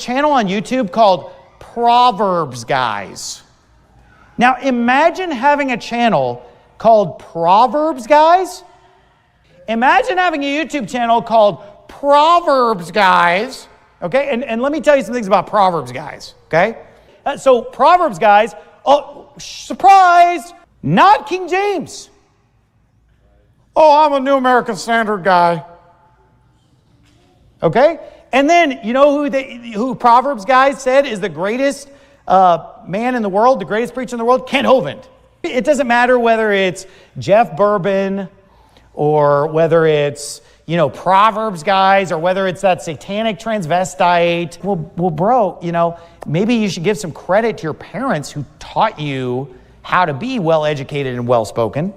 channel on YouTube called ProverbsGuys. Now imagine having a channel called ProverbsGuys. Imagine having a YouTube channel called ProverbsGuys. Okay, and let me tell you some things about ProverbsGuys. Okay, so ProverbsGuys, oh, surprise, not King James. Oh, I'm a New American Standard guy. Okay, and then you know who ProverbsGuys said is the greatest man in the world, the greatest preacher in the world? Kent Hovind. It doesn't matter whether it's Jeff Bourbon or whether it's, ProverbsGuys or whether it's that satanic transvestite. Well, bro, maybe you should give some credit to your parents who taught you how to be well-educated and well-spoken.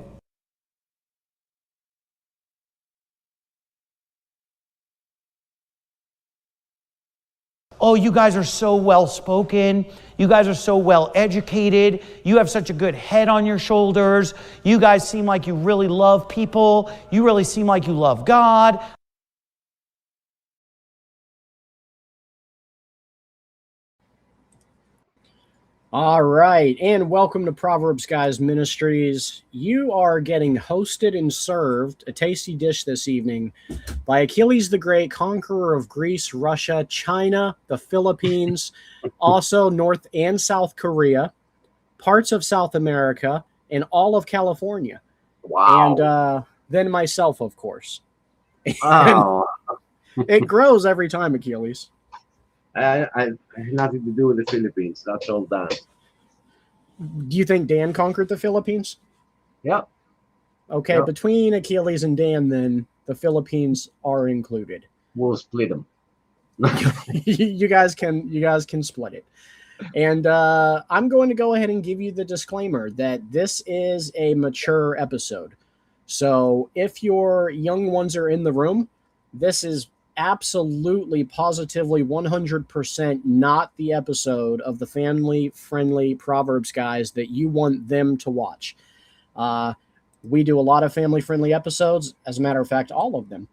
Oh, you guys are so well-spoken. You guys are so well-educated. You have such a good head on your shoulders. You guys seem like you really love people. You really seem like you love God. All right, and welcome to Proverbs Guys Ministries. You are getting hosted and served a tasty dish this evening by Achilles the Great, conqueror of Greece, Russia, China, the Philippines, also North and South Korea, parts of South America, and all of California. Wow. And then myself, of course. Wow. It grows every time, Achilles. I have nothing to do with the Philippines. That's all done. Do you think Dan conquered the Philippines? Yeah. Okay, Yep. Between Achilles and Dan, then the Philippines are included. We'll split them. you guys can split it. And I'm going to go ahead and give you the disclaimer that this is a mature episode. So if your young ones are in the room, this is absolutely, positively, 100% not the episode of the family-friendly Proverbs Guys that you want them to watch. We do a lot of family-friendly episodes, as a matter of fact, all of them.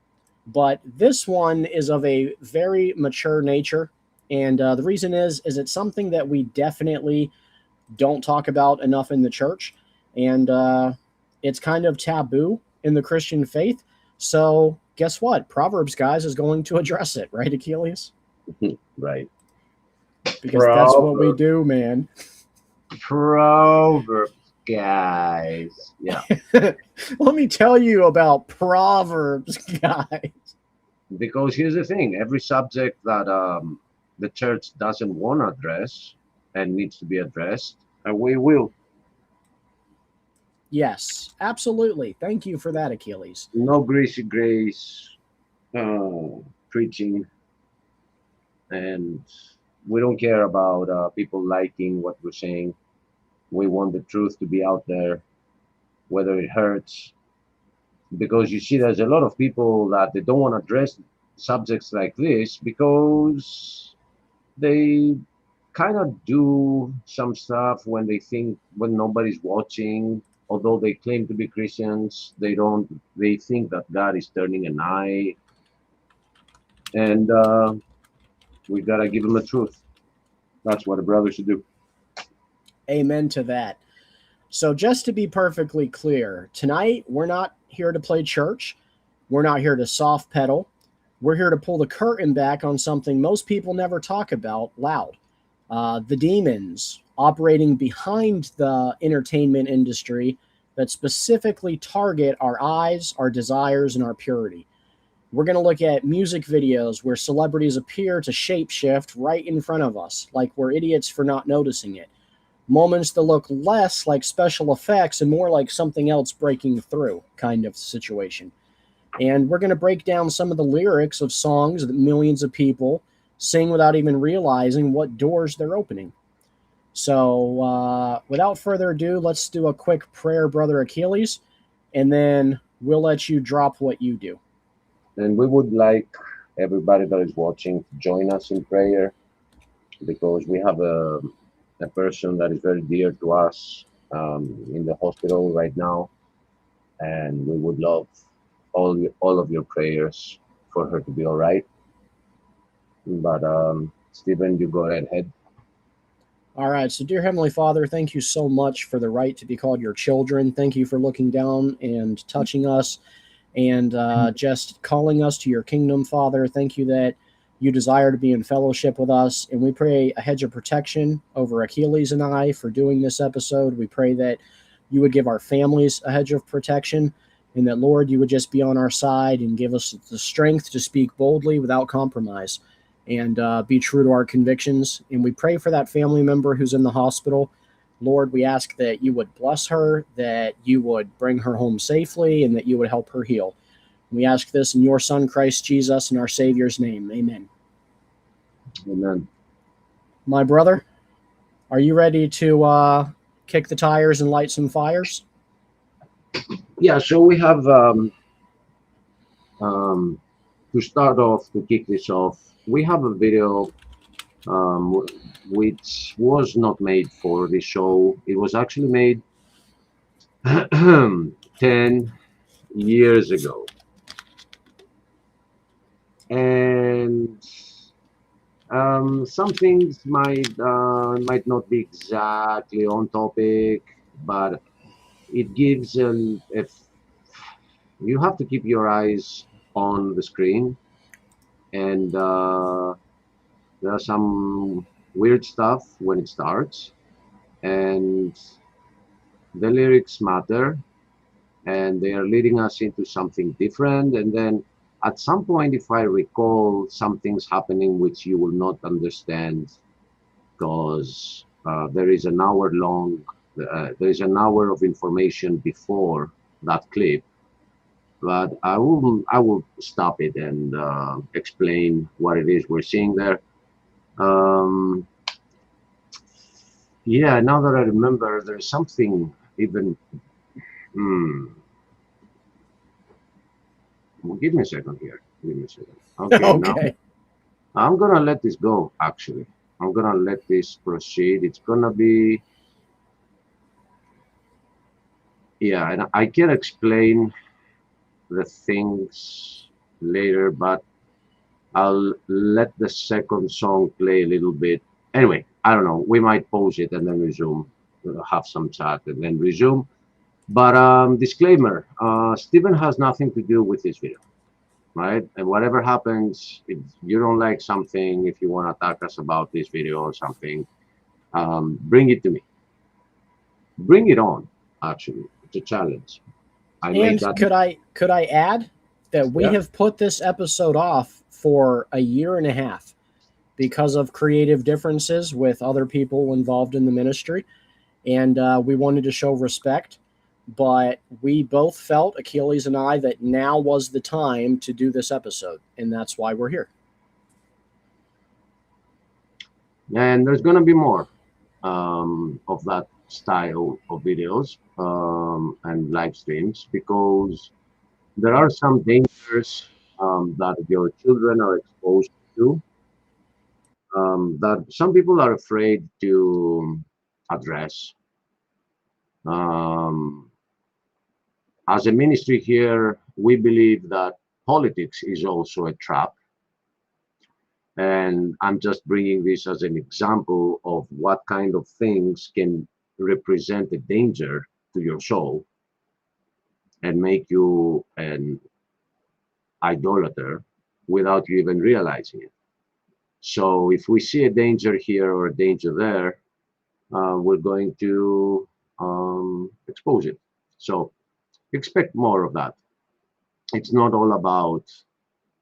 But this one is of a very mature nature, and the reason is it's something that we definitely don't talk about enough in the church, and it's kind of taboo in the Christian faith. So guess what? Proverbs Guys is going to address it, right, Achilles? Right. Because that's what we do, man. Proverbs Guys. Yeah. Let me tell you about Proverbs Guys. Because here's the thing. Every subject that the church doesn't want to address and needs to be addressed, and we will. Yes, absolutely. Thank you for that, Achilles. No greasy grace preaching, and we don't care about people liking what we're saying. We want the truth to be out there, whether it hurts. Because you see, there's a lot of people that they don't want to address subjects like this because they kind of do some stuff when nobody's watching. Although they claim to be Christians, they think that God is turning an eye. And we got to give them the truth. That's what a brother should do. Amen to that. So just to be perfectly clear, tonight we're not here to play church. We're not here to soft pedal. We're here to pull the curtain back on something most people never talk about loud. The demons operating behind the entertainment industry that specifically target our eyes, our desires, and our purity. We're going to look at music videos where celebrities appear to shapeshift right in front of us, like we're idiots for not noticing it. Moments that look less like special effects and more like something else breaking through kind of situation. And we're going to break down some of the lyrics of songs that millions of people sing without even realizing what doors they're opening. So without further ado, let's do a quick prayer, Brother Achilles, and then we'll let you drop what you do. And we would like everybody that is watching to join us in prayer, because we have a person that is very dear to us in the hospital right now, and we would love all of your prayers for her to be all right. But Stephen, you go right ahead. All right. So, dear Heavenly Father, thank you so much for the right to be called your children. Thank you for looking down and touching us and just calling us to your kingdom, Father. Thank you that you desire to be in fellowship with us. And we pray a hedge of protection over Achilles and I for doing this episode. We pray that you would give our families a hedge of protection, and that, Lord, you would just be on our side and give us the strength to speak boldly without compromise and be true to our convictions. And we pray for that family member who's in the hospital. Lord, we ask that you would bless her, that you would bring her home safely, and that you would help her heal. We ask this in your Son, Christ Jesus, in our Savior's name. Amen. Amen. My brother, are you ready to kick the tires and light some fires? Yeah, so we have to start off, to kick this off, we have a video which was not made for the show. It was actually made 10 years ago. And some things might not be exactly on topic, but it gives if you have to keep your eyes on the screen, and there are some weird stuff when it starts, and the lyrics matter, and they are leading us into something different. And then at some point, if I recall, something's happening which you will not understand, because there is an hour long, there is an hour of information before that clip. But I will stop it and explain what it is we're seeing there. Um, yeah, now that I remember, there's something even. Hmm, well, give me a second here. Give me a second. Okay, now Okay. I'm gonna let this go. Actually, I'm gonna let this proceed. It's gonna be, yeah, and I can explain the things later, but I'll let the second song play a little bit. Anyway, I don't know. We might pause it and then resume. We'll have some chat and then resume. But disclaimer: Stephen has nothing to do with this video, right? And whatever happens, if you don't like something, if you want to attack us about this video or something, bring it to me. Bring it on. Actually, it's a challenge. I made And that. could I add that we Yeah. have put this episode off for a year and a half because of creative differences with other people involved in the ministry, and we wanted to show respect. But we both felt, Achilles and I, that now was the time to do this episode, and that's why we're here. And there's gonna be more of that style of videos and live streams, because there are some dangers that your children are exposed to, that some people are afraid to address. Um, as a ministry here, we believe that politics is also a trap. And I'm just bringing this as an example of what kind of things can represent a danger to your soul and make you an idolater without you even realizing it. So if we see a danger here or a danger there, we're going to expose it. So expect more of that. It's not all about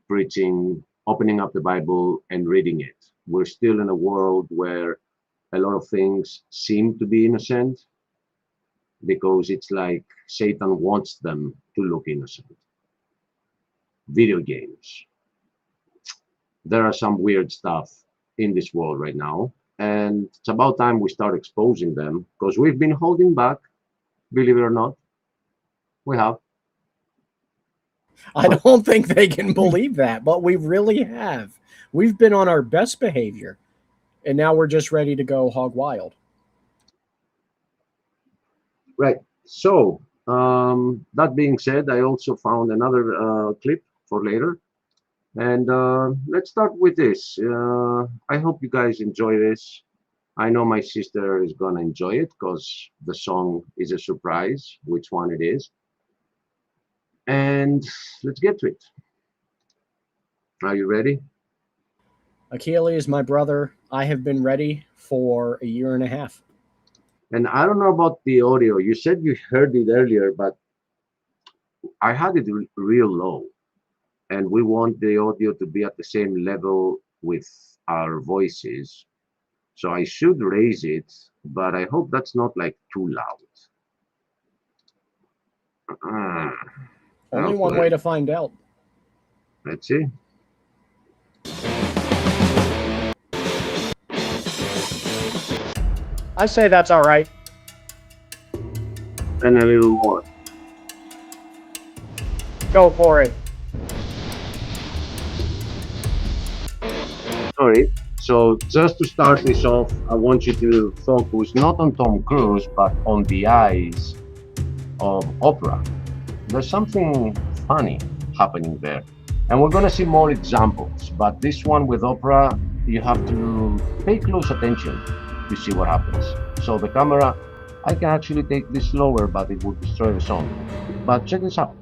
preaching, opening up the Bible and reading it. We're still in a world where a lot of things seem to be innocent, because it's like Satan wants them to look innocent. Video games. There are some weird stuff in this world right now, and it's about time we start exposing them, because we've been holding back, believe it or not. We have. I don't think they can believe that, but we really have. We've been on our best behavior, and now we're just ready to go hog wild. Right. So, that being said, I also found another clip for later. And let's start with this. I hope you guys enjoy this. I know my sister is gonna enjoy it because the song is a surprise, which one it is. And let's get to it. Are you ready? Achilles, my brother, I have been ready for a year and a half. And I don't know about the audio. You said you heard it earlier, but I had it real low. And we want the audio to be at the same level with our voices. So I should raise it, but I hope that's not like too loud. Ah, Only one okay. way to find out. Let's see. I say that's all right. And a little more. Go for it. Sorry. So just to start this off, I want you to focus not on Tom Cruise, but on the eyes of Oprah. There's something funny happening there. And we're going to see more examples, but this one with Oprah, you have to pay close attention to see what happens. So the camera, I can actually take this slower, but it would destroy the song. But check this out.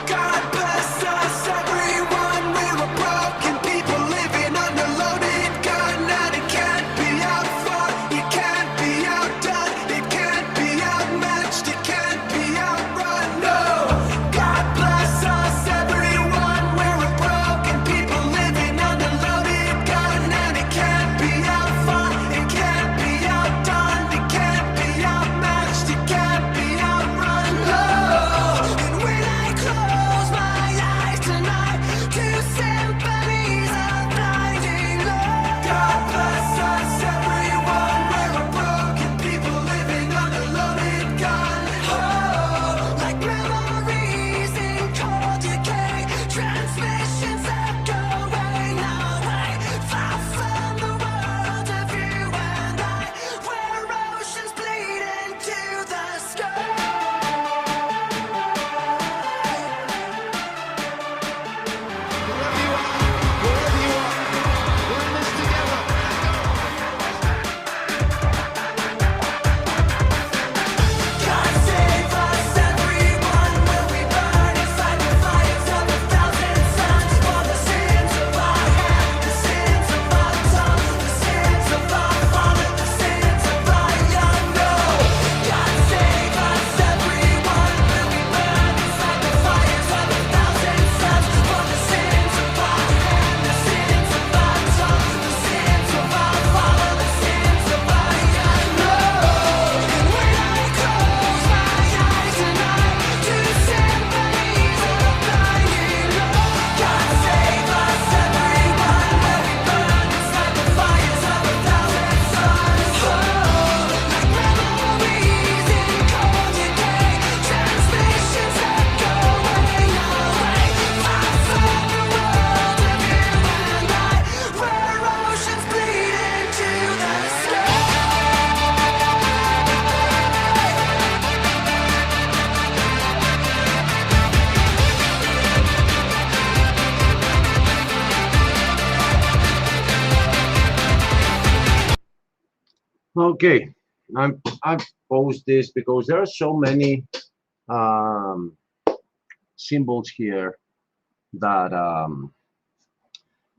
God bless us, everyone. We were broken people living under loaded gun, and it can't be outfought, it can't be outdone, it can't be outmatched, it can't be outrun. No, God bless us, everyone. We were broken people living under loaded gun, and it can't be outfought, it can't be outdone, it can't be outmatched, it can't be outrun. No, and when I close my eyes tonight to symphonies of blinding love. God bless us, everyone. We're a broken people living under loaded gun. Oh, like memories in cold decay, transmissions echoing away, far from the world of you and I, where oceans bleed into the sky. Wherever you are, we're in this together. God save us, everyone. Will we burn inside the fires of 1,000 suns for the sins of our hand, the sins of our tongue, the sins of our father, the sins of our young? No, God save us, everyone. Will we burn inside the fires of 1,000 suns for the sins of our hand, the sins of our tongue, the sins of our father, the sins of our young? No, and when I close my eyes tonight to symphonies of blinding love, God save us, everyone. Will we burn inside the fires of 1,000 suns? Oh, like memories in cold decay, transmissions echoing away, far from the world of you and I, where oceans bleed into the sky. Okay, I post this because there are so many um, symbols here that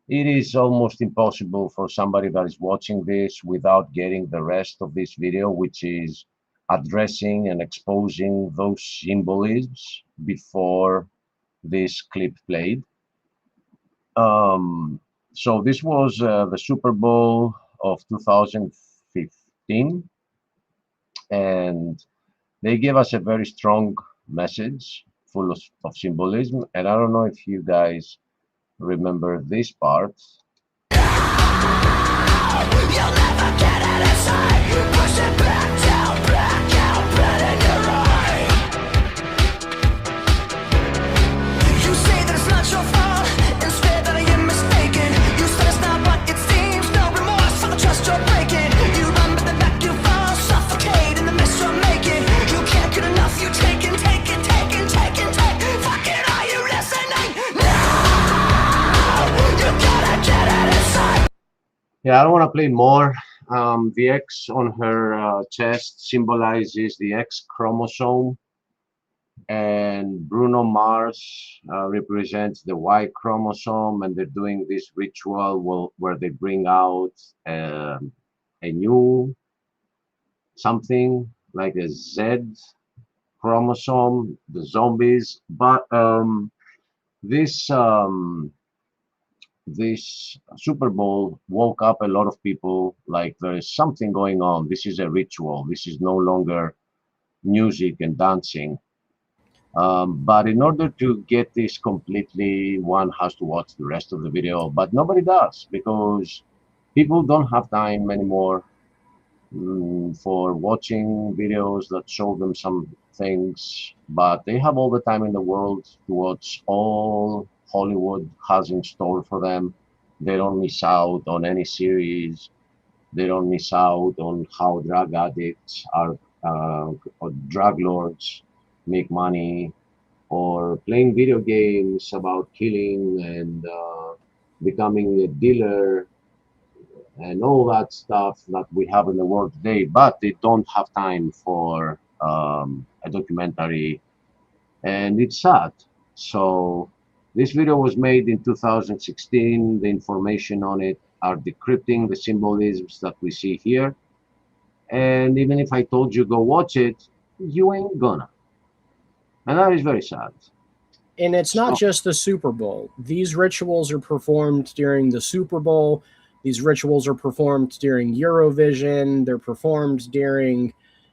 it is almost impossible for somebody that is watching this without getting the rest of this video, which is addressing and exposing those symbolisms before this clip played. So this was the Super Bowl of 2015, and they gave us a very strong message full of symbolism. And I don't know if you guys remember this part. You'll never get it inside. Push it back down, black out, blood in your eye. You say that it's not your fault, instead that I am mistaken. You said it's not what it seems, no remorse for the trust you're breaking. You run but then back you fall, suffocate in the mess you're making. You can't get enough, you take and take and take and take and take. Fucking are you listening? No, you gotta get it inside. Yeah, I don't want to play more. The X on her chest symbolizes the X chromosome, and Bruno Mars represents the Y chromosome, and they're doing this ritual where they bring out a new something like a Z chromosome, the zombies. But this this Super Bowl woke up a lot of people like there is something going on. This is a ritual. This is no longer music and dancing. But in order to get this completely, one has to watch the rest of the video. But nobody does because people don't have time anymore for watching videos that show them some things, but they have all the time in the world to watch all Hollywood has in store for them. They don't miss out on any series. They don't miss out on how drug addicts are or drug lords make money, or playing video games about killing and becoming a dealer and all that stuff that we have in the world today, but they don't have time for a documentary, and it's sad. So this video was made in 2016. The information on it are decrypting the symbolisms that we see here. And even if I told you go watch it, you ain't gonna. And that is very sad. And it's not So, just the Super Bowl. These rituals are performed during the Super Bowl. These rituals are performed during Eurovision. They're performed during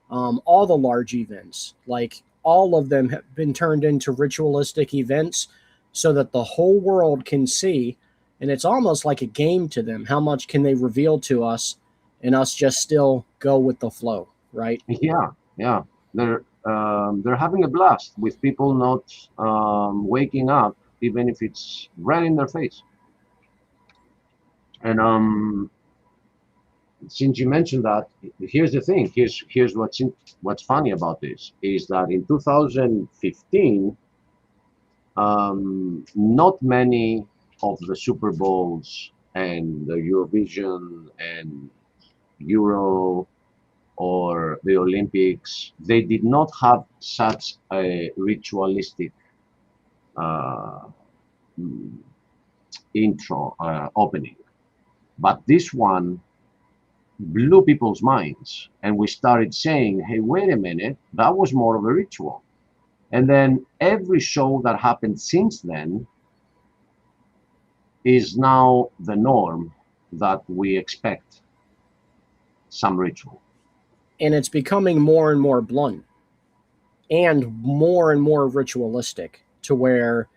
all the large events. Like all of them have been turned into ritualistic events so that the whole world can see. And it's almost like a game to them. How much can they reveal to us and us just still go with the flow, right? yeah, yeah. They're having a blast with people not waking up, even if it's right in their face. And since you mentioned that, here's the thing. Here's what's funny about this is that in 2015, not many of the Super Bowls and the Eurovision and Euro or the Olympics, they did not have such a ritualistic uh, mm, intro opening. But this one blew people's minds, and we started saying, "Hey, wait a minute, that was more of a ritual." And then every show that happened since then is now the norm that we expect some ritual. And it's becoming more and more blunt and more ritualistic to where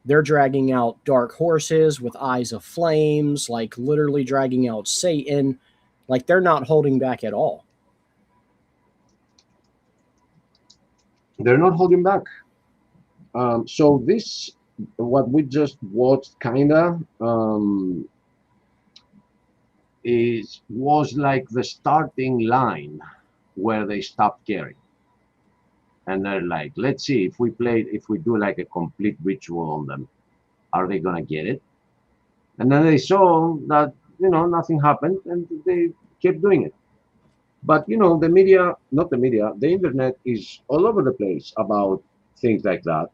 they're dragging out dark horses with eyes of flames, like literally dragging out Satan. Like they're not holding back at all. They're not holding back. So this, what we just watched, kinda, was like the starting line where they stopped caring, and they're like, "Let's see if we do like a complete ritual on them, are they gonna get it?" And then they saw that nothing happened, and they kept doing it. But the media, not the media, the internet is all over the place about things like that.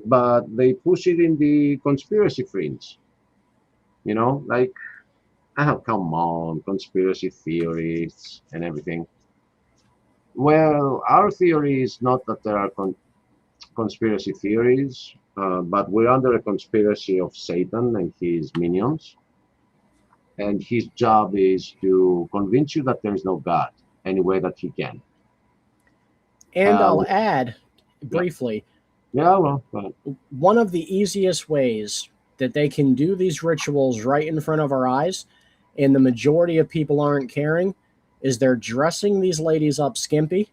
But they push it in the conspiracy fringe, like, oh, come on, conspiracy theories and everything. Well, our theory is not that there are conspiracy theories, but we're under a conspiracy of Satan and his minions. And his job is to convince you that there is no God any way that he can. And Uh, I'll add briefly, yeah, well, one of the easiest ways that they can do these rituals right in front of our eyes, and the majority of people aren't caring, is they're dressing these ladies up skimpy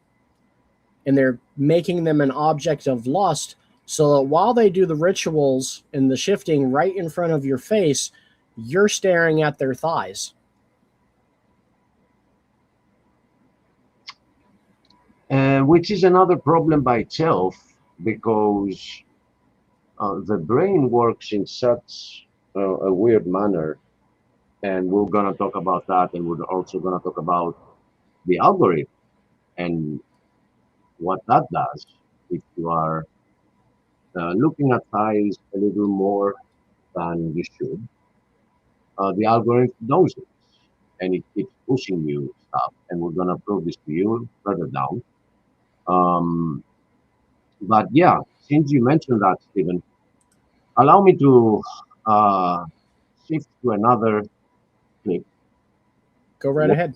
and they're making them an object of lust so that while they do the rituals and the shifting right in front of your face, you're staring at their thighs. which is another problem by itself, because the brain works in such a weird manner, and we're gonna talk about that, and we're also gonna talk about the algorithm and what that does if you are looking at thighs a little more than you should. The algorithm knows it, and it keeps pushing you stuff, and we're gonna prove this to you further down. Um, but yeah, since you mentioned that, Stephen, allow me to uh, shift to another clip Go right ahead.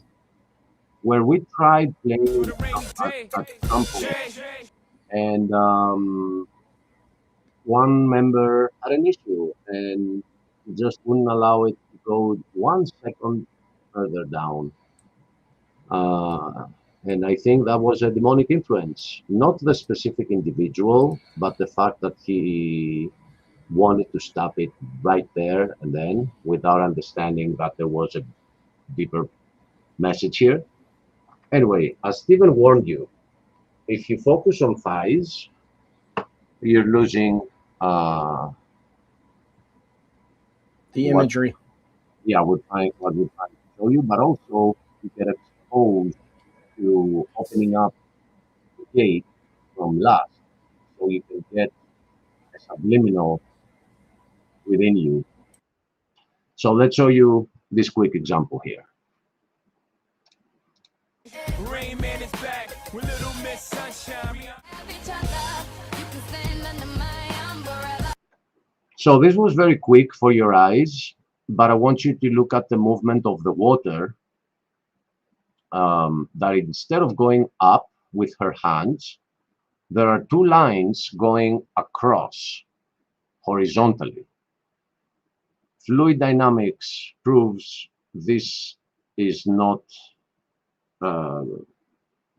where we tried For playing the rainy day. at some point, and one member had an issue and just wouldn't allow it to go 1 second further down. Uh, and I think that was a demonic influence, not the specific individual, but the fact that he wanted to stop it right there and then without understanding that there was a deeper message here. Anyway, as Stephen warned you, if you focus on thighs, you're losing The what imagery. what we're trying to show you, but also you get exposed to opening up the gate from lust, so you can get a subliminal within you. So let's show you this quick example here. Rain Man is back with Little Miss Sunshine. So this was very quick for your eyes, but I want you to look at the movement of the water, that instead of going up with her hands, there are two lines going across horizontally. Fluid dynamics proves this is not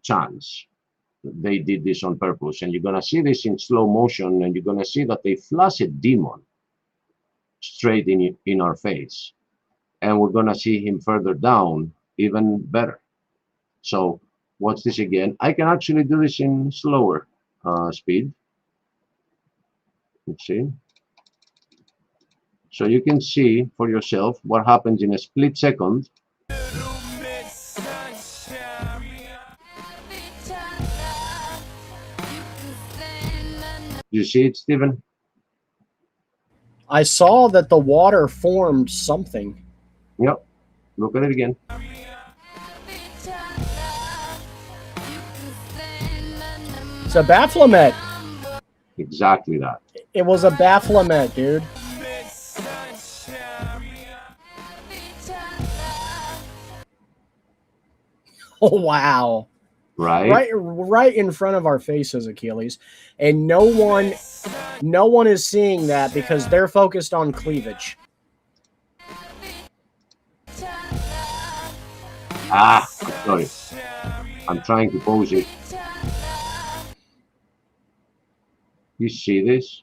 chance. They did this on purpose, and you're gonna see this in slow motion, and you're gonna see that they flash a demon straight in our face, and we're gonna see him further down even better. So watch this again. I can actually do this in slower speed. Let's see. So you can see for yourself what happens in a split second. Little Miss Sunshine. You see it, Stephen? I saw that the water formed something. Yep. Look at it again. It's a Baphomet. Exactly that. It was a Baphomet, dude. Miss Sunshine. Oh wow. Right? Right in front of our faces, Achilles. And no one is seeing that because they're focused on cleavage. Ah, I'm sorry. I'm trying to pose it. You see this?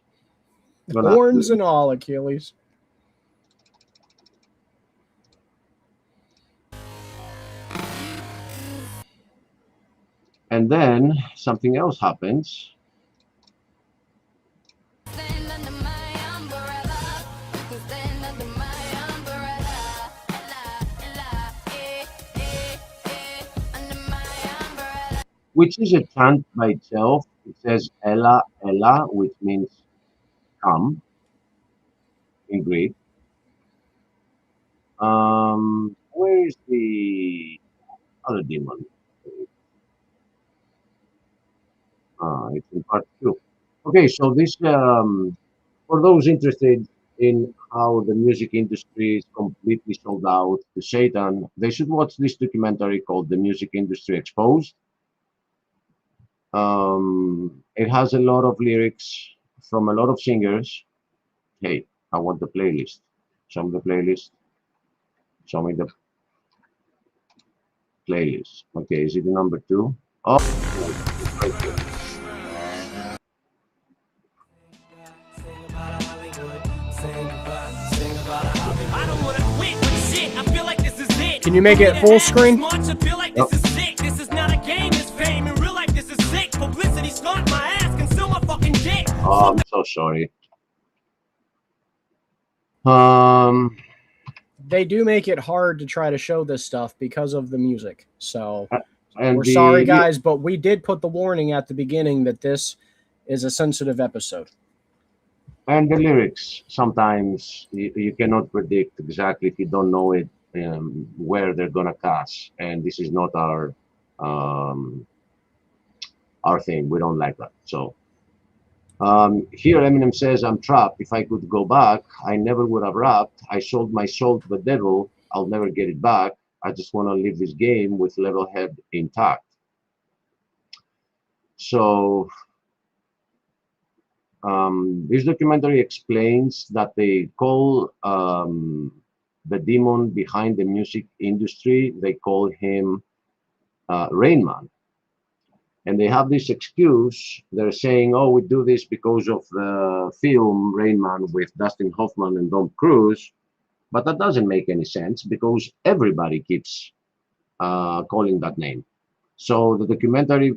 Horns and all, Achilles. And then something else happens. Which is a chant by itself. It says Ella, Ella, which means come in Greek. Where is the other demon? It's in part 2. Okay, so this, for those interested in how the music industry is completely sold out to Satan, they should watch this documentary called The Music Industry Exposed. It has a lot of lyrics from a lot of singers. Hey, I want the playlist. Show me the playlist. Show me the playlist. Okay, is it the number 2? Oh, right here. I don't wanna quit, but shit, I feel like this is it. Can you make it full screen? I feel like this is sick. This is not a game, it's fame. In real life, this is sick. Publicity stunt my ass, conceal my fucking dick. Oh, I'm so sorry. They do make it hard to try to show this stuff because of the music. So And we're sorry, guys, but we did put the warning at the beginning that this is a sensitive episode. And the lyrics, sometimes you cannot predict exactly if you don't know it, where they're gonna cast. And this is not our thing. We don't like that. So here Eminem says, I'm trapped. If I could go back, I never would have rapped. I sold my soul to the devil. I'll never get it back. I just want to live this game with level head intact. So this documentary explains that they call the demon behind the music industry, they call him Rain Man. And they have this excuse. They're saying, oh, we do this because of the film Rain Man with Dustin Hoffman and Tom Cruise. But that doesn't make any sense because everybody keeps calling that name. So the documentary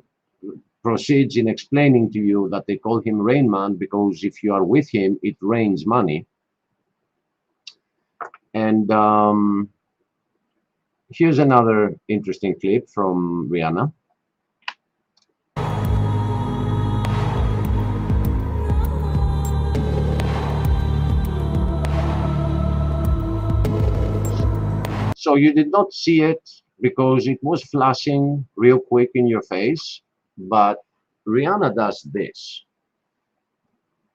proceeds in explaining to you that they call him Rain Man because if you are with him, it rains money. And here's another interesting clip from Rihanna. So you did not see it because it was flashing real quick in your face, but Rihanna does this.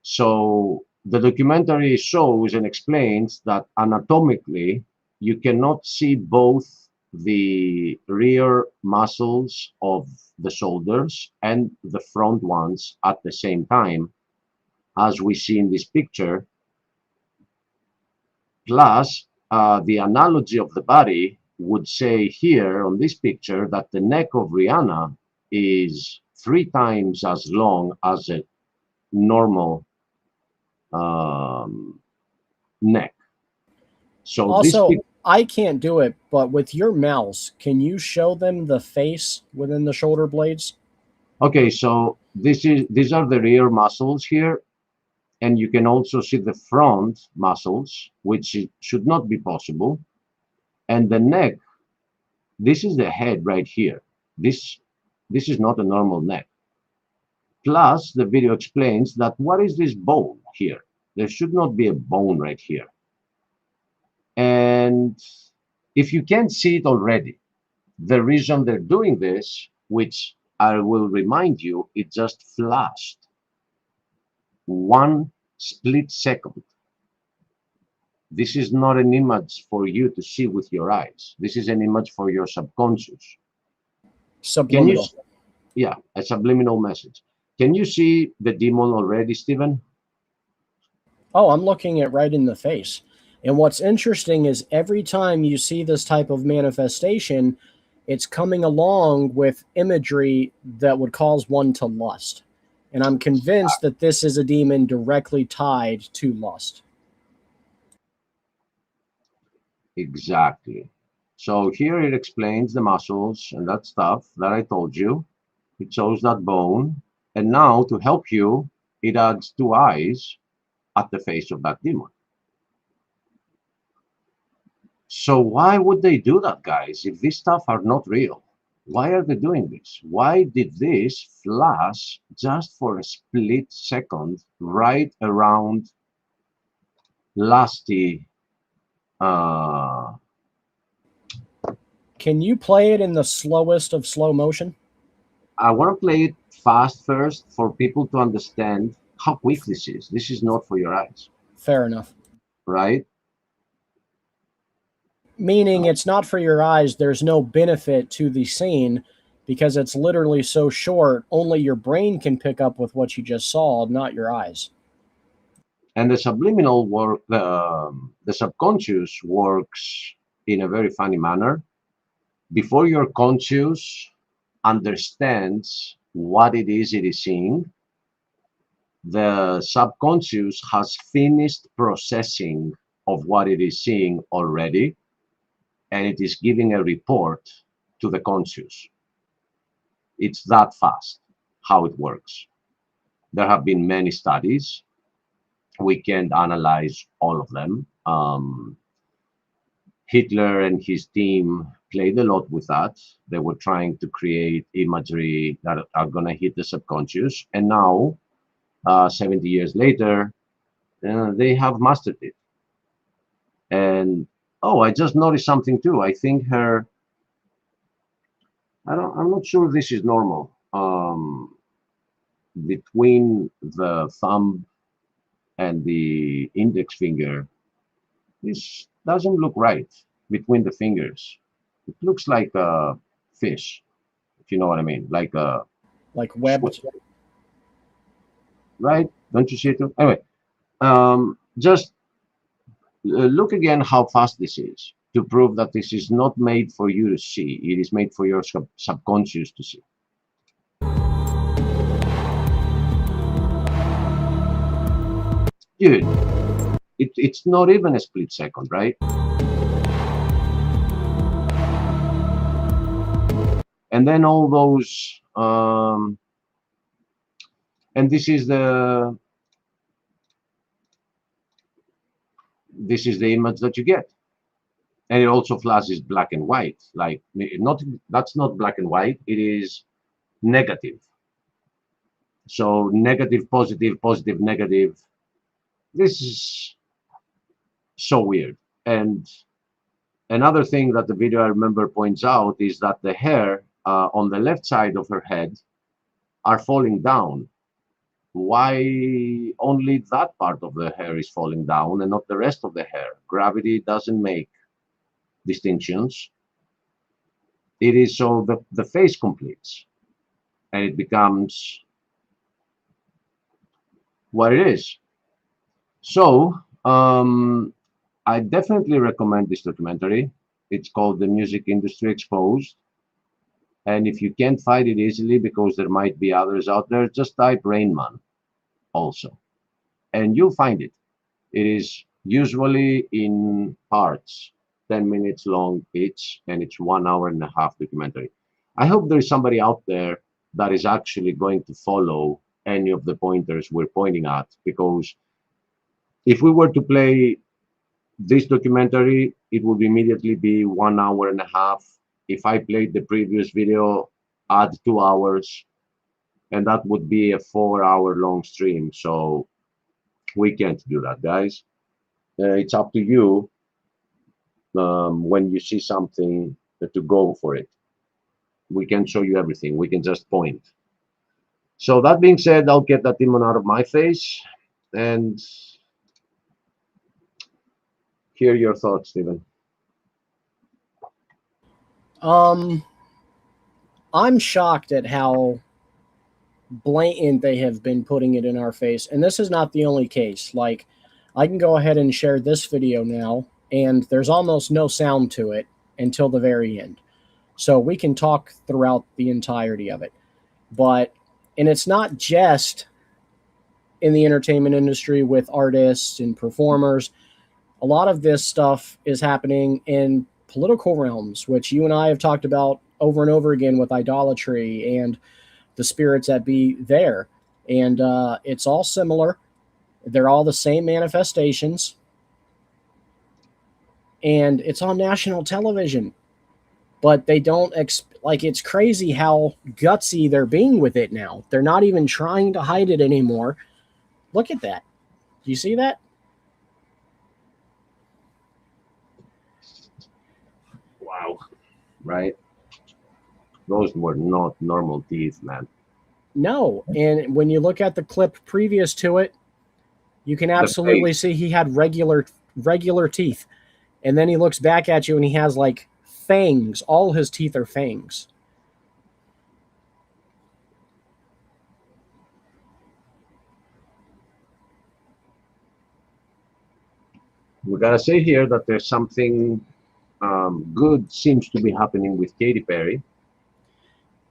So the documentary shows and explains that anatomically, you cannot see both the rear muscles of the shoulders and the front ones at the same time, as we see in this picture. Plus, the analogy of the body would say here on this picture that the neck of Rihanna is 3 times as long as a normal neck. So Also, this I can't do it, but with your mouse, can you show them the face within the shoulder blades? okay, so these are the rear muscles here, and you can also see the front muscles, which should not be possible. And the neck, this is the head right here. This is not a normal neck. Plus, the video explains that what is this bone here? There should not be a bone right here. And if you can't see it already, the reason they're doing this, which I will remind you, it just flashed 1 split second. This is not an image for you to see with your eyes. This is an image for your subconscious. Can you? Subliminal. Yeah, a subliminal message. Can you see the demon already, Stephen? Oh, I'm looking it right in the face. And what's interesting is every time you see this type of manifestation, it's coming along with imagery that would cause one to lust. And I'm convinced that this is a demon directly tied to lust. Exactly. So here it explains the muscles and that stuff that I told you. It shows that bone. And now to help you, it adds 2 eyes at the face of that demon. So why would they do that, guys, if this stuff are not real? Why are they doing this? Why did this flash just for a split second right around lusty? Can you play it in the slowest of slow motion? I want to play it fast first for people to understand how quick this is. This is not for your eyes, Fair enough. right? Meaning it's not for your eyes. There's no benefit to the scene because it's literally so short. Only your brain can pick up with what you just saw, not your eyes. And the subliminal work, the subconscious works in a very funny manner. Before your conscious understands what it is seeing, the subconscious has finished processing of what it is seeing already, and it is giving a report to the conscious. It's that fast how it works. There have been many studies. We can't analyze all of them. Hitler and his team played a lot with that. They were trying to create imagery that are going to hit the subconscious. And now, 70 years later, they have mastered it. And, oh, I just noticed something too. I think I'm not sure this is normal. Between the thumb and the index finger, this doesn't look right between the fingers. It looks like a fish, if you know what I mean, like a webbed. Right? Don't you see it too? Anyway, just look again how fast this is to prove that this is not made for you to see. It is made for your subconscious to see. Dude, it's not even a split second, right? And then all those And this is the image that you get. And it also flashes black and white. Like, that's not black and white, it is negative. So negative, positive, positive, negative. This is so weird. And another thing that the video, I remember, points out is that the hair on the left side of her head are falling down. Why only that part of the hair is falling down and not the rest of the hair? Gravity doesn't make distinctions. It is so the face completes and it becomes what it is. So I definitely recommend this documentary. It's called The Music Industry Exposed. And if you can't find it easily, because there might be others out there, just type Rain Man also, and you'll find it. It is usually in parts, 10 minutes long each, and it's 1.5 hours documentary. I hope there is somebody out there that is actually going to follow any of the pointers we're pointing at, because if we were to play this documentary, it would immediately be 1.5 hours. If I played the previous video, add 2 hours, and that would be a 4-hour long stream. So we can't do that, guys. It's up to you when you see something to go for it. We can show you everything. We can just point. So that being said, I'll get that demon out of my face and hear your thoughts, Stephen. I'm shocked at how blatant they have been putting it in our face. And this is not the only case. Like, I can go ahead and share this video now, and there's almost no sound to it until the very end. So we can talk throughout the entirety of it. And it's not just in the entertainment industry with artists and performers. A lot of this stuff is happening in political realms, which you and I have talked about over and over again with idolatry and the spirits that be there. And it's all similar. They're all the same manifestations. And it's on national television. But they don't, like, it's crazy how gutsy they're being with it now. They're not even trying to hide it anymore. Look at that. Do you see that? Wow. Right? Those were not normal teeth, man. No. And when you look at the clip previous to it, you can absolutely see he had regular teeth. And then he looks back at you and he has like fangs. All his teeth are fangs. We gotta say here that there's something good seems to be happening with Katy Perry.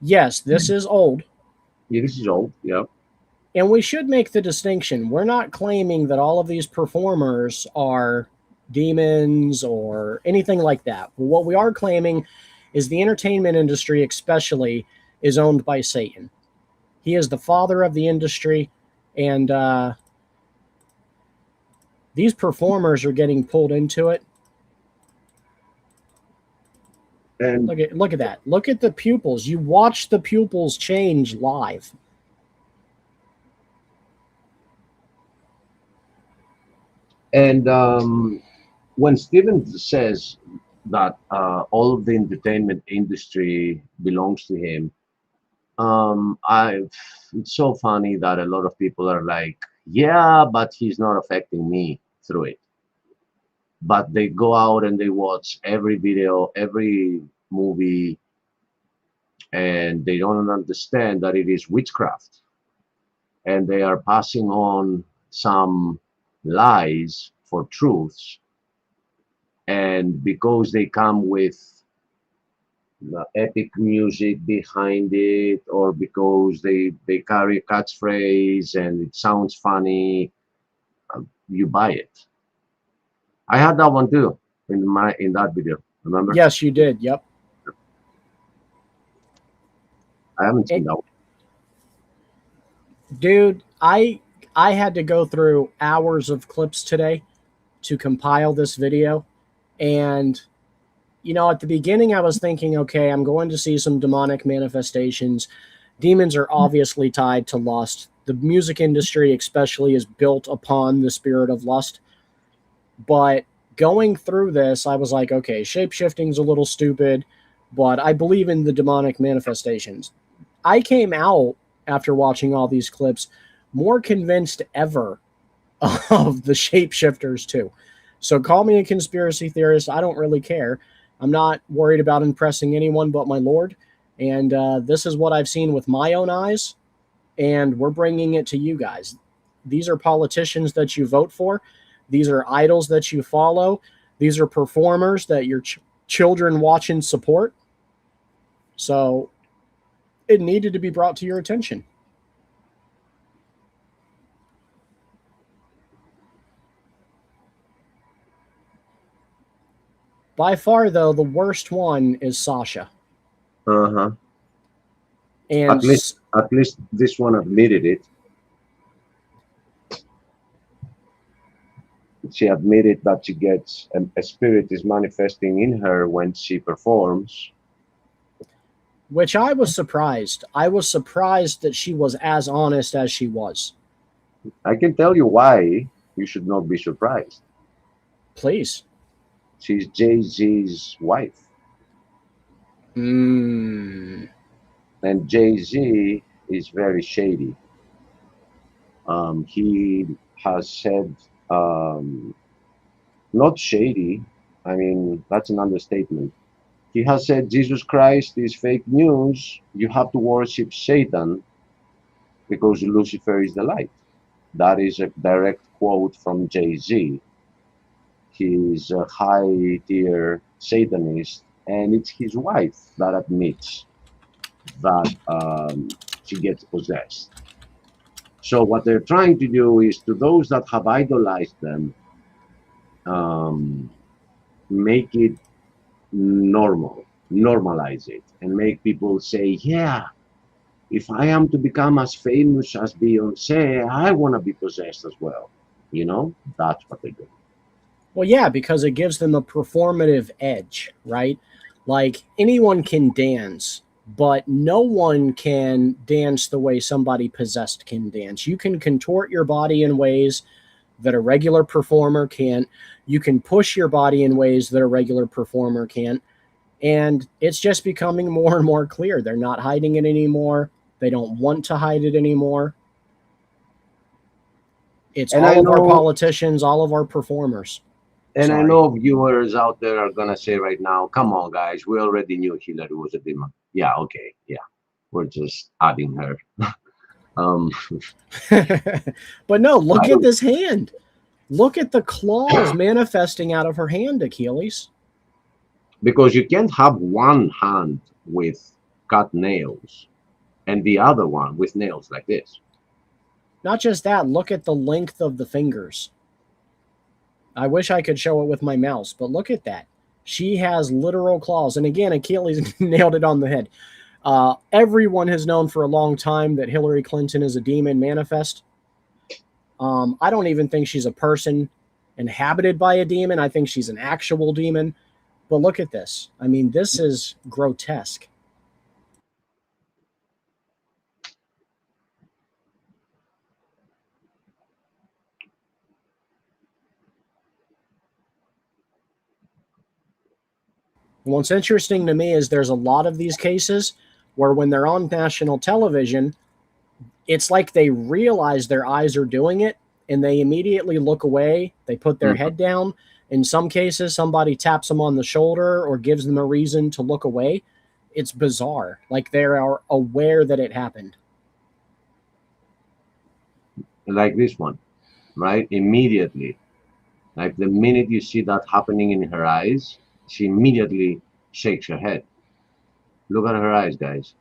Yes, this is old. Yeah, this is old. Yeah. And we should make the distinction. We're not claiming that all of these performers are demons or anything like that. What we are claiming is the entertainment industry especially is owned by Satan. He is the father of the industry, and these performers are getting pulled into it. And look at that. Look at the pupils. You watch the pupils change live. And when Steven says that all of the entertainment industry belongs to him, it's so funny that a lot of people are like, yeah, but he's not affecting me through it. But they go out and they watch every video, every movie, and they don't understand that it is witchcraft. And they are passing on some lies for truths. And because they come with the epic music behind it, or because they carry a catchphrase and it sounds funny, you buy it. I had that one too in that video. Remember? Yes, you did. Yep. I haven't seen that one. Dude, I had to go through hours of clips today to compile this video. And, you know, at the beginning, I was thinking, okay, I'm going to see some demonic manifestations. Demons are obviously tied to lust. The music industry, especially, is built upon the spirit of lust. But going through this, I was like, okay, shape shifting's a little stupid, but I believe in the demonic manifestations. I came out after watching all these clips more convinced ever of the shapeshifters too. So call me a conspiracy theorist. I don't really care. I'm not worried about impressing anyone but my Lord. And this is what I've seen with my own eyes. And we're bringing it to you guys. These are politicians that you vote for. These are idols that you follow. These are performers that your children watch and support. So it needed to be brought to your attention. By far, though, the worst one is Sasha. Uh-huh. And At least this one admitted it. She admitted that she gets a spirit is manifesting in her when she performs. which I was surprised. I was surprised that she was as honest as she was. I can tell you why you should not be surprised. Please. She's Jay-Z's wife. Mm. And Jay-Z is very shady. He has said, not shady, I mean, that's an understatement. He has said Jesus Christ is fake news. You have to worship Satan because Lucifer is the light. That is a direct quote from Jay-Z. He's a high-tier Satanist, and it's his wife that admits that she gets possessed. So what they're trying to do is, to those that have idolized them, make it normal, normalize it, and make people say, yeah, if I am to become as famous as Beyonce, I want to be possessed as well. You know, that's what they do. Well, yeah, because it gives them a performative edge, right? Like anyone can dance, but no one can dance the way somebody possessed can dance. You can contort your body in ways that a regular performer can't. You can push your body in ways that a regular performer can't. And it's just becoming more and more clear. They're not hiding it anymore. They don't want to hide it anymore. It's And all I of our know- politicians, all of our performers. And I Sorry. know viewers out there are gonna say right now, come on guys, we already knew Hillary was a demon. Yeah, okay, yeah. We're just adding her. But no, look I at this hand. Look at the claws manifesting out of her hand, Achilles. because you can't have one hand with cut nails and the other one with nails like this. Not just that, look at the length of the fingers. I wish I could show it with my mouse, but look at that. She has literal claws. And again, Achilles nailed it on the head. Everyone has known for a long time that Hillary Clinton is a demon manifest. I don't even think she's a person inhabited by a demon. I think she's an actual demon. But look at this. I mean, this is grotesque. What's interesting to me is there's a lot of these cases where when they're on national television, it's like they realize their eyes are doing it and they immediately look away. They put their head down. In some cases, somebody taps them on the shoulder or gives them a reason to look away. It's bizarre. Like they are aware that it happened. Like this one, right? Immediately. Like the minute you see that happening in her eyes, she immediately shakes her head. Look at her eyes, guys.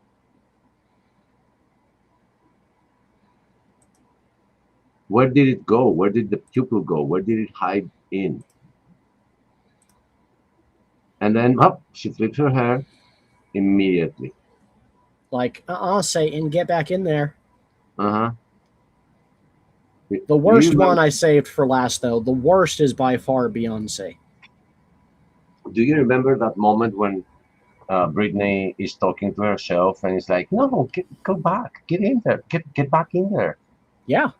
Where did it go? Where did the pupil go? Where did it hide in? And then up, she flips her hair immediately. Like, Satan, get back in there. Uh-huh. The worst You one remember- I saved for last, though. The worst is by far Beyonce. Do you remember that moment when Britney is talking to herself and it's like, no, go back, get in there, get back in there. Yeah.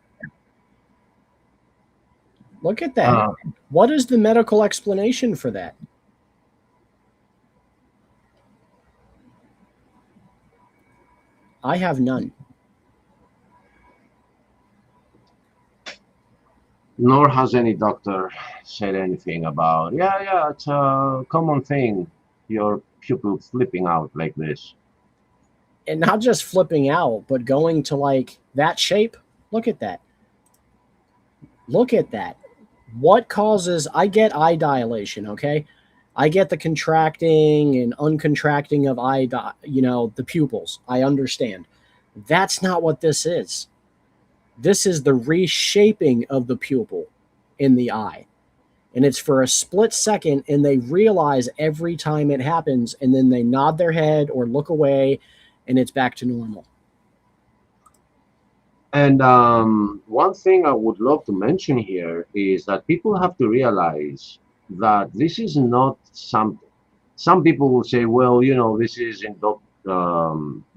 Look at that. Uh, What is the medical explanation for that? I have none. Nor has any doctor said anything about, yeah, it's a common thing, your pupil flipping out like this. And not just flipping out, but going to like that shape. Look at that. Look at that. What causes, I get eye dilation, okay? I get the contracting and uncontracting of the pupils. I understand. That's not what this is. This is the reshaping of the pupil in the eye. And it's for a split second, and they realize every time it happens, and then they nod their head or look away, and it's back to normal. And one thing I would love to mention here is that people have to realize that this is not something. Some people will say, well, this is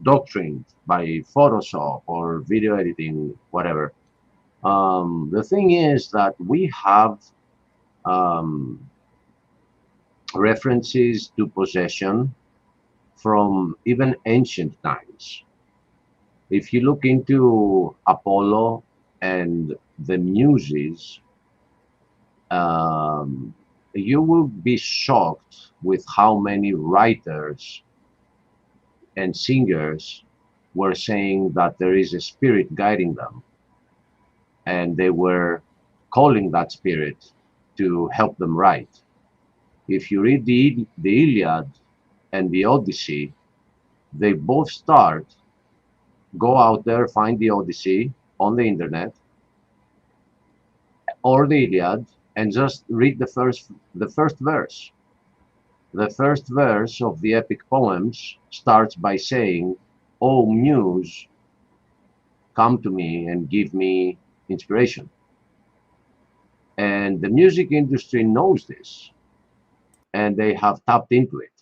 doctrined by Photoshop or video editing, whatever. The thing is that we have um, references to possession from even ancient times. If you look into Apollo and the Muses, you will be shocked with how many writers and singers were saying that there is a spirit guiding them, and they were calling that spirit to help them write. If you read the Iliad and the Odyssey, they both start, go out there, find the Odyssey on the internet or the Iliad, and just read the first verse. The first verse of the epic poems starts by saying, "Oh Muse, come to me and give me inspiration." And the music industry knows this, and they have tapped into it.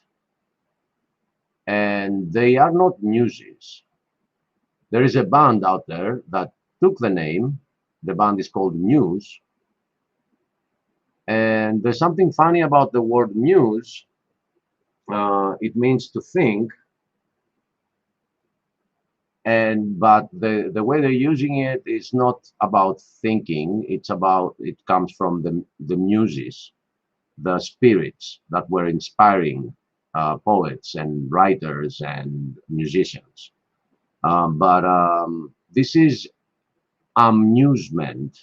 And they are not muses. There is a band out there that took the name. The band is called Muse. And there's something funny about the word muse. It means to think, but the way they're using it is not about thinking. It comes from the muses, the spirits that were inspiring poets and writers and musicians. But this is amusement,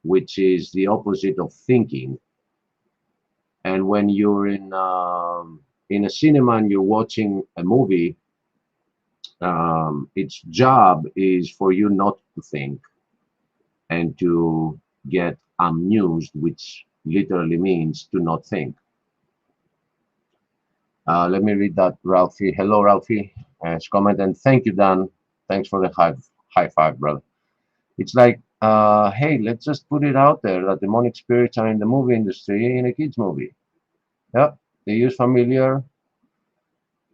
which is the opposite of thinking. And when you're in a cinema and you're watching a movie, its job is for you not to think and to get amused, which literally means to not think. Let me read that, Ralphie. Hello, Ralphie. Comment, and thank you, Dan. Thanks for the high five, brother. It's like, hey, let's just put it out there that demonic spirits are in the movie industry in a kids movie. Yeah, they use familiar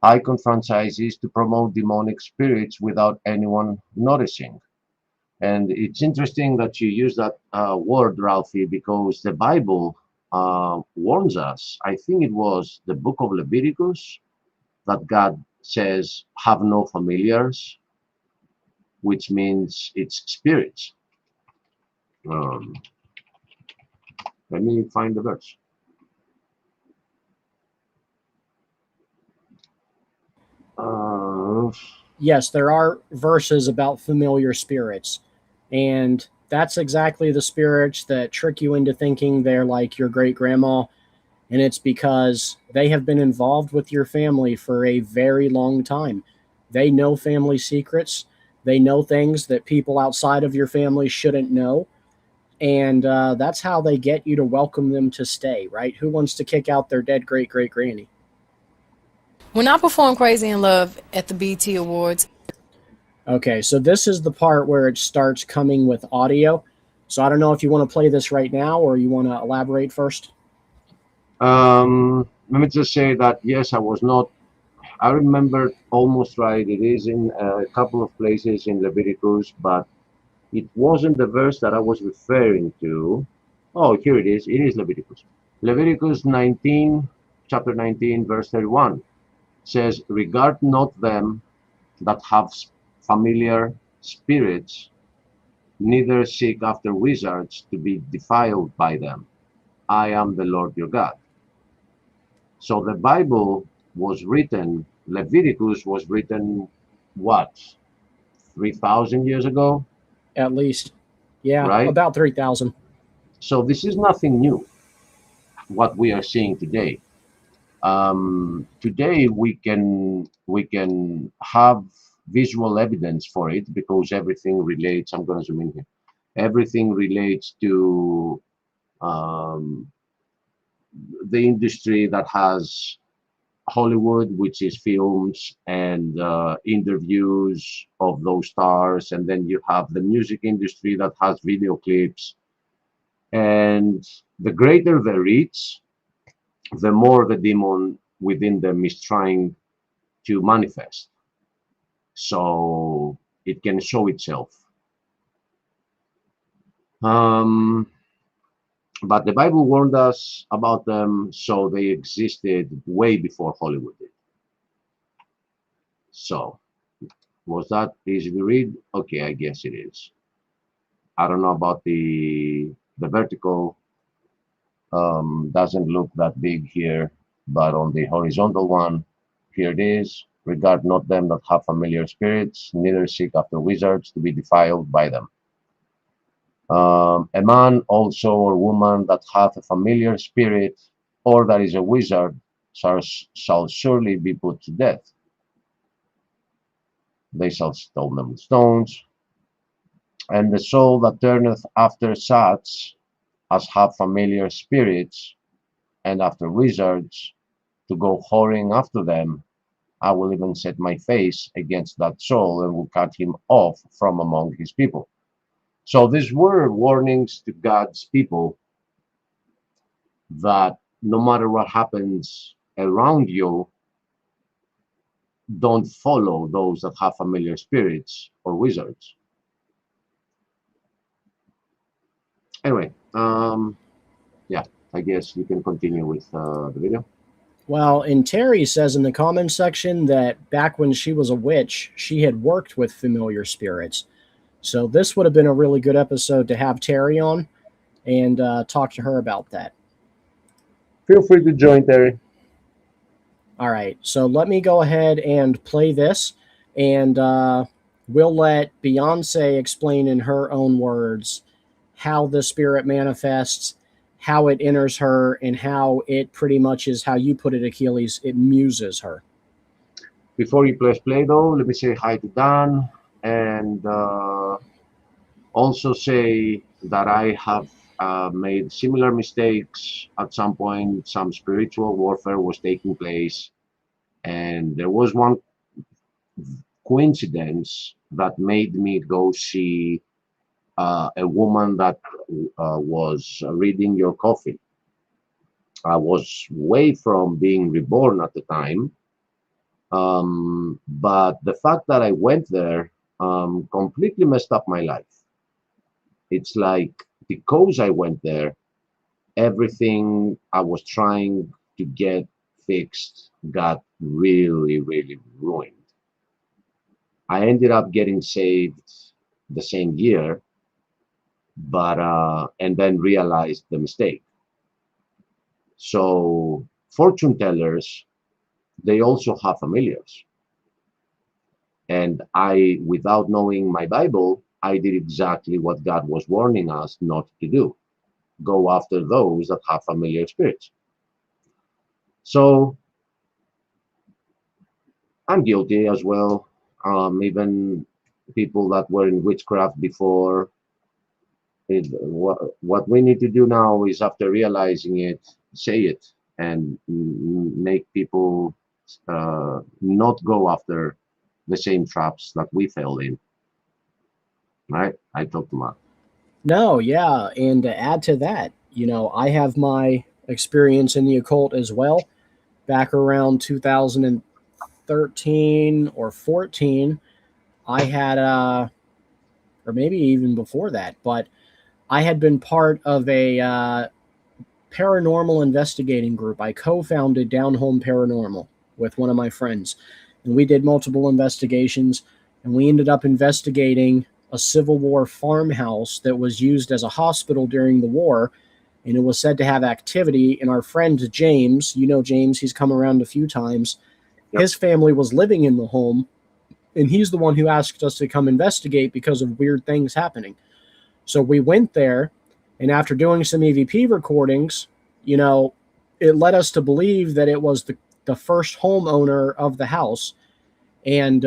icon franchises to promote demonic spirits without anyone noticing. And it's interesting that you use that word, Ralphie, because the Bible warns us. I think it was the book of Leviticus that God says, have no familiars, which means it's spirits. Let me find the verse. Yes, there are verses about familiar spirits, and that's exactly the spirits that trick you into thinking they're like your great grandma, and it's because they have been involved with your family for a very long time. They know family secrets. They know things that people outside of your family shouldn't know, and that's how they get you to welcome them to stay, right? Who wants to kick out their dead great great granny? When I performed Crazy in Love at the BT Awards. Okay, so this is the part where it starts coming with audio. So I don't know if you want to play this right now or you want to elaborate first. Let me just say that yes, I was not. I remember almost right. It is in a couple of places in Leviticus, but it wasn't the verse that I was referring to. Oh, here it is. It is Leviticus. Leviticus 19, chapter 19, verse 31 says, "Regard not them that have familiar spirits, neither seek after wizards to be defiled by them. I am the Lord your God." So the Bible was written, Leviticus was written, what, 3,000 years ago, At least, yeah, right? about 3,000. So this is nothing new, what we are seeing today. Today we can have visual evidence for it because everything relates. I'm going to zoom in here. Everything relates to um, the industry that has Hollywood, which is films and interviews of those stars, and then you have the music industry that has video clips. And the greater the reach, the more the demon within them is trying to manifest. So it can show itself. Um, but the Bible warned us about them, so they existed way before Hollywood did. So was that easy to read? Okay, I guess it is. I don't know about the vertical. Doesn't look that big here, but on the horizontal one, here it is. Regard not them that have familiar spirits, neither seek after wizards to be defiled by them. A man also or woman that hath a familiar spirit, or that is a wizard, shall surely be put to death. They shall stone them with stones. And the soul that turneth after such as have familiar spirits, and after wizards, to go whoring after them, I will even set my face against that soul and will cut him off from among his people. So these were warnings to God's people that no matter what happens around you, don't follow those that have familiar spirits or wizards. Anyway, yeah, I guess you can continue with the video. Well, and Terry says in the comments section that back when she was a witch, she had worked with familiar spirits. So this would have been a really good episode to have Terry on and talk to her about that. Feel free to join, Terry. All right, so let me go ahead and play this, and we'll let Beyonce explain in her own words how the spirit manifests, how it enters her, and how it pretty much is how you put it, Achilles, it muses her. Before you press play, though, let me say hi to Dan and also say that I have made similar mistakes at some point. Some spiritual warfare was taking place, and there was one coincidence that made me go see a woman that was reading your coffee. I was way from being reborn at the time, but the fact that I went there completely messed up my life. It's like because I went there, everything I was trying to get fixed got really, really ruined. I ended up getting saved the same year, but and then realized the mistake. So fortune tellers, they also have familiars. And I, without knowing my Bible, I did exactly what God was warning us not to do. Go after those that have familiar spirits. So I'm guilty as well. Even people that were in witchcraft before. What we need to do now is, after realizing it, say it and make people not go after the same traps that we fell in. Right? I talked a lot. No, yeah, and to add to that, I have my experience in the occult as well. Back around 2013 or 14, I had, or maybe even before that, but I had been part of a paranormal investigating group. I co-founded Down Home Paranormal with one of my friends, and we did multiple investigations, and we ended up investigating a Civil War farmhouse that was used as a hospital during the war, and it was said to have activity. And our friend James, James, he's come around a few times. Yep. His family was living in the home, and he's the one who asked us to come investigate because of weird things happening. So we went there, and after doing some EVP recordings, it led us to believe that it was the first homeowner of the house, and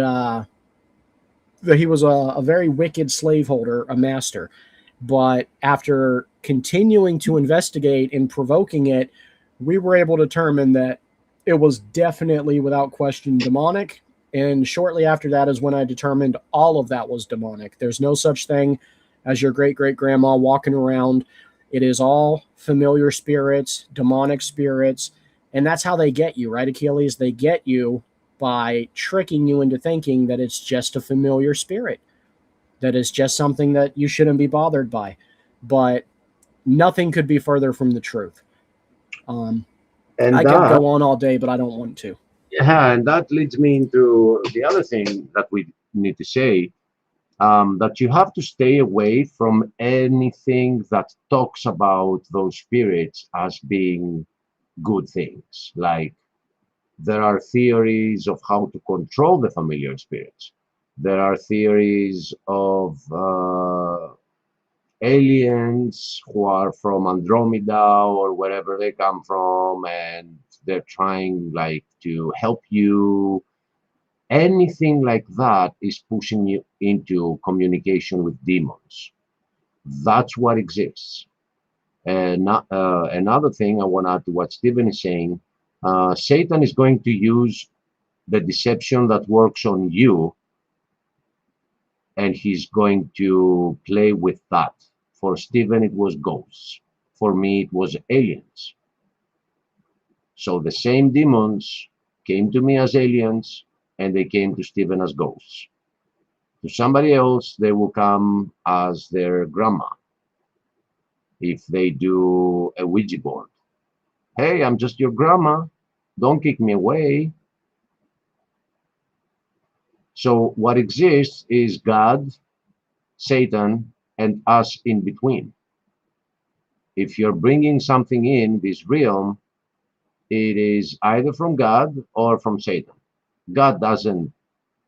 that he was a very wicked slaveholder, a master. But after continuing to investigate and provoking it, we were able to determine that it was definitely, without question, demonic. And shortly after that is when I determined all of that was demonic. There's no such thing as your great-great-grandma walking around. It is all familiar spirits, demonic spirits, and that's how they get you, right, Achilles? They get you by tricking you into thinking that it's just a familiar spirit, that it's just something that you shouldn't be bothered by. But nothing could be further from the truth. And I could go on all day, but I don't want to. Yeah, and that leads me into the other thing that we need to say, that you have to stay away from anything that talks about those spirits as being good things. Like, there are theories of how to control the familiar spirits. There are theories of aliens who are from Andromeda or wherever they come from, and they're trying to help you. Anything like that is pushing you into communication with demons. That's what exists. And another thing I want to add to what Stephen is saying, Satan is going to use the deception that works on you, and he's going to play with that. For Stephen, it was ghosts. For me, it was aliens. So the same demons came to me as aliens, and they came to Stephen as ghosts. To somebody else, they will come as their grandma. If they do a Ouija board. Hey, I'm just your grandma. Don't kick me away. So what exists is God, Satan, and us in between. If you're bringing something in this realm, it is either from God or from Satan. God doesn't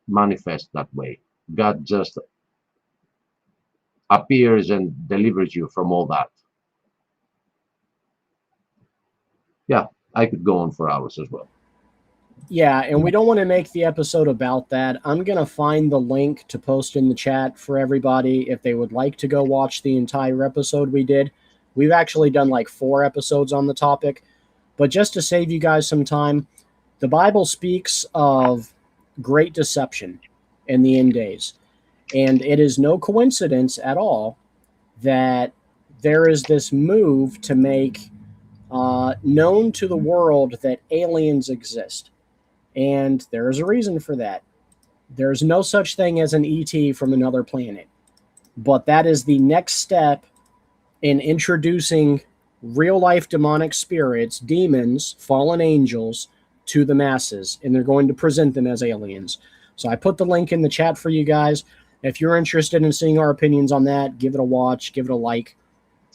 manifest that way. God just appears and delivers you from all that. Yeah, I could go on for hours as well. Yeah, and we don't want to make the episode about that. I'm going to find the link to post in the chat for everybody if they would like to go watch the entire episode we did. We've actually done 4 episodes on the topic. But just to save you guys some time, the Bible speaks of great deception in the end days. And it is no coincidence at all that there is this move to make known to the world that aliens exist. And there is a reason for that. There's no such thing as an ET from another planet. But that is the next step in introducing real-life demonic spirits, demons, fallen angels, to the masses. And they're going to present them as aliens. So I put the link in the chat for you guys. If you're interested in seeing our opinions on that, give it a watch, give it a like.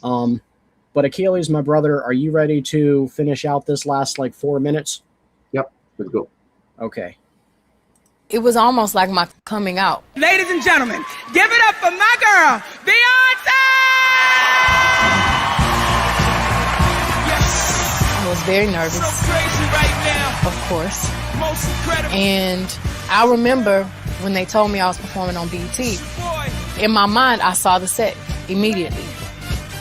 But Achilles, my brother, are you ready to finish out this last 4 minutes? Yep, let's go. Okay. It was almost like my coming out. Ladies and gentlemen, give it up for my girl, Beyonce! Yes. I was very nervous, So crazy right now. of course. Most incredible. And I remember when they told me I was performing on BET, Boy. in my mind, I saw the set immediately.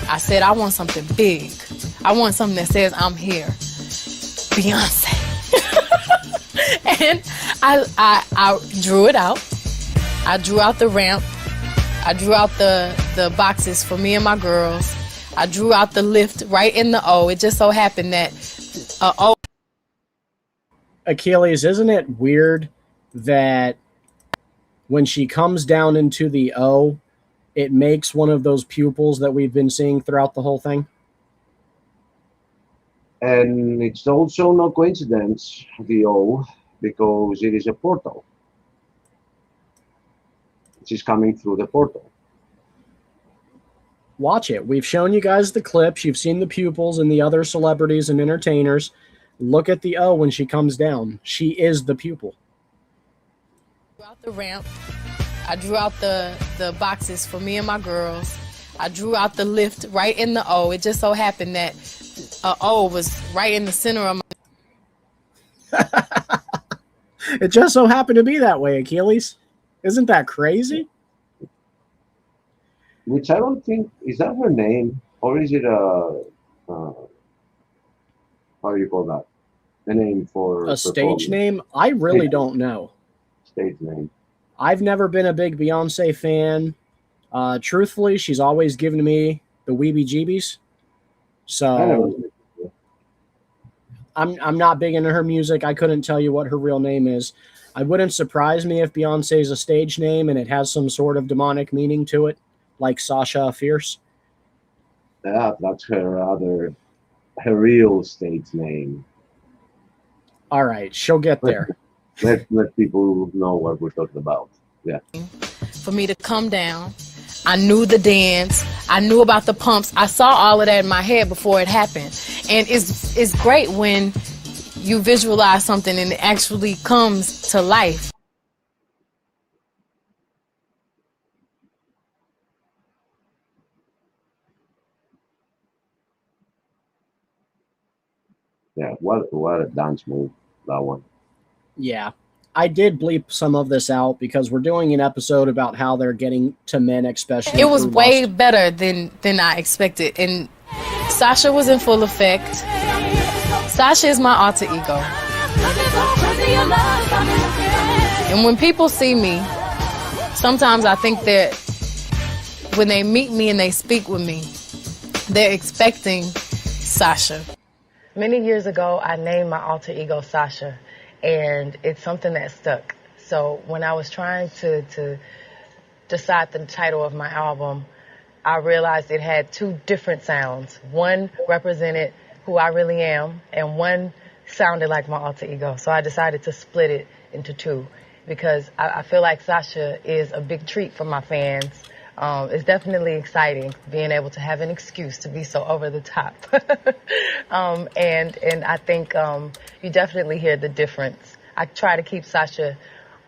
I said, I want something big. I want something that says I'm here. Beyonce. And I drew it out. I drew out the ramp. I drew out the boxes for me and my girls. I drew out the lift right in the O. It just so happened that O. Achilles, isn't it weird that when she comes down into the O, it makes one of those pupils that we've been seeing throughout the whole thing? And it's also no coincidence, the O, because it is a portal. She's coming through the portal. Watch it. We've shown you guys the clips. You've seen the pupils and the other celebrities and entertainers. Look at the O when she comes down. She is the pupil. Out the ramp. I drew out the boxes for me and my girls. I drew out the lift right in the O. It just so happened that O was right in the center of my... It just so happened to be that way, Achilles. Isn't that crazy? Which I don't think, is that her name? Or is it how do you call that? A name for a stage name? I really don't know. Stage name. I've never been a big Beyonce fan. Truthfully, she's always given me the weebie-jeebies. So I'm not big into her music. I couldn't tell you what her real name is. It wouldn't surprise me if Beyonce is a stage name and it has some sort of demonic meaning to it, like Sasha Fierce. Yeah, that's her real stage name. All right, she'll get there. Let people know what we're talking about. Yeah. For me to come down, I knew the dance. I knew about the pumps. I saw all of that in my head before it happened. And it's great when you visualize something and it actually comes to life. Yeah, what a dance move, that one. Yeah. I did bleep some of this out because we're doing an episode about how they're getting to men, especially. It was through way lust. better than I expected. And Sasha was in full effect. Sasha is my alter ego. And when people see me, sometimes I think that when they meet me and they speak with me, they're expecting Sasha. Many years ago, I named my alter ego Sasha, and it's something that stuck. So when I was trying to decide the title of my album, I realized it had two different sounds. One represented who I really am, and one sounded like my alter ego. So I decided to split it into two because I feel like Sasha is a big treat for my fans. It's definitely exciting being able to have an excuse to be so over the top. And I think you definitely hear the difference. I try to keep Sasha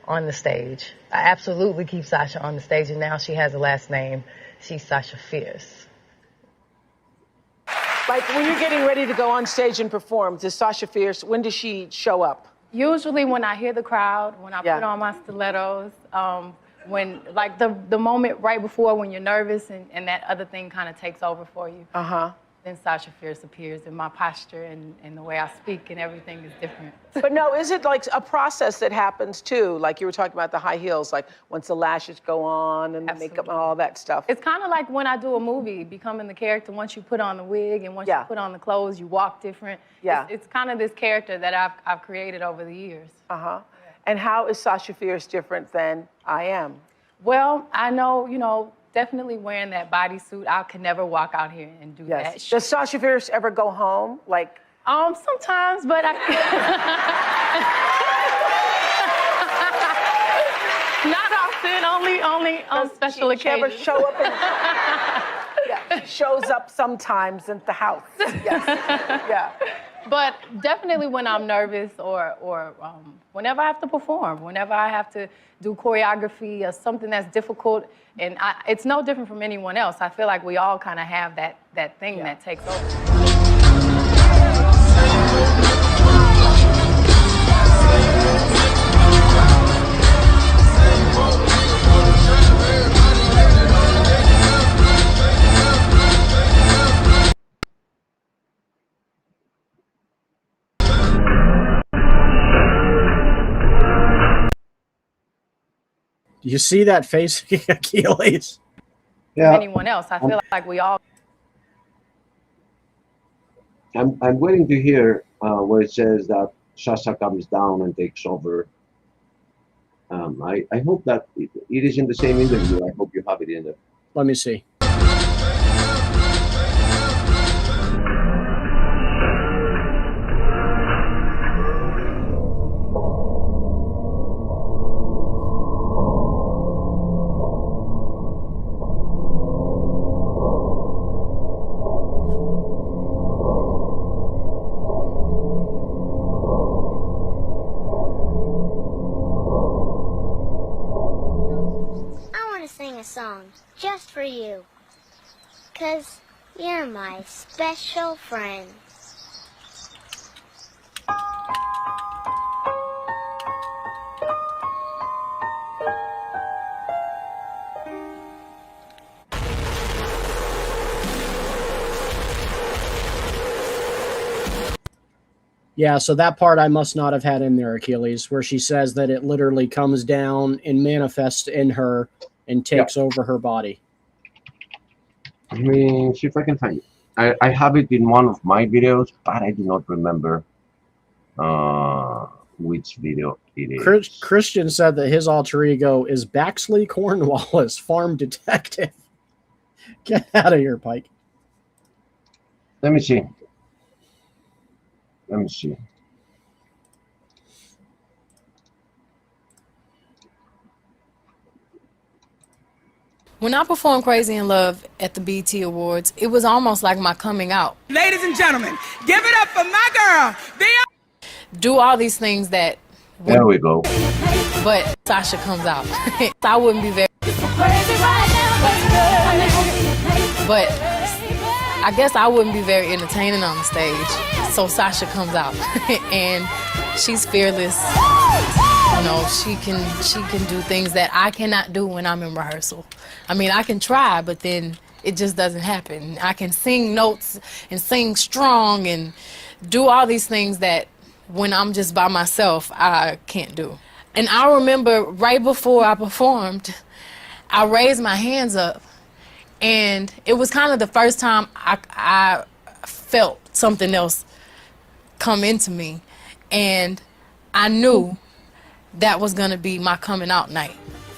on the stage. I absolutely keep Sasha on the stage, and now she has a last name. She's Sasha Fierce. Like when you're getting ready to go on stage and perform, does Sasha Fierce, when does she show up? Usually when I hear the crowd, when I put on my stilettos, when like the moment right before when you're nervous and that other thing kind of takes over for you. Then Sasha Fierce appears, and my posture and the way I speak and everything is different. But no, is it like a process that happens too? Like you were talking about the high heels, like once the lashes go on and the makeup and all that stuff. It's kind of like when I do a movie, becoming the character. Once you put on the wig and once you put on the clothes, you walk different. It's kind of this character that I've created over the years. And how is Sasha Fierce different than I am? Well, I know, definitely wearing that bodysuit. I could never walk out here and do that. Does Sasha Fierce ever go home? Like, sometimes, but not often. Only on special occasions. She ever show up? She shows up sometimes at the house. Yes. But definitely when I'm nervous or whenever I have to perform, whenever I have to do choreography or something that's difficult, and it's no different from anyone else. I feel like we all kind of have that thing that takes over. You see that face, Achilles? Yeah. anyone else. I feel like we all. I'm waiting to hear where it says that Sasha comes down and takes over. I hope that it is in the same interview. I hope you have it in there. Let me see. I want to sing a song just for you. 'Cause you're my special friend. Yeah, so that part I must not have had in there, Achilles, where she says that it literally comes down and manifests in her and takes over her body. Let me see if I can find it. I have it in one of my videos, but I do not remember which video it is. Christian said that his alter ego is Baxley Cornwallis, farm detective. Get out of here, Pike. Let me see. Let me see. When I performed Crazy in Love at the BT Awards, it was almost like my coming out. Ladies and gentlemen, give it up for my girl, Beyonce. Do all these things that, There we go. but Sasha comes out. I wouldn't be very, but I guess I wouldn't be very entertaining on the stage. So Sasha comes out and she's fearless. You know, she can do things that I cannot do when I'm in rehearsal. I mean, I can try, but then it just doesn't happen. I can sing notes and sing strong and do all these things that when I'm just by myself, I can't do. And I remember right before I performed, I raised my hands up, and it was kind of the first time I felt something else come into me, and I knew that was gonna be my coming out night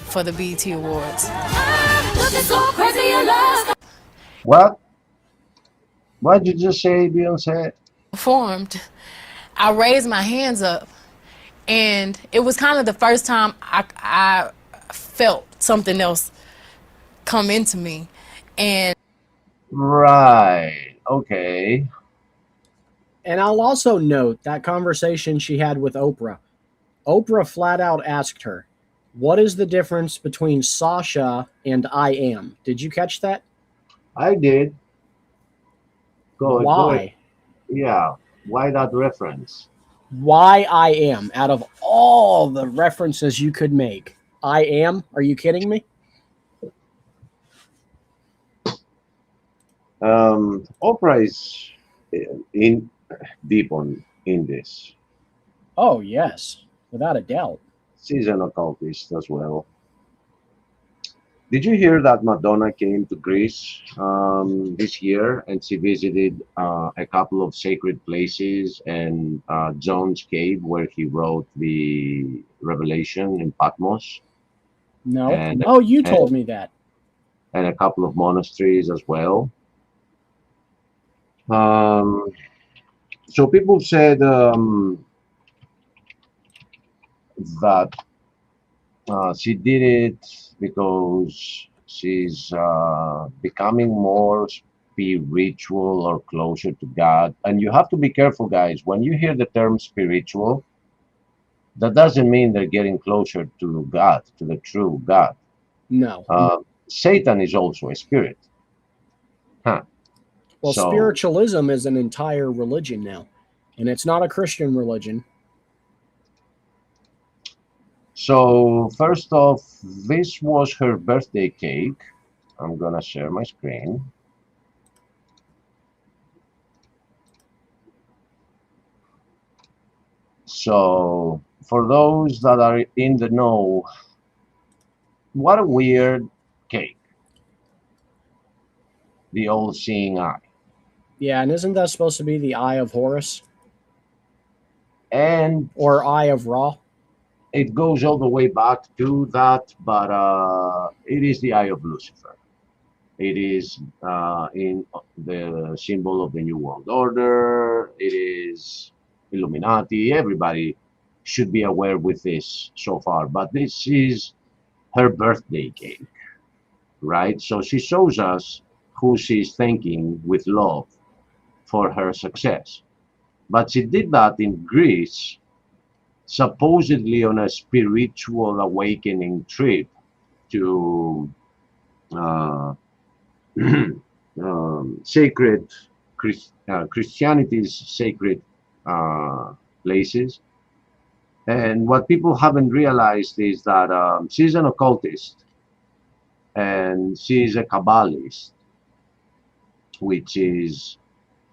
for the BET Awards. What? What did you just say, Beyonce? Performed, I raised my hands up, and it was kind of the first time I felt something else come into me, and Right. Okay. And I'll also note that conversation she had with Oprah. Oprah flat out asked her, "What is the difference between Sasha and I Am?" Did you catch that? I did. Go ahead. Why? Yeah. Why that reference? Why I Am? Out of all the references you could make, I Am? Are you kidding me? Oprah is in deep in this. Oh, yes, without a doubt. She's an occultist as well. Did you hear that Madonna came to Greece this year and she visited a couple of sacred places and John's cave where he wrote the Revelation in Patmos No. and Oh, you told me that. and a couple of monasteries as well. So people said that she did it because she's becoming more spiritual or closer to God. And you have to be careful, guys. When you hear the term spiritual, that doesn't mean they're getting closer to God, to the true God. No. Satan is also a spirit. Huh. Well, So- spiritualism is an entire religion now, and it's not a Christian religion. So first off, this was her birthday cake. I'm gonna share my screen. So for those that are in the know, what a weird cake. the all-seeing eye. Yeah, and isn't that supposed to be the Eye of Horus And or Eye of Ra? it goes all the way back to that, but it is the eye of Lucifer. It is in the symbol of the New World Order. It is Illuminati. Everybody should be aware with this so far. But this is her birthday cake, right? So she shows us who she's thanking with love for her success. But she did that in Greece, supposedly on a spiritual awakening trip to uh, sacred Christianity's sacred places. And what people haven't realized is that she's an occultist and she's a Kabbalist, which is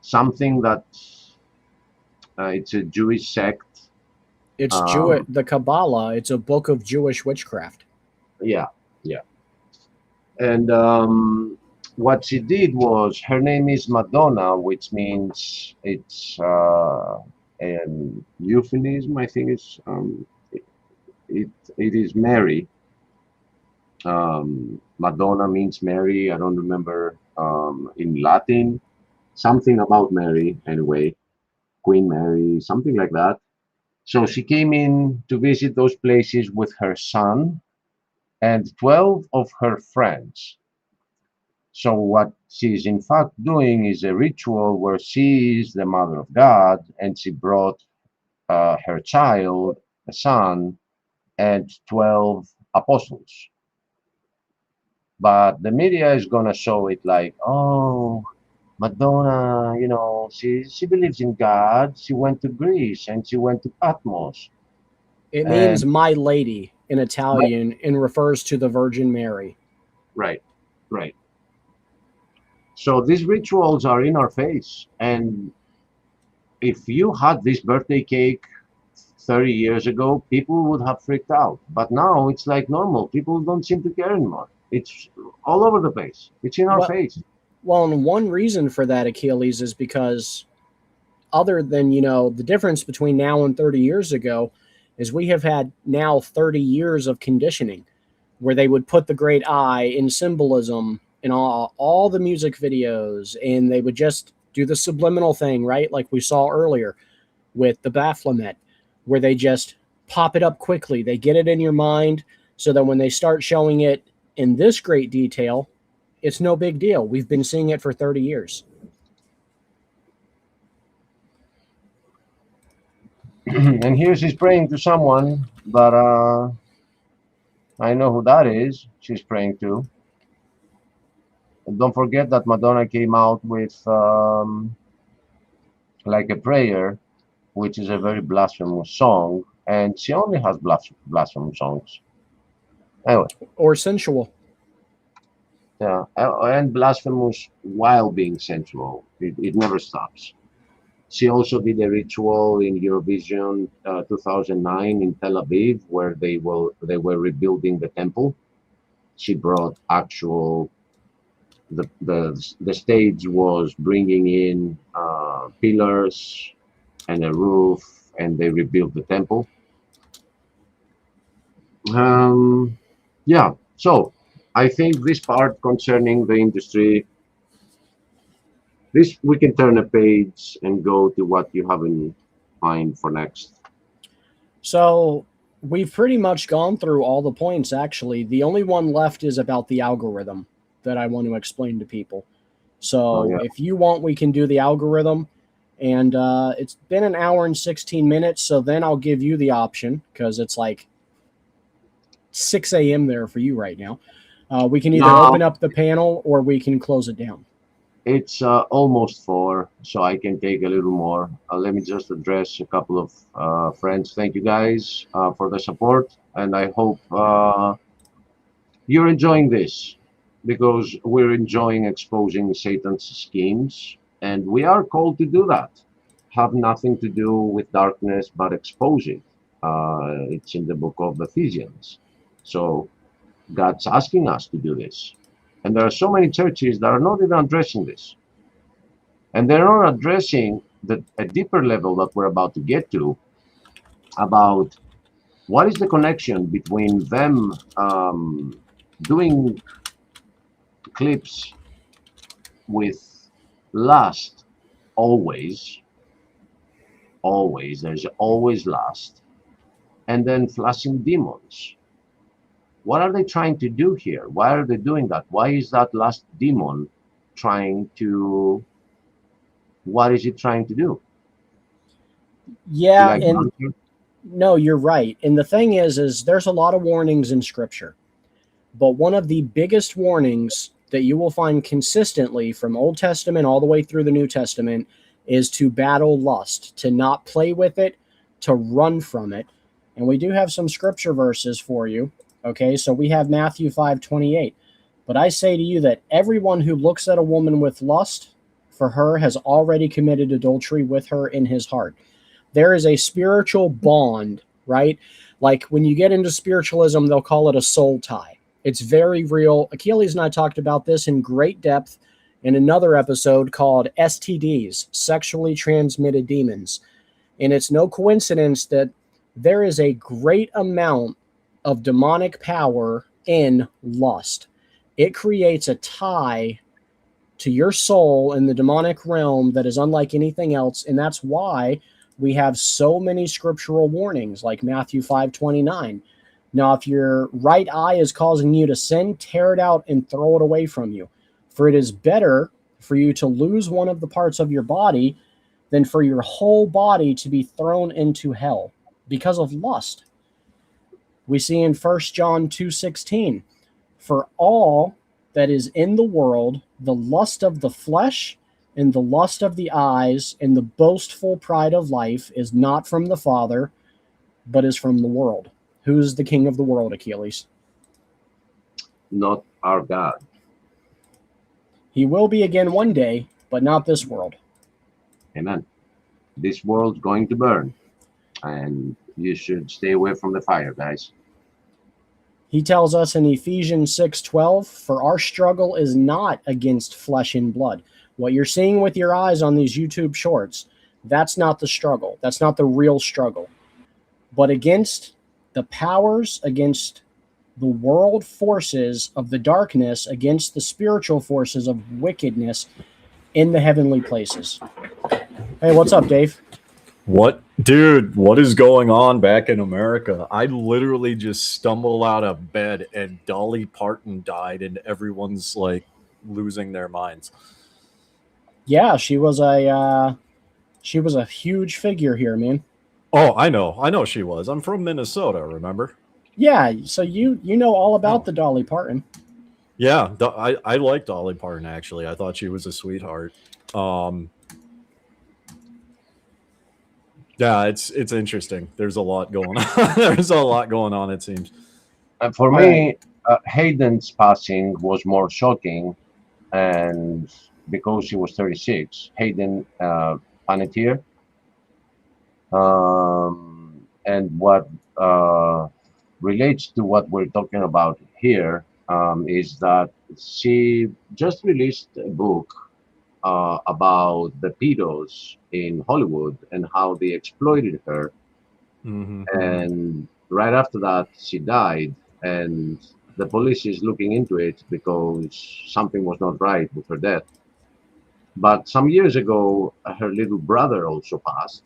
something that it's a Jewish sect. It's Jewish. The Kabbalah. It's a book of Jewish witchcraft. Yeah, yeah. And what she did was, her name is Madonna, which means it's an euphemism. I think it's it is Mary. Madonna means Mary. I don't remember in Latin, something about Mary anyway, Queen Mary, something like that. So she came in to visit those places with her son and 12 of her friends. So what she's in fact doing is a ritual where she is the mother of God and she brought her child, a son, and 12 apostles. But the media is going to show it like, oh, Madonna, you know, she believes in God. She went to Greece and she went to Patmos. It means And "my lady" in Italian and refers to the Virgin Mary. right, right. So these rituals are in our face. And if you had this birthday cake 30 years ago, people would have freaked out. But now it's like normal. People don't seem to care anymore. It's all over the place. It's in our Well, face. well, and one reason for that, Achilles, is because other than, the difference between now and 30 years ago is we have had now 30 years of conditioning where they would put the great eye in symbolism in all the music videos, and they would just do the subliminal thing, right? Like we saw earlier with the Baphomet, where they just pop it up quickly. They get it in your mind so that when they start showing it in this great detail, it's no big deal. We've been seeing it for 30 years. And here she's praying to someone, but I know who that is. She's praying to. And don't forget that Madonna came out with like a prayer, which is a very blasphemous song, and she only has blasphemous songs. Anyway, Or sensual. yeah, and blasphemous while being sensual. It never stops. She also did a ritual in Eurovision 2009 in Tel Aviv, where they were rebuilding the temple. She brought actual the stage was bringing in pillars and a roof, and they rebuilt the temple. Yeah, so I think this part concerning the industry, this we can turn a page and go to what you have in mind for next. So we've pretty much gone through all the points, actually. The only one left is about the algorithm that I want to explain to people. So if you want, we can do the algorithm. And it's been an hour and 16 minutes, so then I'll give you the option, because it's like 6 a.m. there for you right now. We can either open up the panel or we can close it down. It's almost 4, so I can take a little more. Let me just address a couple of friends. Thank you guys for the support, and I hope you're enjoying this, because we're enjoying exposing Satan's schemes, and we are called to do that. Have nothing to do with darkness, but expose it. It's in the book of Ephesians. So God's asking us to do this. And there are so many churches that are not even addressing this. And they're not addressing a deeper level that we're about to get to about what is the connection between them doing clips with lust always, there's always lust, and then flashing demons. What are they trying to do here? Why are they doing that? Why is that last demon trying to, what is it trying to do? Yeah, Like, and no, you're right. And the thing is there's a lot of warnings in Scripture. But one of the biggest warnings that you will find consistently from Old Testament all the way through the New Testament is to battle lust, to not play with it, to run from it. And we do have some scripture verses for you. Okay, so we have Matthew 5:28. But I say to you that everyone who looks at a woman with lust for her has already committed adultery with her in his heart. There is a spiritual bond, right? Like when you get into spiritualism, they'll call it a soul tie. It's very real. Achilles and I talked about this in great depth in another episode called STDs, Sexually Transmitted Demons. And it's no coincidence that there is a great amount of demonic power in lust. It creates a tie to your soul in the demonic realm that is unlike anything else. And that's why we have so many scriptural warnings like Matthew 5:29. Now, if your right eye is causing you to sin, tear it out and throw it away from you. For it is better for you to lose one of the parts of your body than for your whole body to be thrown into hell because of lust. We see in 1 John 2:16, for all that is in the world, the lust of the flesh and the lust of the eyes and the boastful pride of life is not from the Father, but is from the world. Who is the king of the world, Achilles? not our God. He will be again one day, but not this world. Amen. This world's going to burn, and you should stay away from the fire, guys. He tells us in Ephesians 6:12, for our struggle is not against flesh and blood. What you're seeing with your eyes on these YouTube shorts, that's not the struggle. That's not the real struggle. But against the powers, against the world forces of the darkness, against the spiritual forces of wickedness in the heavenly places. Hey, what's up, Dave? What? Dude, what is going on back in America? I literally just stumbled out of bed and Dolly Parton died and everyone's like losing their minds. Yeah, she was a huge figure here, man. Oh, I know she was. I'm from Minnesota, remember? Yeah, so you know all about the Dolly Parton. Yeah, I like Dolly Parton, actually. I thought she was a sweetheart. Yeah, it's interesting. There's a lot going on. There's a lot going on, it seems. For me, Hayden's passing was more shocking, and because she was 36, Hayden Panettiere. And what relates to what we're talking about here is that she just released a book about the pedos in Hollywood and how they exploited her. Mm-hmm. And right after that, she died, and the police is looking into it because something was not right with her death. But some years ago, her little brother also passed,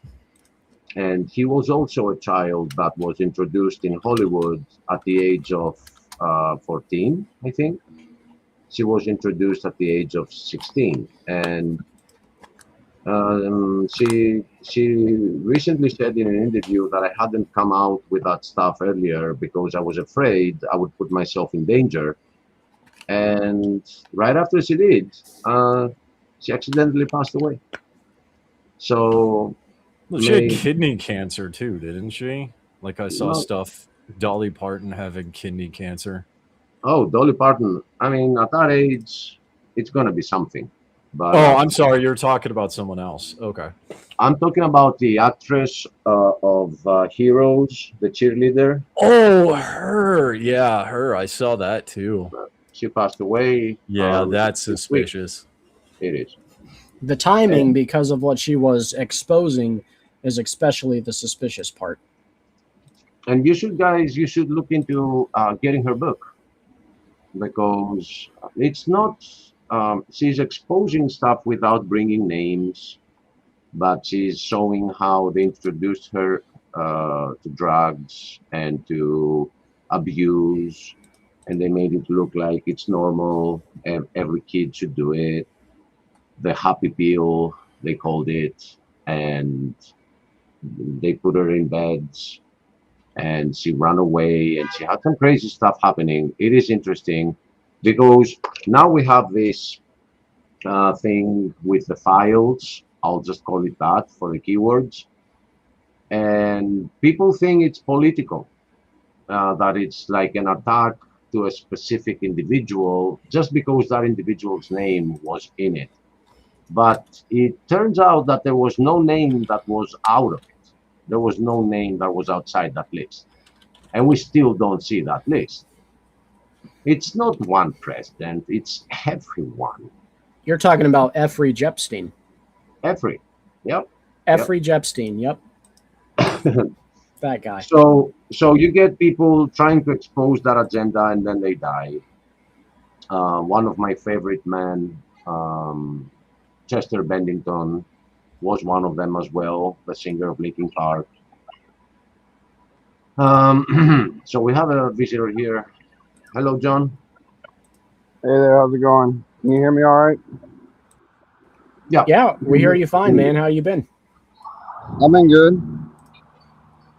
and he was also a child that was introduced in Hollywood at the age of 14, I think. She was introduced at the age of 16, and she recently said in an interview that I hadn't come out with that stuff earlier because I was afraid I would put myself in danger. And right after she did, she accidentally passed away. So well, she had kidney cancer too, didn't she? Like I saw stuff, Dolly Parton having kidney cancer. Oh, Dolly Parton. I mean, at that age, it's going to be something. But, I'm sorry. You're talking about someone else. Okay. I'm talking about the actress of Heroes, the cheerleader. Oh, her. Yeah, her. I saw that too. she passed away. Yeah, that's this week. suspicious. It is. The timing, because of what she was exposing, is especially the suspicious part. And you should look into getting her book, because it's not. She's exposing stuff without bringing names, but she's showing how they introduced her to drugs and to abuse, and they made it look like it's normal. Every kid should do it. The happy pill, they called it, and they put her in beds, and she ran away, and she had some crazy stuff happening. It is interesting because now we have this thing with the files. I'll just call it that for the keywords. And people think it's political, that it's like an attack to a specific individual just because that individual's name was in it. But it turns out that there was no name that was out of it. There was no name that was outside that list. And we still don't see that list. It's not one president, it's everyone. You're talking about Jeffrey Epstein. Jeffrey, yep. Jeffrey Epstein, yep. That guy. So you get people trying to expose that agenda, and then they die. One of my favorite men, Chester Bennington, was one of them as well, the singer of Linkin Park. So we have a visitor here. Hello, John. Hey there, how's it going? Can you hear me all right? Yeah, we hear you fine, man. How you been? I've been good.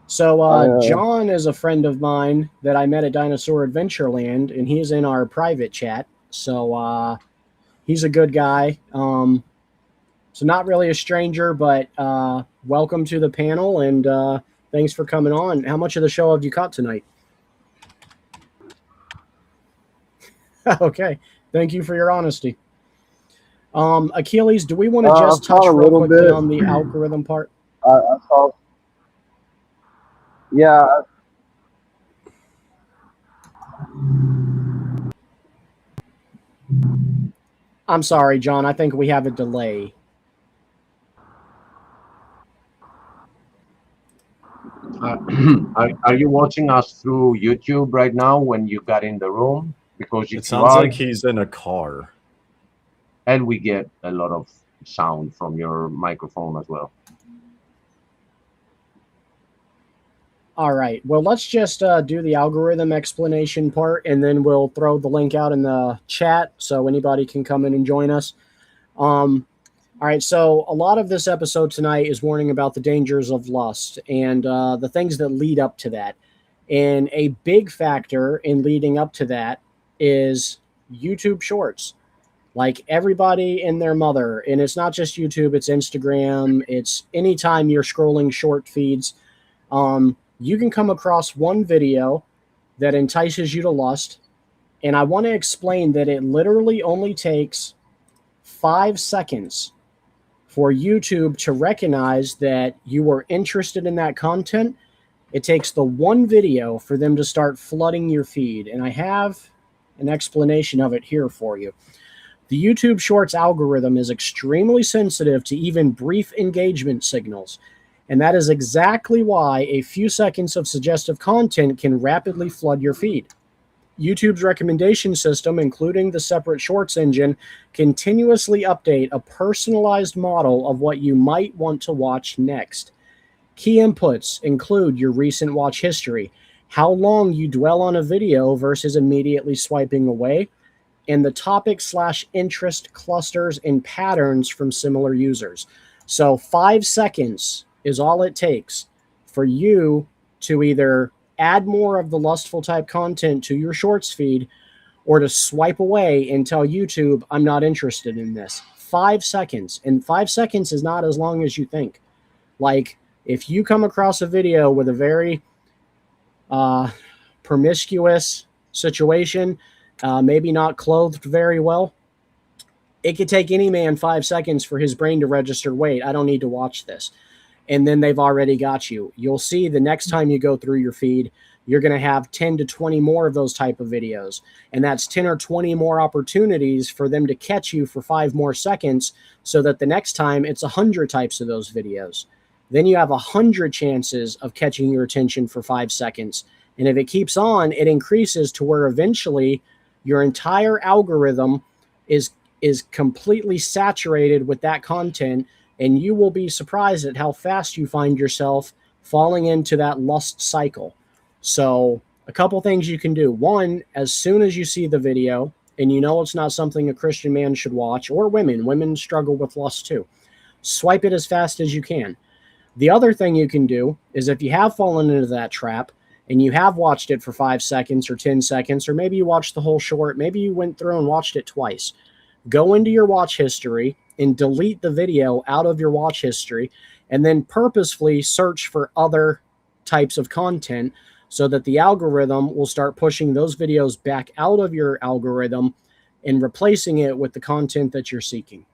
So John is a friend of mine that I met at Dinosaur Adventureland, and he's in our private chat. So he's a good guy. So not really a stranger, but welcome to the panel, and thanks for coming on. How much of the show have you caught tonight? Okay, thank you for your honesty. Achilles, do we want to just touch real quickly on the algorithm part? I saw. Yeah. I'm sorry, John. I think we have a delay. Are you watching us through YouTube right now when you got in the room? Because It sounds like he's in a car. And we get a lot of sound from your microphone as well. All right. Well, let's just do the algorithm explanation part, and then we'll throw the link out in the chat so anybody can come in and join us. All right. So a lot of this episode tonight is warning about the dangers of lust and the things that lead up to that. And a big factor in leading up to that is YouTube Shorts. Like everybody and their mother, and it's not just YouTube, it's Instagram, it's anytime you're scrolling short feeds, you can come across one video that entices you to lust, and I want to explain that it literally only takes 5 seconds for YouTube to recognize that you are interested in that content. It takes the one video for them to start flooding your feed, and I have an explanation of it here for you. The YouTube Shorts algorithm is extremely sensitive to even brief engagement signals, and that is exactly why a few seconds of suggestive content can rapidly flood your feed. YouTube's recommendation system, including the separate Shorts engine, continuously update a personalized model of what you might want to watch next. Key inputs include your recent watch history, how long you dwell on a video versus immediately swiping away, and the topic/interest clusters and patterns from similar users. So 5 seconds is all it takes for you to either add more of the lustful type content to your Shorts feed or to swipe away and tell YouTube, I'm not interested in this. 5 seconds. And 5 seconds is not as long as you think. Like, if you come across a video with a very promiscuous situation, maybe not clothed very well, it could take any man 5 seconds for his brain to register, wait, I don't need to watch this. And then they've already got you. You'll see the next time you go through your feed, you're going to have 10 to 20 more of those type of videos. And that's 10 or 20 more opportunities for them to catch you for 5 more seconds, so that the next time it's 100 types of those videos. Then you have 100 chances of catching your attention for 5 seconds. And if it keeps on, it increases to where eventually your entire algorithm is completely saturated with that content, and you will be surprised at how fast you find yourself falling into that lust cycle. So a couple things you can do. One, as soon as you see the video and you know it's not something a Christian man should watch, or women struggle with lust too, swipe it as fast as you can. The other thing you can do is, if you have fallen into that trap and you have watched it for 5 seconds or 10 seconds, or maybe you watched the whole short, maybe you went through and watched it twice, go into your watch history and delete the video out of your watch history, and then purposefully search for other types of content, so that the algorithm will start pushing those videos back out of your algorithm and replacing it with the content that you're seeking.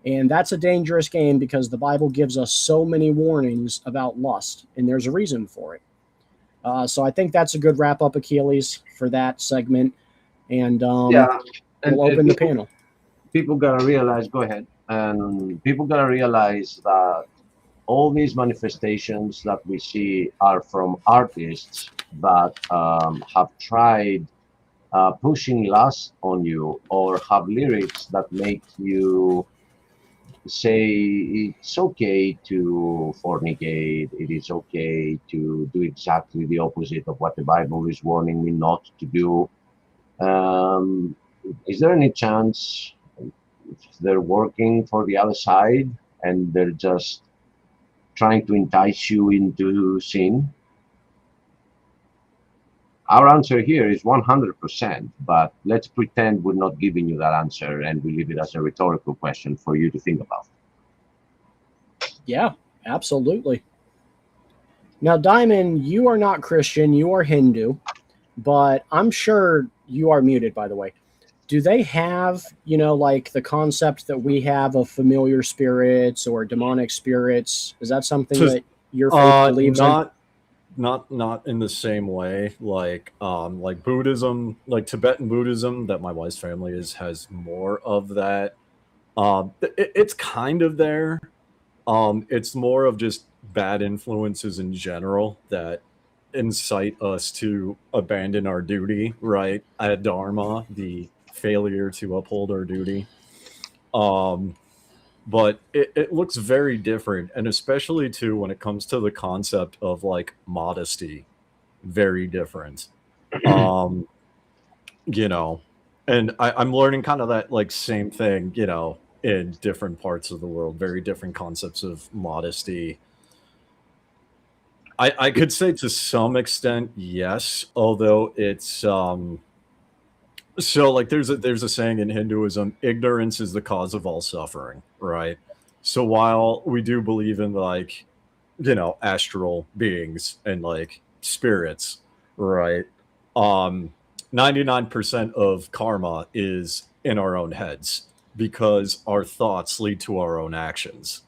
And that's a dangerous game, because the Bible gives us so many warnings about lust, and there's a reason for it. So I think that's a good wrap up, Achilles, for that segment. And And we'll open the panel. People gotta realize. Go ahead. And people gotta realize that all these manifestations that we see are from artists that have tried pushing lust on you, or have lyrics that make you say it's okay to fornicate, it is okay to do exactly the opposite of what the Bible is warning me not to do. Is there any chance they're working for the other side and they're just trying to entice you into sin? Our answer here is 100%, but let's pretend we're not giving you that answer, and we leave it as a rhetorical question for you to think about. Yeah, absolutely. Now, Diamond, you are not Christian, you are Hindu, but I'm sure you are muted, by the way. Do they have, like the concept that we have of familiar spirits or demonic spirits? Is that something that your faith believes in? Not in the same way, like Buddhism, like Tibetan Buddhism that my wife's family has more of that. It's kind of there. It's more of just bad influences in general that incite us to abandon our duty, right? At Dharma, the failure to uphold our duty. But it looks very different, and especially too when it comes to the concept of like modesty, very different. And I'm learning kind of that like same thing, in different parts of the world, very different concepts of modesty. I could say to some extent yes, although it's so like there's a saying in Hinduism, ignorance is the cause of all suffering, right? So while we do believe in like, astral beings and like spirits, right? 99% of karma is in our own heads, because our thoughts lead to our own actions.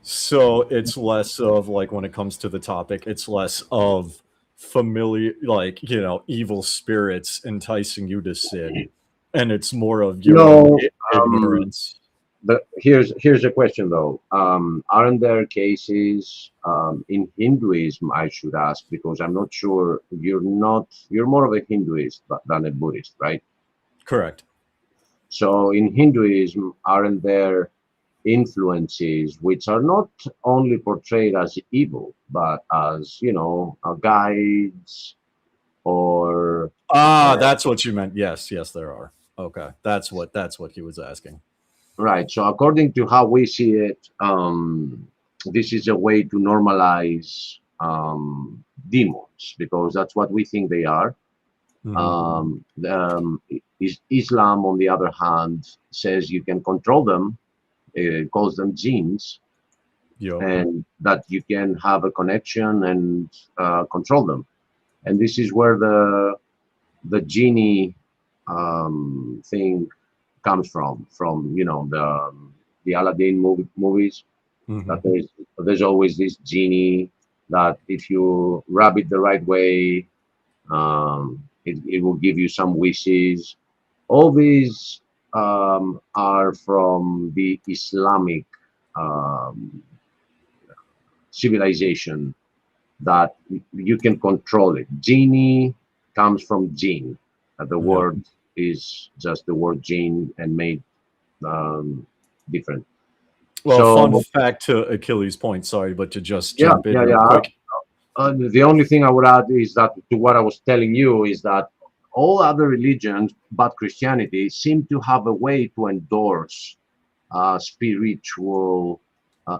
So it's less of like, when it comes to the topic, it's less of familiar, like, evil spirits enticing you to sin, and it's more of your own ignorance. But here's a question though. Aren't there cases in Hinduism, I should ask, because I'm not sure, you're more of a Hinduist than a Buddhist, right? Correct. So in Hinduism, aren't there influences which are not only portrayed as evil, but as, guides or... That's what you meant. Yes, there are. Okay. That's what he was asking. Right. So according to how we see it, this is a way to normalize demons, because that's what we think they are. Islam, on the other hand, says you can control them. It calls them genes, and that you can have a connection and control them. And this is where the genie thing comes from the Aladdin movies. That there's always this genie that if you rub it the right way, it will give you some wishes. All these are from the Islamic um, civilization, that you can control it. Genie comes from jinn. The word is just the word jinn and made different. Well, fun So fact to Achilles' point. Sorry, but to just yeah, jump in yeah, real yeah. quick. The only thing I would add is that to what I was telling you is that all other religions but Christianity seem to have a way to endorse spiritual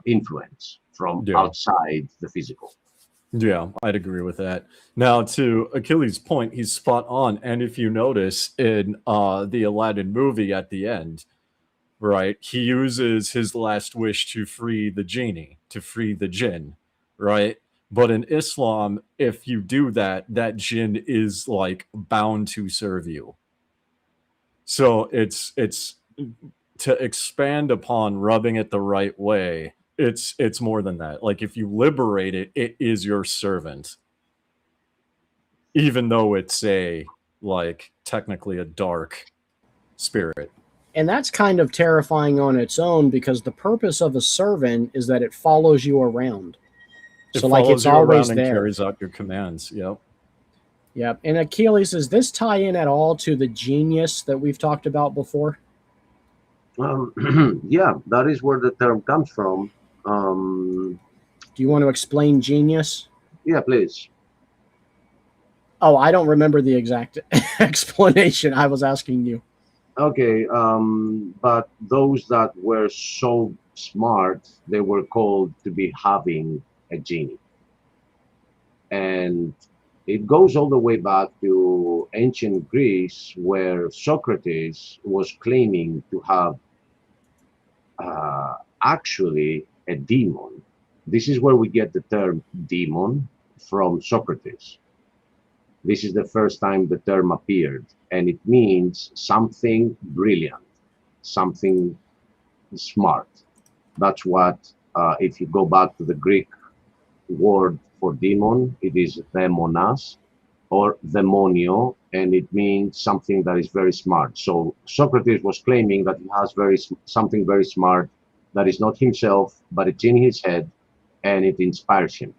influence from Yeah. outside the physical. Yeah, I'd agree with that. Now, to Achilles' point, he's spot on. And if you notice in the Aladdin movie at the end, right, he uses his last wish to free the genie, to free the jinn, right? But in Islam, if you do that, that jinn is like bound to serve you. So it's to expand upon rubbing it the right way. It's more than that. Like if you liberate it, it is your servant, even though it's a like technically a dark spirit. And that's kind of terrifying on its own, because the purpose of a servant is that it follows you around. It So like follows it's you always around and there. carries out your commands. Yep. Yep. And Achilles, does this tie in at all to the genius that we've talked about before? Yeah, that is where the term comes from. Do you want to explain genius? Yeah, please. Oh, I don't remember the exact explanation. I was asking you. Okay, but those that were so smart, they were called to be having a genie. And it goes all the way back to ancient Greece, where Socrates was claiming to have actually a demon. This is where we get the term demon from Socrates. This is the first time the term appeared, and it means something brilliant, something smart. That's what, if you go back to the Greek word for demon, it is demonas or demonio, and it means something that is very smart. So Socrates was claiming that he has something very smart that is not himself, but it's in his head, and it inspires him.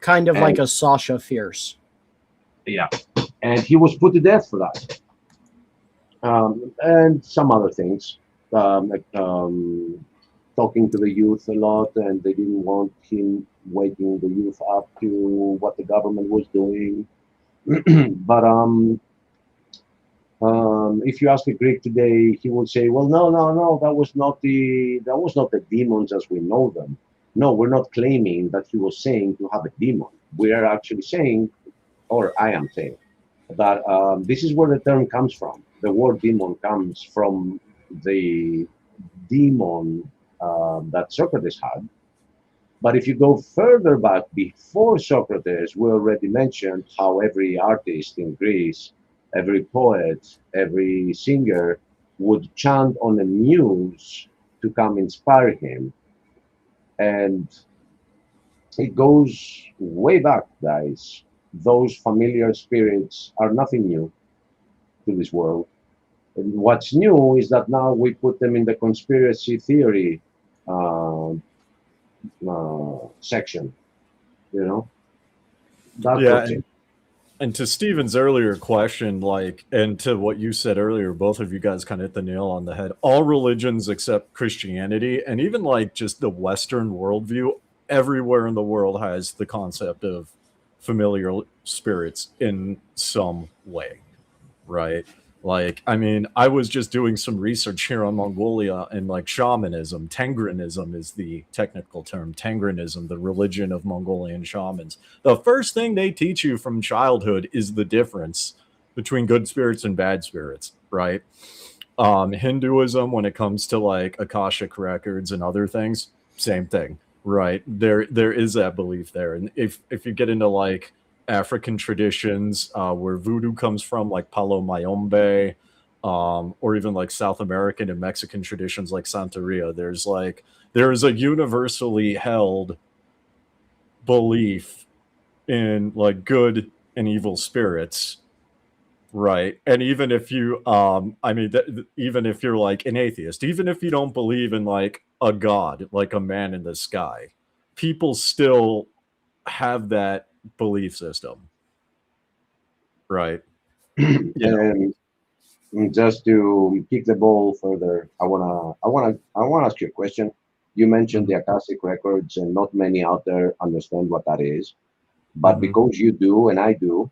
Kind of And like a Sasha Fierce. yeah, and he was put to death for that, and some other things, like talking to the youth a lot, and they didn't want him waking the youth up to what the government was doing. But if you ask a Greek today, he would say, "Well, no, no, no, that was not the demons as we know them. No, we're not claiming that he was saying to have a demon. We are actually saying, or I am saying, that this is where the term comes from. The word demon comes from the demon that Socrates had. But if you go further back before Socrates, we already mentioned how every artist in Greece, every poet, every singer would chant on a muse to come inspire him. And it goes way back, guys. Those familiar spirits are nothing new to this world. And what's new is that now we put them in the conspiracy theory uh, section, you know? That's Yeah, what's in. and to Steven's earlier question, like, and to what you said earlier, both of you guys kind of hit the nail on the head. All religions except Christianity, and even like just the Western worldview, everywhere in the world has the concept of familiar spirits in some way, right? Like, I mean, I was just doing some research here on Mongolia and like shamanism. Tengronism is the technical term. Tengronism, the religion of Mongolian shamans. The first thing they teach you from childhood is the difference between good spirits and bad spirits, right? Hinduism, when it comes to like Akashic records and other things, same thing, right? There is that belief there. And if you get into like African traditions, where voodoo comes from, like Palo Mayombe, or even like South American and Mexican traditions like Santeria, there is a universally held belief in like good and evil spirits, right? And even if you, even if you're like an atheist, even if you don't believe in like a god, like a man in the sky, people still have that belief system, right? And just to kick the ball further, I wanna ask you a question. You mentioned the Akashic records, and not many out there understand what that is. But because you do and I do,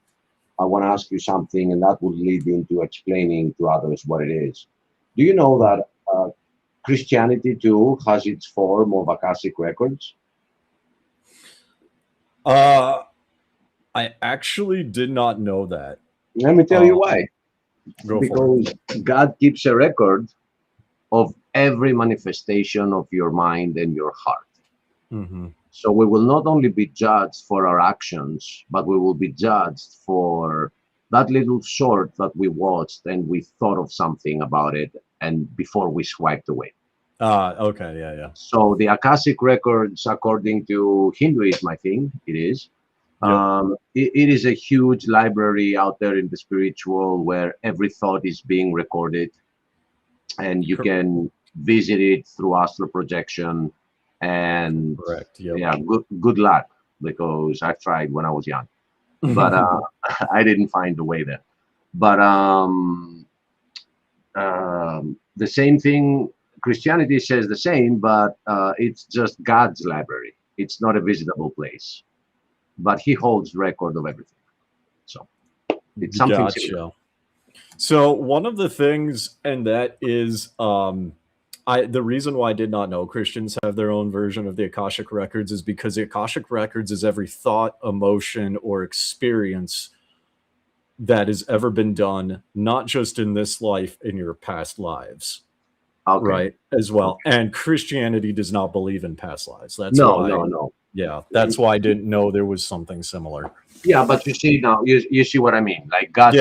I want to ask you something, and that will lead into explaining to others what it is. Do you know that Christianity too has its form of Akashic records? I actually did not know that. Let me tell you why. Go for Because God keeps a record of every manifestation of your mind and your heart. it. So we will not only be judged for our actions, but we will be judged for that little short that we watched and we thought of something about it and before we swiped away. Okay, yeah. So the Akashic records, according to Hinduism, I think it is, it is a huge library out there in the spiritual where every thought is being recorded, and you can visit it through astral projection. And Correct. Yep. yeah, good luck, because I tried when I was young, but I didn't find the way there. But the same thing, Christianity says the same, but it's just God's library. It's not a visitable place, but He holds record of everything. So it's something similar. So one of the things, and that is, the reason why I did not know Christians have their own version of the Akashic records is because the Akashic records is every thought, emotion, or experience that has ever been done, not just in this life, in your past lives. Okay. Right, as well. And Christianity does not believe in past lives. That's No. Yeah, that's why I didn't know there was something similar. Yeah, but you see now, you see what I mean. Like God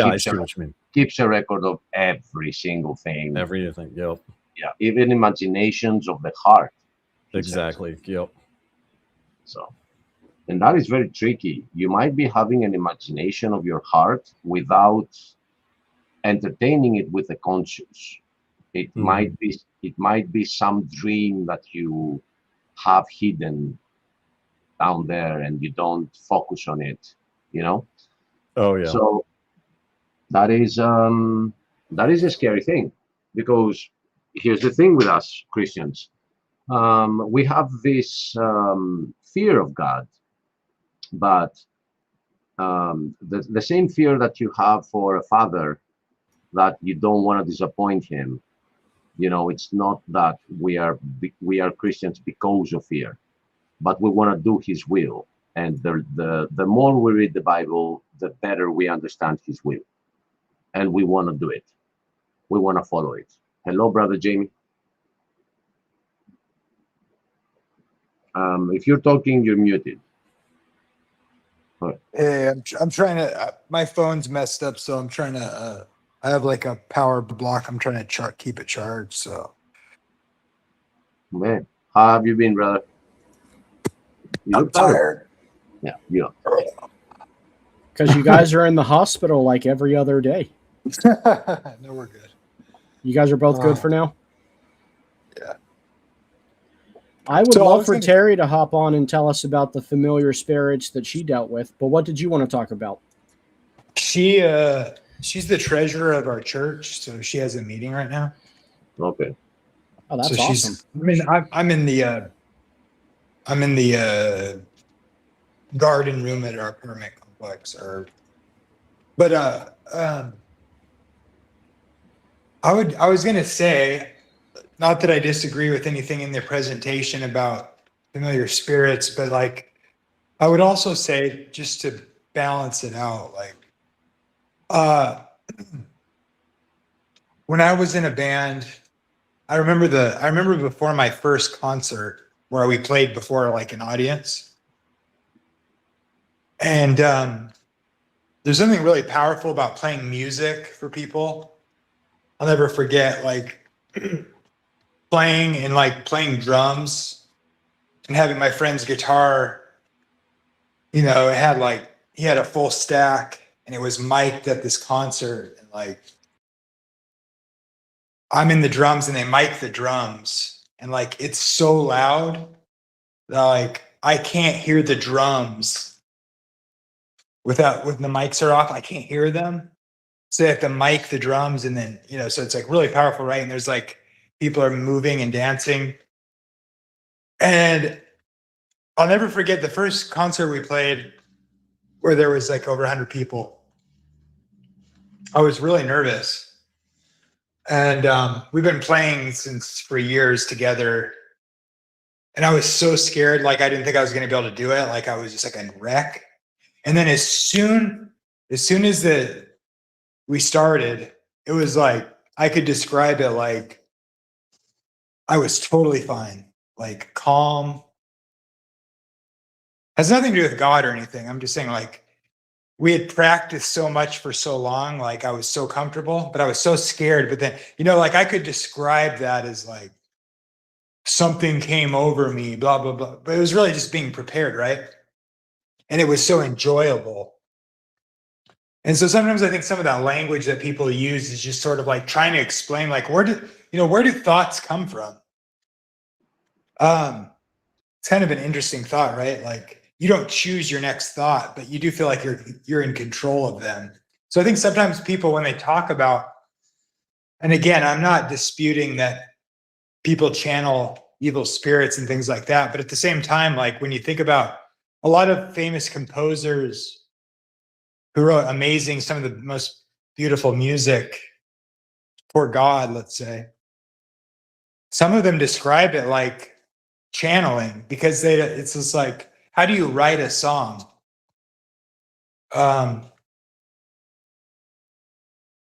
keeps a record of every single thing. Everything, yep. Yeah, even imaginations of the heart. Exactly, yep. So, and that is very tricky. You might be having an imagination of your heart without entertaining it with the conscious. It might be some dream that you have hidden down there and you don't focus on it, you know? Oh yeah. So that is a scary thing, because here's the thing with us Christians. We have this fear of God, but the same fear that you have for a father, that you don't want to disappoint him. You know, it's not that we are Christians because of fear, but we want to do His will. And the more we read the Bible, the better we understand His will, and we want to do it. We want to follow it. Hello, brother Jamie. If you're talking, you're muted. Hey, I'm trying to. My phone's messed up, so I'm trying to. I have like a power block. I'm trying to keep it charged. So, man, how have you been, brother? You I'm tired. Yeah. Because you guys are in the hospital like every other day. No, we're good. You guys are both good for now? Yeah. I would love for Terry to hop on and tell us about the familiar spirits that she dealt with, but what did you want to talk about? She's the treasurer of our church, so she has a meeting right now. Okay. Oh, that's awesome. I'm in the garden room at our apartment complex. I was gonna say, not that I disagree with anything in the presentation about familiar spirits, but like I would also say, just to balance it out, like when I was in a band, I remember before my first concert where we played before like an audience. And there's something really powerful about playing music for people. I'll never forget like playing drums and having my friend's guitar you know, it had like, he had a full stack and it was mic'd at this concert, and like, I'm in the drums and they mic the drums, and like, it's so loud that like, I can't hear the drums when the mics are off. I can't hear them. So they have to mic the drums, and then, you know, so it's like really powerful, right? And there's like, people are moving and dancing. And I'll never forget the first concert we played where there was like over 100 people. I was really nervous. And we've been playing for years together. And I was so scared, like I didn't think I was going to be able to do it. Like I was just like a wreck. And then as soon as we started, it was like, I could describe it like I was totally fine, like calm. Has nothing to do with God or anything. I'm just saying, like, we had practiced so much for so long, like I was so comfortable, but I was so scared. But then, you know, like I could describe that as like something came over me, blah, blah, blah. But it was really just being prepared, right? And it was so enjoyable. And so sometimes I think some of that language that people use is just sort of like trying to explain, like, where do thoughts come from? It's kind of an interesting thought, right? Like, you don't choose your next thought, but you do feel like you're in control of them. So I think sometimes people, when they talk about, and again, I'm not disputing that people channel evil spirits and things like that, but at the same time, like when you think about a lot of famous composers who wrote some of the most beautiful music for God, let's say, some of them describe it like channeling, because it's just like, how do you write a song?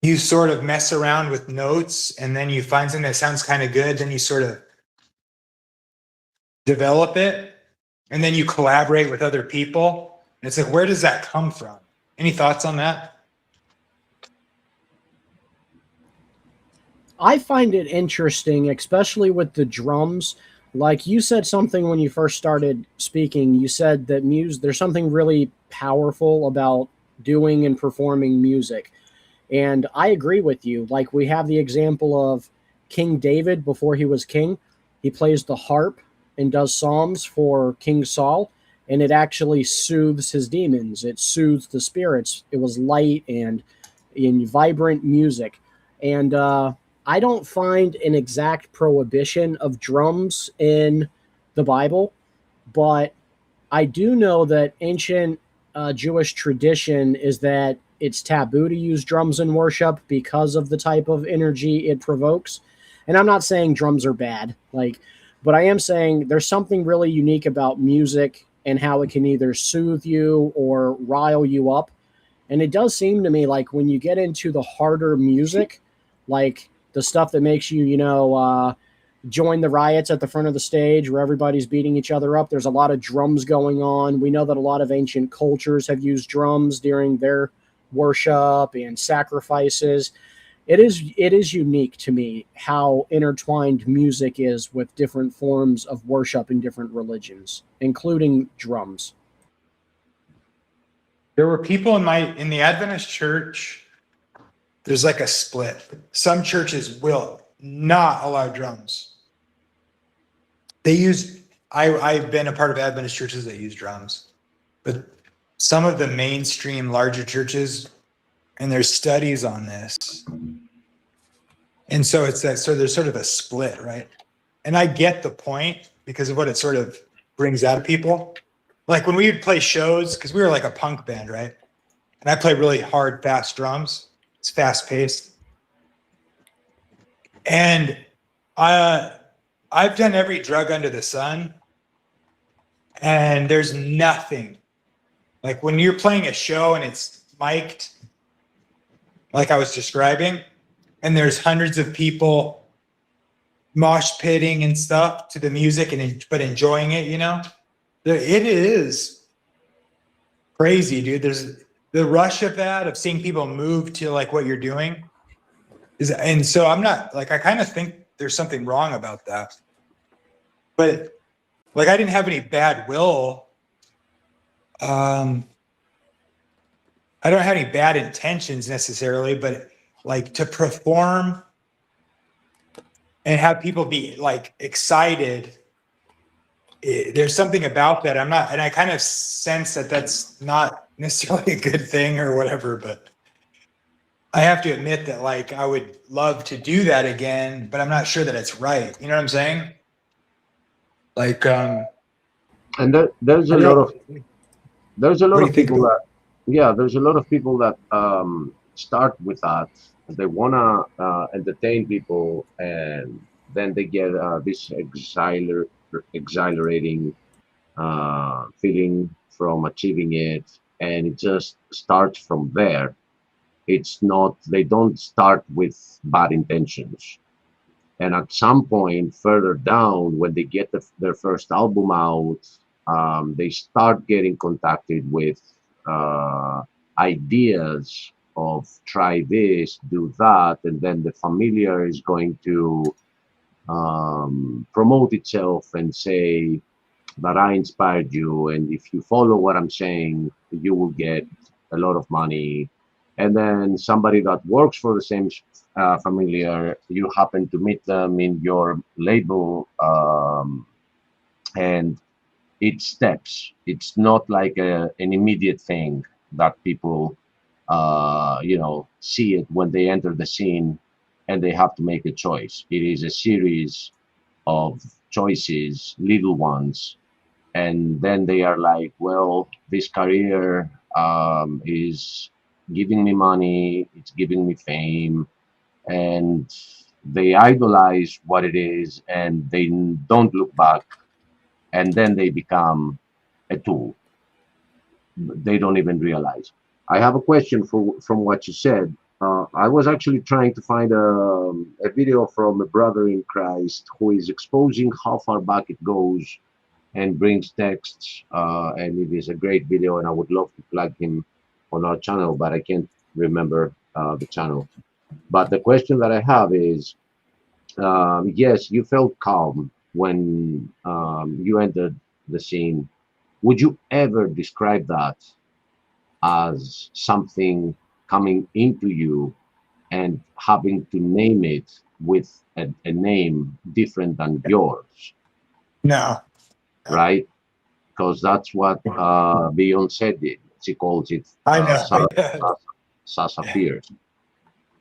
You sort of mess around with notes, and then you find something that sounds kind of good, then you sort of develop it, and then you collaborate with other people. And it's like, where does that come from? Any thoughts on that? I find it interesting, especially with the drums. Like you said something when you first started speaking, you said that there's something really powerful about doing and performing music. And I agree with you. Like we have the example of King David before he was king. He plays the harp and does psalms for King Saul, and it actually soothes his demons. It soothes the spirits. It was light and in vibrant music. And I don't find an exact prohibition of drums in the Bible, but I do know that ancient Jewish tradition is that it's taboo to use drums in worship because of the type of energy it provokes. And I'm not saying drums are bad, but I am saying there's something really unique about music and how it can either soothe you or rile you up. And it does seem to me like when you get into the harder music, like the stuff that makes you, join the riots at the front of the stage where everybody's beating each other up, there's a lot of drums going on. We know that a lot of ancient cultures have used drums during their worship and sacrifices. It is unique to me how intertwined music is with different forms of worship in different religions, including drums. There were people in the Adventist church. There's like a split. Some churches will not allow drums. I've been a part of Adventist churches that use drums, but some of the mainstream larger churches, and there's studies on this. And so there's sort of a split, right? And I get the point because of what it sort of brings out of people. Like when we would play shows, because we were like a punk band, right? And I play really hard, fast drums. It's fast paced. And I've done every drug under the sun, and there's nothing. Like when you're playing a show and it's mic'd, like I was describing, and there's hundreds of people mosh pitting and stuff to the music, but enjoying it, it is crazy, dude. There's the rush of that, of seeing people move to like what you're doing. And so I'm not like, I kind of think there's something wrong about that. But like, I didn't have any bad will I don't have any bad intentions necessarily, but like to perform and have people be like excited. There's something about that. I'm not, and I kind of sense that that's not necessarily a good thing or whatever, but I have to admit that like I would love to do that again, but I'm not sure that it's right. You know what I'm saying? Like, And there's I a don't lot know. of there's a What lot do you of think people about that there's a lot of people that start with that. They wanna entertain people, and then they get this exhilarating feeling from achieving it, and it just starts from there. It's not, they don't start with bad intentions. And at some point further down, when they get their first album out, they start getting contacted with ideas of try this, do that, and then the familiar is going to promote itself and say that I inspired you, and if you follow what I'm saying, you will get a lot of money. And then somebody that works for the same familiar, you happen to meet them in your label, and it steps. It's not like an immediate thing that people, see it when they enter the scene and they have to make a choice. It is a series of choices, little ones, and then they are like, well, this career is giving me money, it's giving me fame, and they idolize what it is, and they don't look back, and then they become a tool. They don't even realize. I have a question from what you said. I was actually trying to find a video from a brother in Christ who is exposing how far back it goes and brings texts, and it is a great video, and I would love to plug him on our channel, but I can't remember the channel. But the question that I have is, yes, you felt calm when you entered the scene. Would you ever describe that as something coming into you and having to name it with a name different than yours, No. right? Because that's what Beyonce did. She calls it I know. Yeah. Sasa Fierce.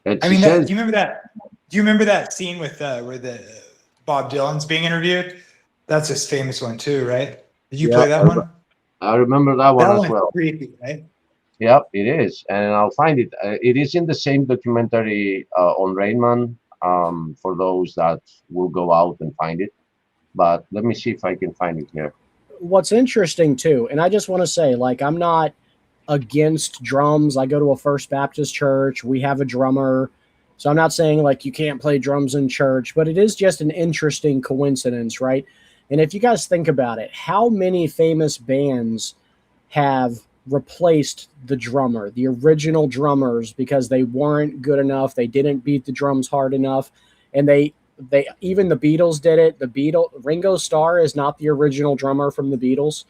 And I she mean, says, do you remember that? Do you remember that scene with where the Bob Dylan's being interviewed? That's his famous one too, right? Did you yeah, play that one? I remember that one That as one's well. creepy, right? Yep, it is. And I'll find it. It is in the same documentary on Rainman, for those that will go out and find it. But let me see if I can find it here. What's interesting too, and I just want to say, like, I'm not against drums. I go to a First Baptist church. We have a drummer. So I'm not saying like you can't play drums in church, but it is just an interesting coincidence, right? And if you guys think about it, how many famous bands have replaced the drummer, the original drummers, because they weren't good enough, they didn't beat the drums hard enough, and they even the Beatles did it. Ringo Starr is not the original drummer from the Beatles.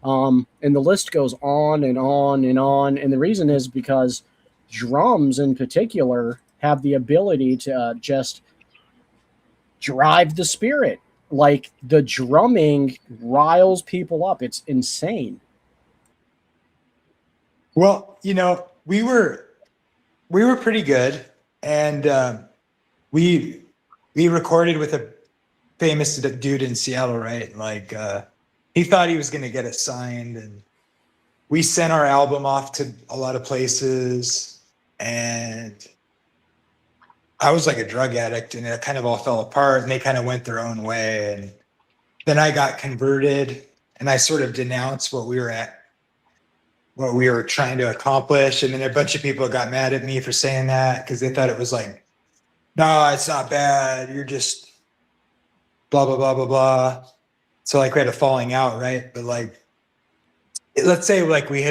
And the list goes on and on and on. And the reason is because drums in particular have the ability to just drive the spirit. Like the drumming riles people up. It's insane. Well, we were pretty good, and we recorded with a famous dude in Seattle, right? Like he thought he was going to get us signed, and we sent our album off to a lot of places, and I was like a drug addict, and it kind of all fell apart, and they kind of went their own way. And then I got converted, and I sort of denounced what we were trying to accomplish. And then a bunch of people got mad at me for saying that because they thought it was like, no, it's not bad. You're just blah, blah, blah, blah, blah. So like we had a falling out, right? But like, let's say like we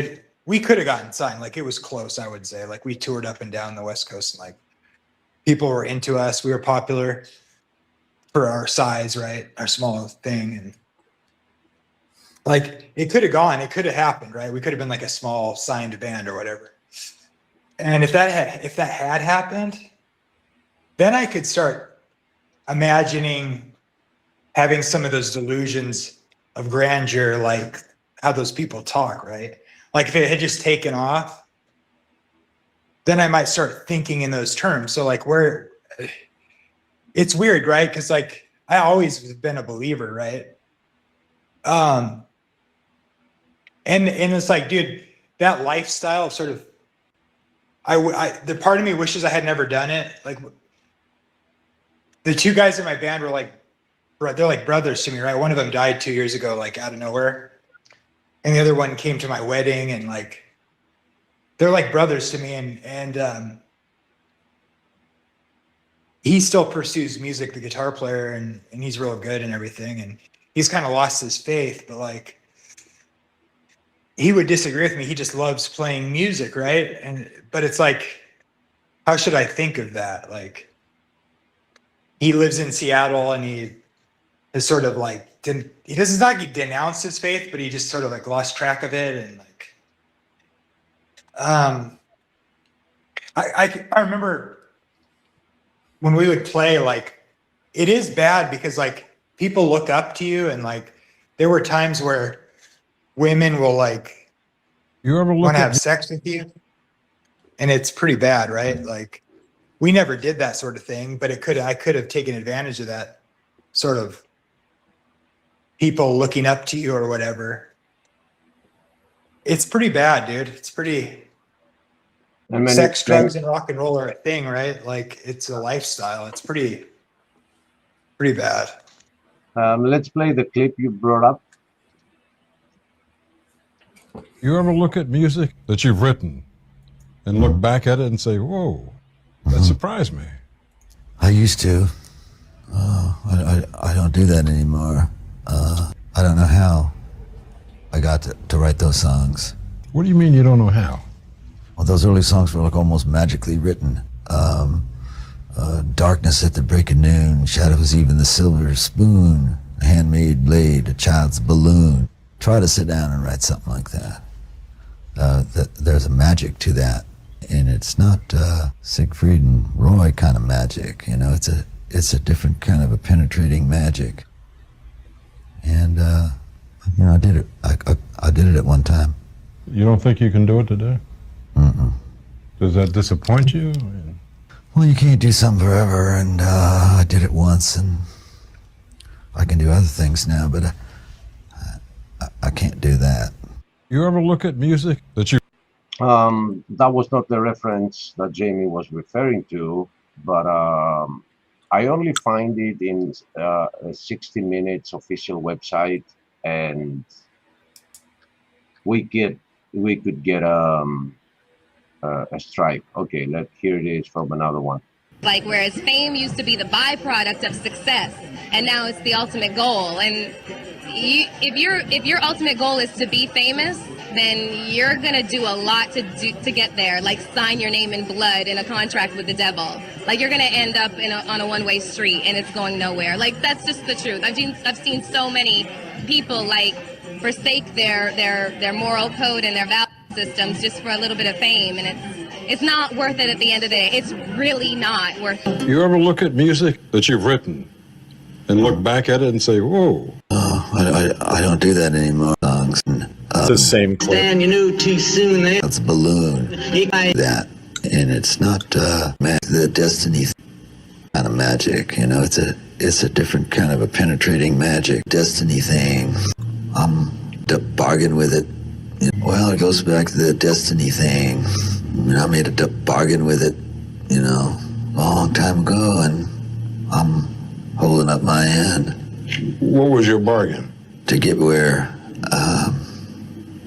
could have gotten signed. Like it was close, I would say. Like we toured up and down the West Coast, and like people were into us. We were popular for our size, right? Our small thing. And Like it could have gone, it could have happened, right? We could have been like a small signed band or whatever. And if that had happened, then I could start imagining having some of those delusions of grandeur, like how those people talk, right? Like if it had just taken off, then I might start thinking in those terms. So like it's weird, right? Because like I always have been a believer, right? And it's like, dude, that lifestyle of sort of, the part of me wishes I had never done it. Like the two guys in my band were like, they're like brothers to me, right? One of them died 2 years ago, like out of nowhere. And the other one came to my wedding, and like, they're like brothers to me. And he still pursues music, the guitar player, and he's real good and everything. And he's kind of lost his faith, but like, he would disagree with me. He just loves playing music, right? But it's like, how should I think of that? Like, he lives in Seattle, and he is sort of like, he doesn't like he denounced his faith, but he just sort of like lost track of it. And like, I remember when we would play, like, it is bad because like people look up to you, and like there were times where women will like want to have sex with you, and it's pretty bad, right? Like we never did that sort of thing, but I could have taken advantage of that sort of people looking up to you or whatever. It's pretty bad, dude. It's pretty. Sex, drugs, and rock and roll are a thing, right? Like it's a lifestyle. It's pretty bad. Let's play the clip you brought up. You ever look at music that you've written and look back at it and say, whoa, that surprised me? I used to. I don't do that anymore. I don't know how I got to write those songs. What do you mean you don't know how? Well, those early songs were like almost magically written. Darkness at the break of noon, shadows even the silver spoon, a handmade blade, a child's balloon. Try to sit down and write something like that. There's a magic to that, and it's not Siegfried and Roy kind of magic. You know, it's a different kind of a penetrating magic. And you know, I did it. I did it at one time. You don't think you can do it today? Mm-mm. Does that disappoint you? Well, you can't do something forever, and I did it once, and I can do other things now, but I can't do that. You ever look at music that you... That was not the reference that Jamie was referring to, but I only find it in a 60 Minutes official website, and we could get a strike. Okay, here it is from another one. Like, whereas fame used to be the byproduct of success, and now it's the ultimate goal. And if your ultimate goal is to be famous, then you're gonna do a lot to get there. Like sign your name in blood in a contract with the devil. Like you're gonna end up on a one-way street, and it's going nowhere. Like that's just the truth. I've seen so many people like forsake their moral code and their value systems just for a little bit of fame, and it's not worth it at the end of the day. It's really not worth it. You ever look at music that you've written and look back at it and say, whoa? I don't do that anymore. Songs. It's the same clip. Stan, you knew too soon. That's a balloon. That, and it's not the destiny kind of magic. You know, it's a different kind of a penetrating magic destiny thing. I'm to bargain with it. Well, it goes back to the destiny thing. I mean, I made a bargain with it, you know, a long time ago, and I'm holding up my end. What was your bargain? To get where I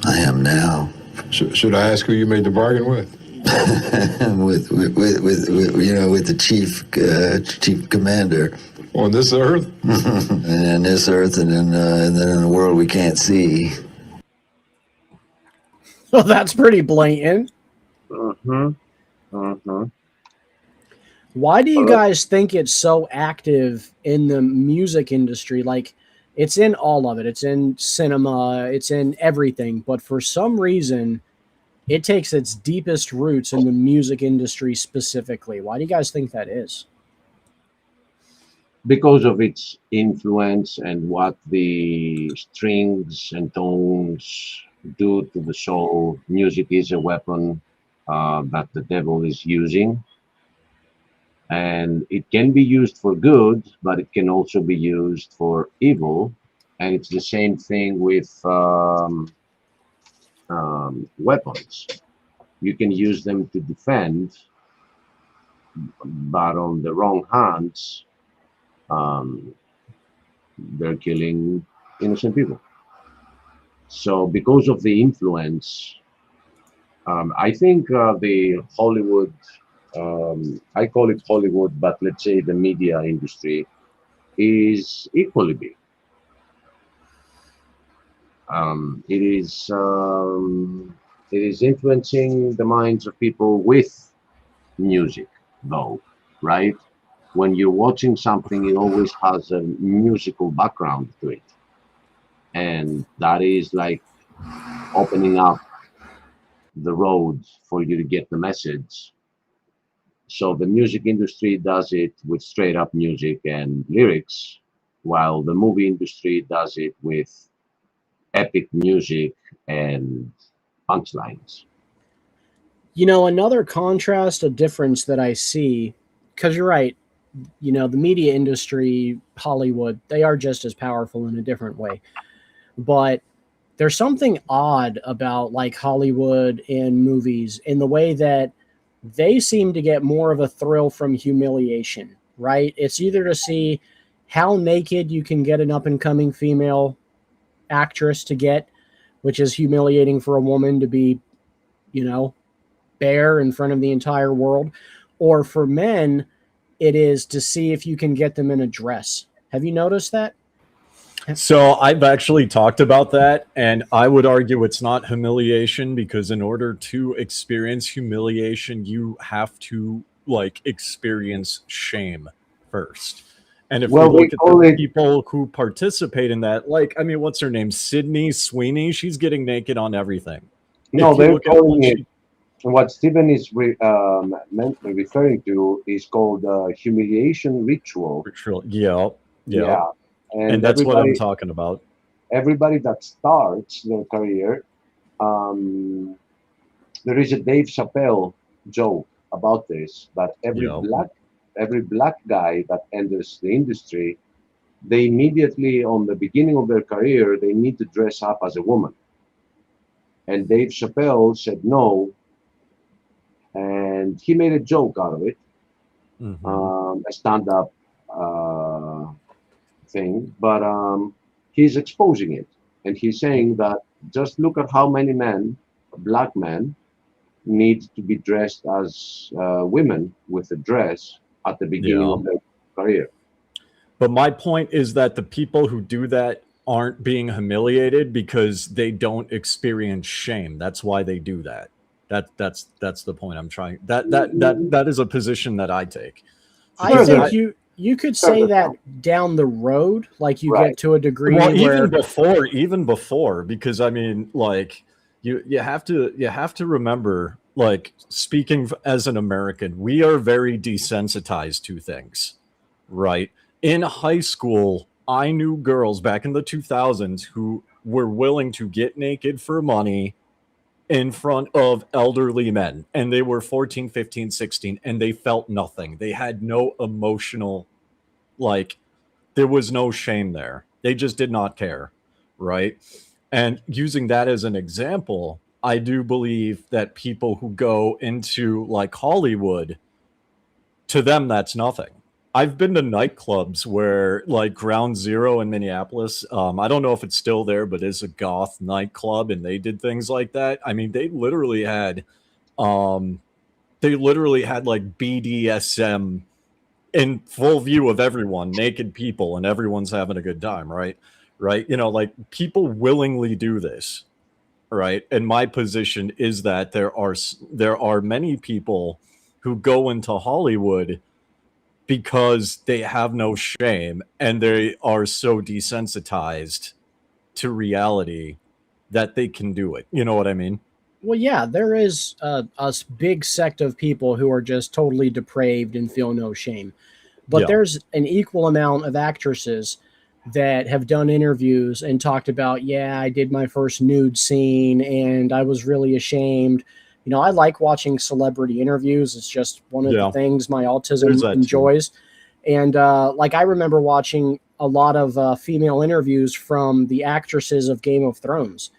am now. Should I ask who you made the bargain with? with you know, with the chief commander. On this earth? And this earth, and then in the world we can't see. Well, that's pretty blatant. Why do you guys think it's so active in the music industry? Like, It's in all of it. It's in cinema. It's in everything. But for some reason, it takes its deepest roots in the music industry specifically. Why do you guys think that is? Because of its influence and what the strings and tones do to the soul. Music is a weapon that the devil is using, and it can be used for good, but it can also be used for evil. And it's the same thing with weapons. You can use them to defend, but on the wrong hands, um, they're killing innocent people. So because of the influence, I think the Hollywood, I call it Hollywood, but let's say the media industry is equally big. It is influencing the minds of people with music, though, right? When you're watching something, it always has a musical background to it, and that is like opening up the road for you to get the message. So the music industry does it with straight up music and lyrics, while the movie industry does it with epic music and punchlines. You know, another contrast, a difference that I see, because you're right, you know, the media industry, Hollywood, they are just as powerful in a different way. But there's something odd about like Hollywood and movies in the way that they seem to get more of a thrill from humiliation, right? It's either to see how naked you can get an up and coming female actress to get, which is humiliating for a woman to be, you know, bare in front of the entire world, or for men, it is to see if you can get them in a dress. Have you noticed that? So I've actually talked about that, and I would argue it's not humiliation, because in order to experience humiliation, you have to like experience shame first. And if Well, we they look at call the it people who participate in that, like, I mean, what's her name? Sydney Sweeney. She's getting naked on everything. no, If you they're look at calling what it. she, What Stephen is referring to is called humiliation ritual. yeah, yeah, Yeah, and and that's what I'm talking about. everybody that starts their career, um, there is a Dave Chappelle joke about this, that Yeah, every black guy that enters the industry, they immediately on the beginning of their career, they need to dress up as a woman. And Dave Chappelle said no, and he made a joke out of it, a stand-up thing, but he's exposing it, and he's saying that just look at how many men, black men, need to be dressed as women with a dress at the beginning yeah. of their career. But my point is that the people who do that aren't being humiliated because they don't experience shame. That's why they do that. That's the point I'm trying. That is a position that I take. I think you could say that down the road, like you get to a degree Well, where even before, because I mean, like you have to remember, like, speaking as an American, we are very desensitized to things, right? In high school, I knew girls back in the 2000s who were willing to get naked for money in front of elderly men, and they were 14, 15, 16, and they felt nothing. They had no emotional, like, there was no shame there. They just did not care, right? And using that as an example, I do believe that people who go into like Hollywood, to them, that's nothing. I've been to nightclubs where, like Ground Zero in Minneapolis, I don't know if it's still there, but it's a goth nightclub, and they did things like that. I mean, they literally had like BDSM in full view of everyone, naked people, and everyone's having a good time, right? Right? You know, like, people willingly do this, right? And my position is that there are many people who go into Hollywood because they have no shame and they are so desensitized to reality that they can do it. You know what I mean? Well, yeah, there is big sect of people who are just totally depraved and feel no shame. But Yeah. there's an equal amount of actresses that have done interviews and talked about, yeah, I did my first nude scene and I was really ashamed. You know, I like watching celebrity interviews. It's just one of the Yeah. things my There's autism that too. enjoys. And like I remember watching a lot of female interviews from the actresses of Game of Thrones.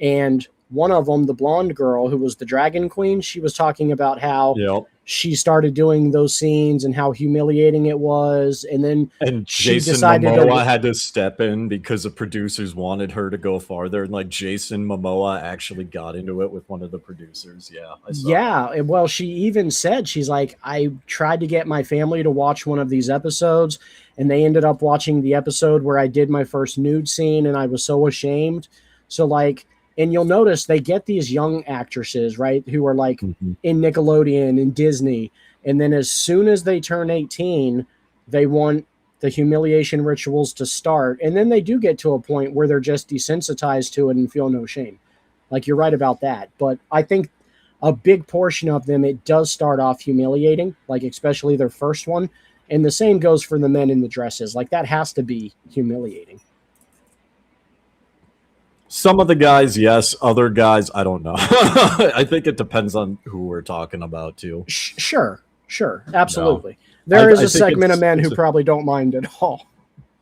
And one of them, the blonde girl who was the dragon queen, she was talking about how Yep. she started doing those scenes and how humiliating it was. And then And she Jason decided Momoa to. had to step in because the producers wanted her to go farther. And like Jason Momoa actually got into it with one of the producers. Yeah. I saw that. Yeah. Well, she even said, she's like, I tried to get my family to watch one of these episodes, and they ended up watching the episode where I did my first nude scene, and I was so ashamed. So, like, and you'll notice they get these young actresses, right, who are like in Nickelodeon and Disney. And then as soon as they turn 18, they want the humiliation rituals to start. And then they do get to a point where they're just desensitized to it and feel no shame. Like, you're right about that. But I think a big portion of them, it does start off humiliating, like especially their first one. And the same goes for the men in the dresses. Like, that has to be humiliating. Some of the guys, yes. Other guys, I don't know. I think it depends on who we're talking about, too. Sure, absolutely. No. There is I a think segment of men who it's probably don't mind at all.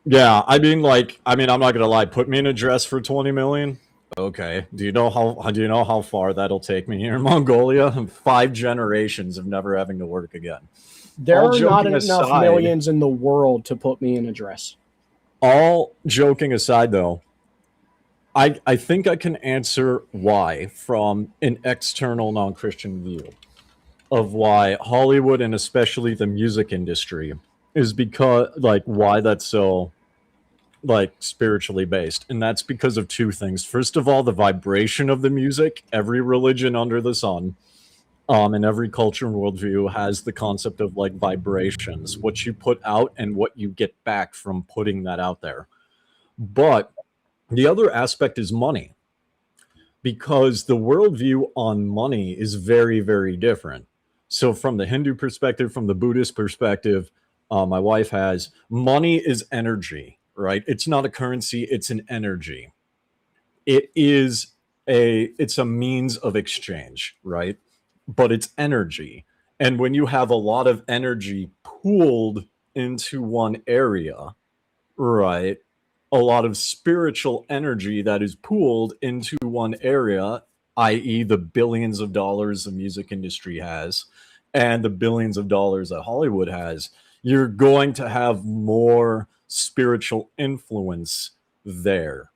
Yeah, I mean, I'm not gonna lie. Put me in a dress for 20 million. Okay. Do you know how far that'll take me here in Mongolia? 5 generations of never having to work again. There All are not joking enough aside- millions in the world to put me in a dress. All joking aside, though, I think I can answer why from an external non-Christian view of why Hollywood and especially the music industry is because why that's so spiritually based. And that's because of 2 things. First of all, the vibration of the music. Every religion under the sun and every culture and worldview has the concept of vibrations, what you put out and what you get back from putting that out there. But the other aspect is money, because the worldview on money is very, very different. So from the Hindu perspective, from the Buddhist perspective, my wife has, money is energy, right? It's not a currency, it's an energy. It's a means of exchange, right? But it's energy. And when you have a lot of energy pooled into one area, right? A lot of spiritual energy that is pooled into one area, i.e. the billions of dollars the music industry has and the billions of dollars that Hollywood has, you're going to have more spiritual influence there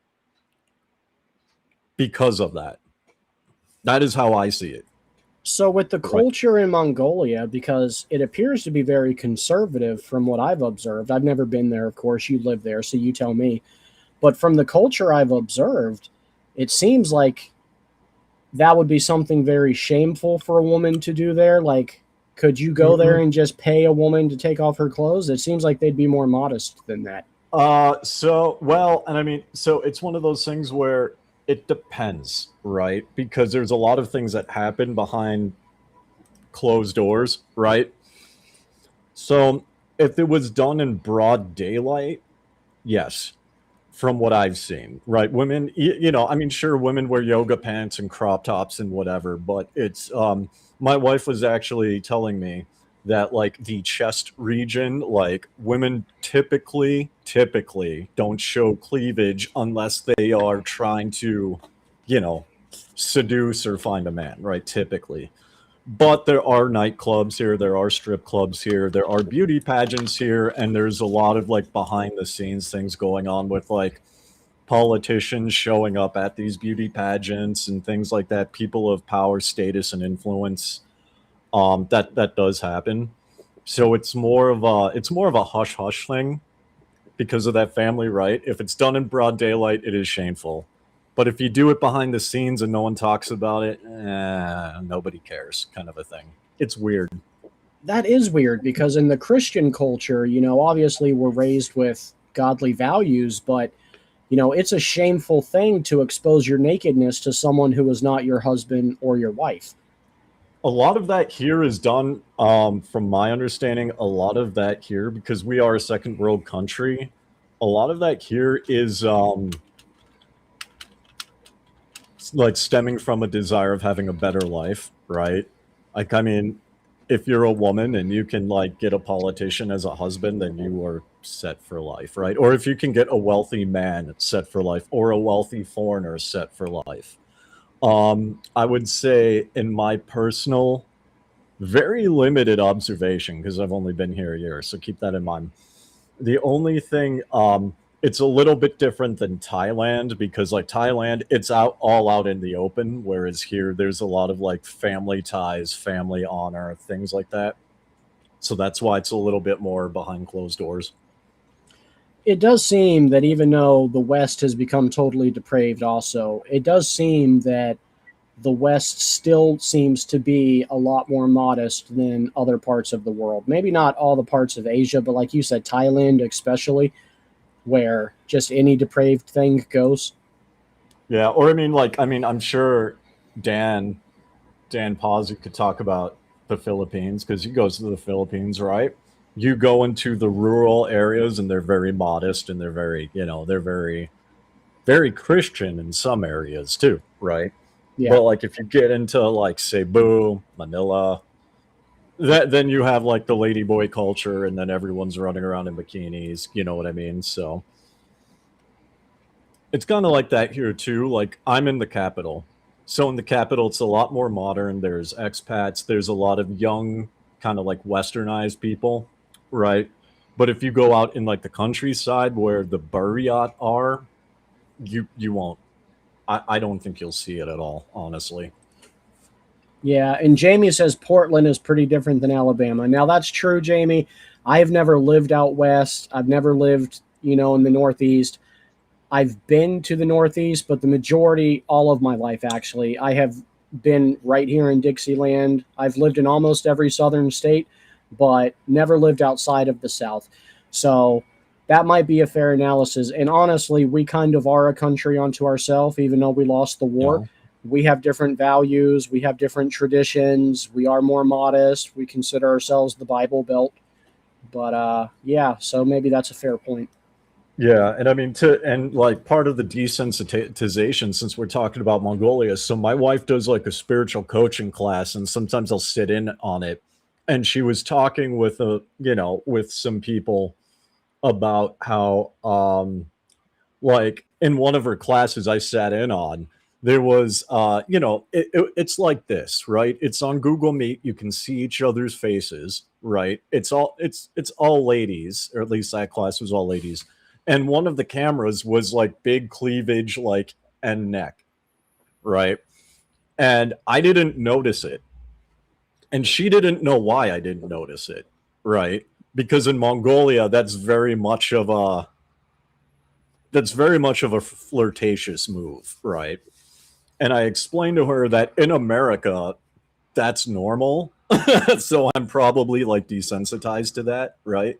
because of that. That is how I see it. So with the culture in Mongolia, because it appears to be very conservative from what I've observed, I've never been there, of course, you live there, so you tell me. But from the culture I've observed, it seems like that would be something very shameful for a woman to do there. Like, could you go there and just pay a woman to take off her clothes? It seems like they'd be more modest than that. So it's one of those things where it depends, right? Because there's a lot of things that happen behind closed doors, right? So if it was done in broad daylight, yes, from what I've seen, right? Women, sure, women wear yoga pants and crop tops and whatever, but it's, my wife was actually telling me that the chest region, women typically don't show cleavage unless they are trying to, seduce or find a man, right? Typically. But there are nightclubs here, there are strip clubs here, there are beauty pageants here, and there's a lot of behind the scenes things going on with politicians showing up at these beauty pageants and things like that, people of power, status, and influence. That does happen. So it's more of a hush hush thing because of that family, right? If it's done in broad daylight, it is shameful. But if you do it behind the scenes and no one talks about it, nobody cares, kind of a thing. It's weird. that is weird because in the Christian culture, you know, obviously we're raised with godly values, but you know, it's a shameful thing to expose your nakedness to someone who is not your husband or your wife. A lot of that here is done, from my understanding, a lot of that here, because we are a second world country, a lot of that here is like stemming from a desire of having a better life, right? Like, I mean, if you're a woman and you can like get a politician as a husband, then you are set for life, right? Or if you can get a wealthy man set for life, or a wealthy foreigner set for life. I would say in my personal, very limited observation, because I've only been here a year, so keep that in mind. The only thing, it's a little bit different than Thailand, because like Thailand, it's all out in the open, whereas here there's a lot of like family ties, family honor, things like that. So that's why it's a little bit more behind closed doors. It does seem that even though the West has become totally depraved, also, it does seem that the West still seems to be a lot more modest than other parts of the world. Maybe not all the parts of Asia, but like you said, Thailand especially, where just any depraved thing goes. Yeah, or I mean, I'm sure Dan Pazzi could talk about the Philippines, because he goes to the Philippines, right? You go into the rural areas and they're very modest, and they're very, they're very, very Christian in some areas too, right? Yeah. But like if you get into like Cebu, Manila, then you have like the ladyboy culture, and then everyone's running around in bikinis, you know what I mean? So it's kind of like that here too. Like I'm in the capital. So in the capital, it's a lot more modern. There's expats. There's a lot of young, kind of like westernized people, right? But if you go out in like the countryside where the Buryat are, you won't. I don't think you'll see it at all, honestly. Yeah, and Jamie says Portland is pretty different than Alabama. Now that's true, Jamie. I have never lived out west. I've never lived, you know, in the Northeast. I've been to the Northeast, but the majority, all of my life actually, I have been right here in Dixieland. I've lived in almost every southern state, but never lived outside of the South. So that might be a fair analysis. And honestly, we kind of are a country unto ourselves, even though we lost the war. Yeah. We have different values. We have different traditions. We are more modest. We consider ourselves the Bible Belt. But yeah, so maybe that's a fair point. Yeah, and I mean and like part of the desensitization, since we're talking about Mongolia, so my wife does like a spiritual coaching class, and sometimes I'll sit in on it. And she was talking with with some people about how like in one of her classes I sat in on, there was it's like this, right? It's on Google Meet, you can see each other's faces, right? It's all ladies, or at least that class was all ladies. And one of the cameras was like big cleavage, like, and neck, right? And I didn't notice it. And she didn't know why I didn't notice it, right? Because in Mongolia, that's very much of a flirtatious move, right? And I explained to her that in America, that's normal. So I'm probably like desensitized to that, right?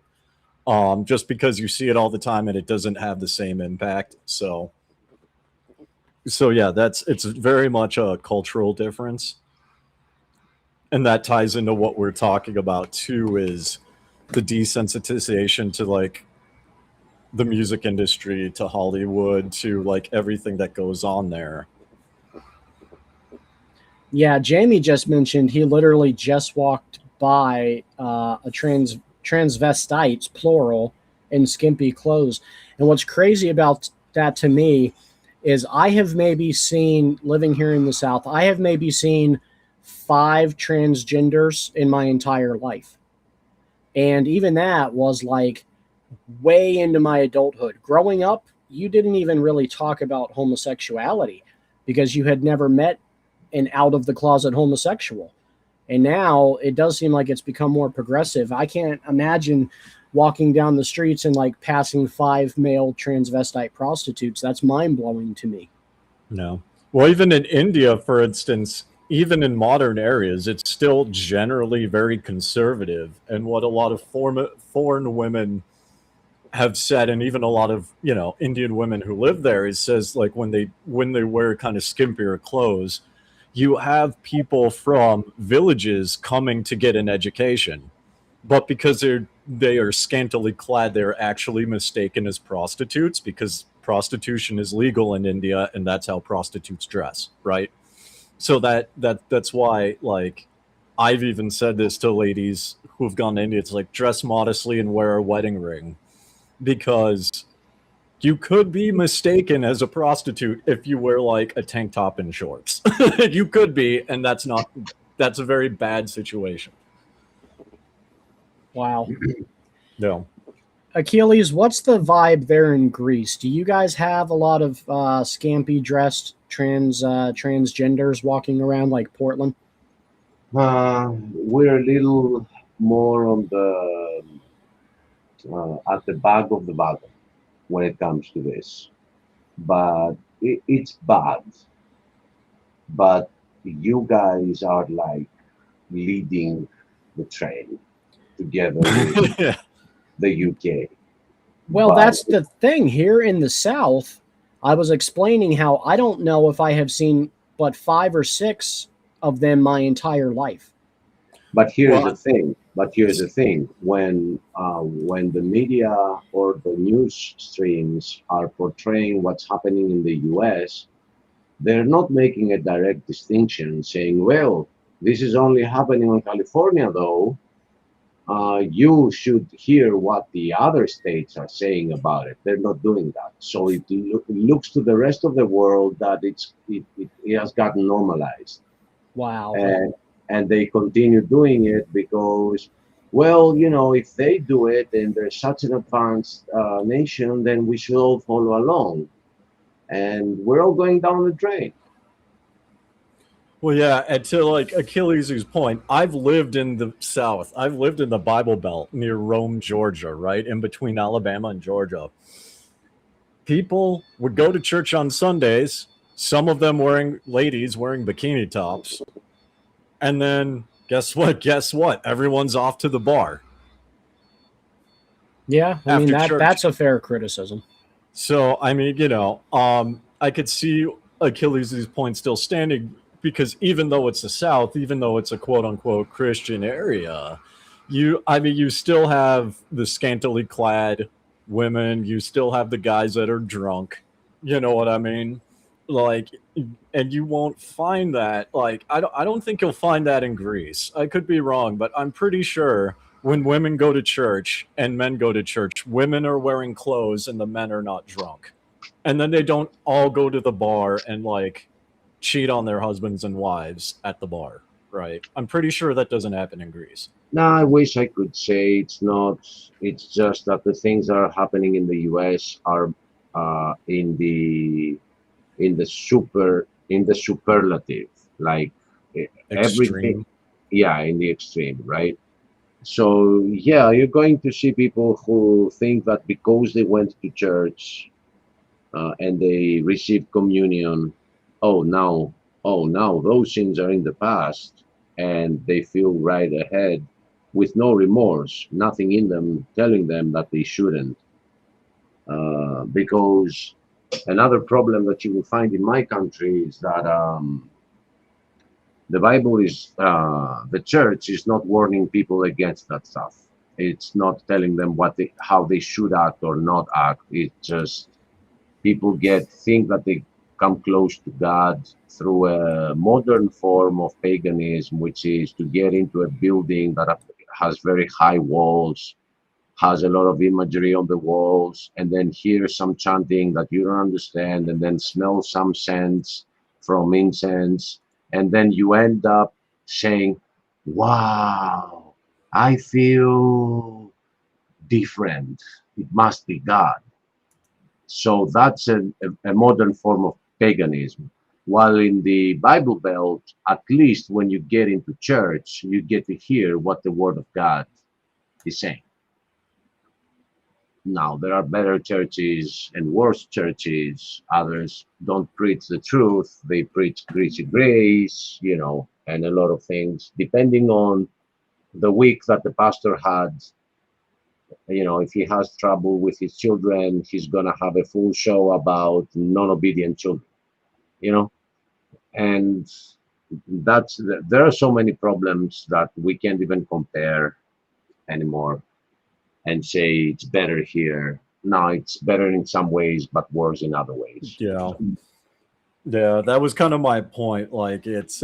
Just because you see it all the time and it doesn't have the same impact. So yeah, it's very much a cultural difference. And that ties into what we're talking about too, is the desensitization to like the music industry, to Hollywood, to like everything that goes on there. Yeah, Jamie just mentioned he literally just walked by a transvestites, plural, in skimpy clothes. And what's crazy about that to me is I have maybe seen, living here in the South, I have maybe seen 5 transgenders in my entire life. And even that was like way into my adulthood. Growing up, you didn't even really talk about homosexuality because you had never met an out of the closet homosexual. And now it does seem like it's become more progressive. I can't imagine walking down the streets and like passing 5 male transvestite prostitutes. That's mind blowing to me. No. Well, even in India, for instance, even in modern areas, it's still generally very conservative. And what a lot of foreign women have said, and even a lot of Indian women who live there, is says like when they wear kind of skimpier clothes, you have people from villages coming to get an education, but because they are scantily clad, they're actually mistaken as prostitutes because prostitution is legal in India, and that's how prostitutes dress, right? So that's why, like, I've even said this to ladies who've gone to India. It's like, dress modestly and wear a wedding ring, because you could be mistaken as a prostitute if you wear like a tank top and shorts. You could be, and that's a very bad situation. Wow. No. Achilles, what's the vibe there in Greece? Do you guys have a lot of scampy dressed transgenders walking around like Portland? We're a little more on the at the back of the wagon when it comes to this, but it's bad. But you guys are like leading the train together with Yeah. the UK. Well, But that's the thing. Here in the South, I was explaining how I don't know if I have seen but 5 or 6 of them my entire life. But here's Well, the thing. When the media or the news streams are portraying what's happening in the U.S., they're not making a direct distinction, saying, "Well, this is only happening in California, though. You should hear what the other states are saying about it." They're not doing that. So it looks to the rest of the world that it has gotten normalized. Wow. And they continue doing it because, well, if they do it and they're such an advanced nation, then we should all follow along. And we're all going down the drain. Well, yeah, and to like Achilles' point, I've lived in the South. I've lived in the Bible Belt near Rome, Georgia, right in between Alabama and Georgia. People would go to church on Sundays, some of them ladies wearing bikini tops. And then guess what? Everyone's off to the bar. Yeah, I mean After church. that's a fair criticism. So, I mean, I could see Achilles' point still standing, because even though it's the South, even though it's a quote unquote Christian area, you still have the scantily clad women, you still have the guys that are drunk. You know what I mean? Like, and you won't find that. Like, I don't think you'll find that in Greece. I could be wrong, but I'm pretty sure when women go to church and men go to church, women are wearing clothes and the men are not drunk. And then they don't all go to the bar and like cheat on their husbands and wives at the bar, right? I'm pretty sure that doesn't happen in Greece. No, I wish I could say it's not. It's just that the things that are happening in the U.S. are in the superlative, like everything. Extreme. Yeah, in the extreme, right? So yeah, you're going to see people who think that because they went to church and they received communion, oh now those sins are in the past, and they feel right ahead with no remorse, nothing in them telling them that they shouldn't. Because another problem that you will find in my country is that the Bible is, the church is not warning people against that stuff. It's not telling them how they should act or not act. It's just people think that they come close to God through a modern form of paganism, which is to get into a building that has very high walls, has a lot of imagery on the walls, and then hear some chanting that you don't understand, and then smell some scents from incense, and then you end up saying, "Wow, I feel different. It must be God." So that's a modern form of paganism. While in the Bible Belt, at least when you get into church, you get to hear what the Word of God is saying. Now, there are better churches and worse churches. Others don't preach the truth. They preach greasy grace, and a lot of things, depending on the week that the pastor had. If he has trouble with his children, he's going to have a full show about non-obedient children, you know, and there are so many problems that we can't even compare anymore and say it's better here. No, it's better in some ways, but worse in other ways. Yeah. Yeah, that was kind of my point. Like it's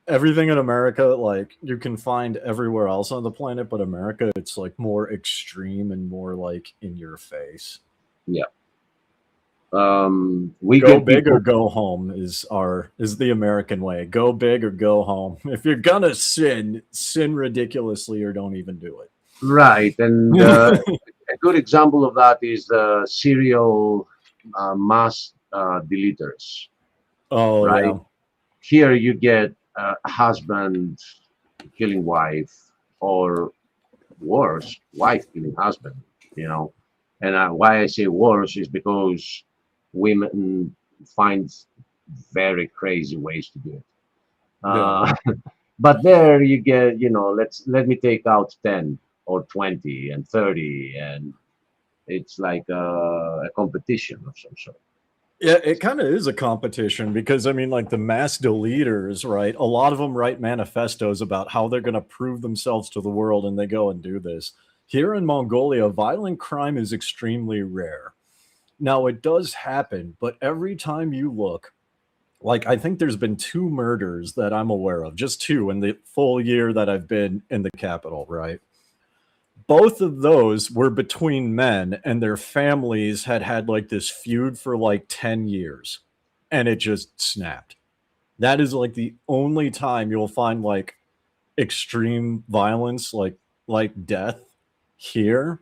everything in America, like you can find everywhere else on the planet, but America, it's like more extreme and more like in your face. Yeah. We go get big people, or go home is the American way. Go big or go home. If you're gonna sin ridiculously or don't even do it. right, and a good example of that is the serial mass deleters. Oh Right. yeah. Here you get a husband killing wife, or worse, wife killing husband. And why I say worse is because women find very crazy ways to do it. But there you get, let me take out 10 or 20 and 30, and it's like a competition of some sort. Yeah, it kind of is a competition because I mean, like the mass deleters, right? A lot of them write manifestos about how they're going to prove themselves to the world, and they go and do this. Here in Mongolia, violent crime is extremely rare. Now, it does happen, but every time you look, like I think there's been 2 murders that I'm aware of, just 2 in the full year that I've been in the capital, right? Both of those were between men, and their families had like this feud for like 10 years, and it just snapped. That is like the only time you'll find like extreme violence, like death here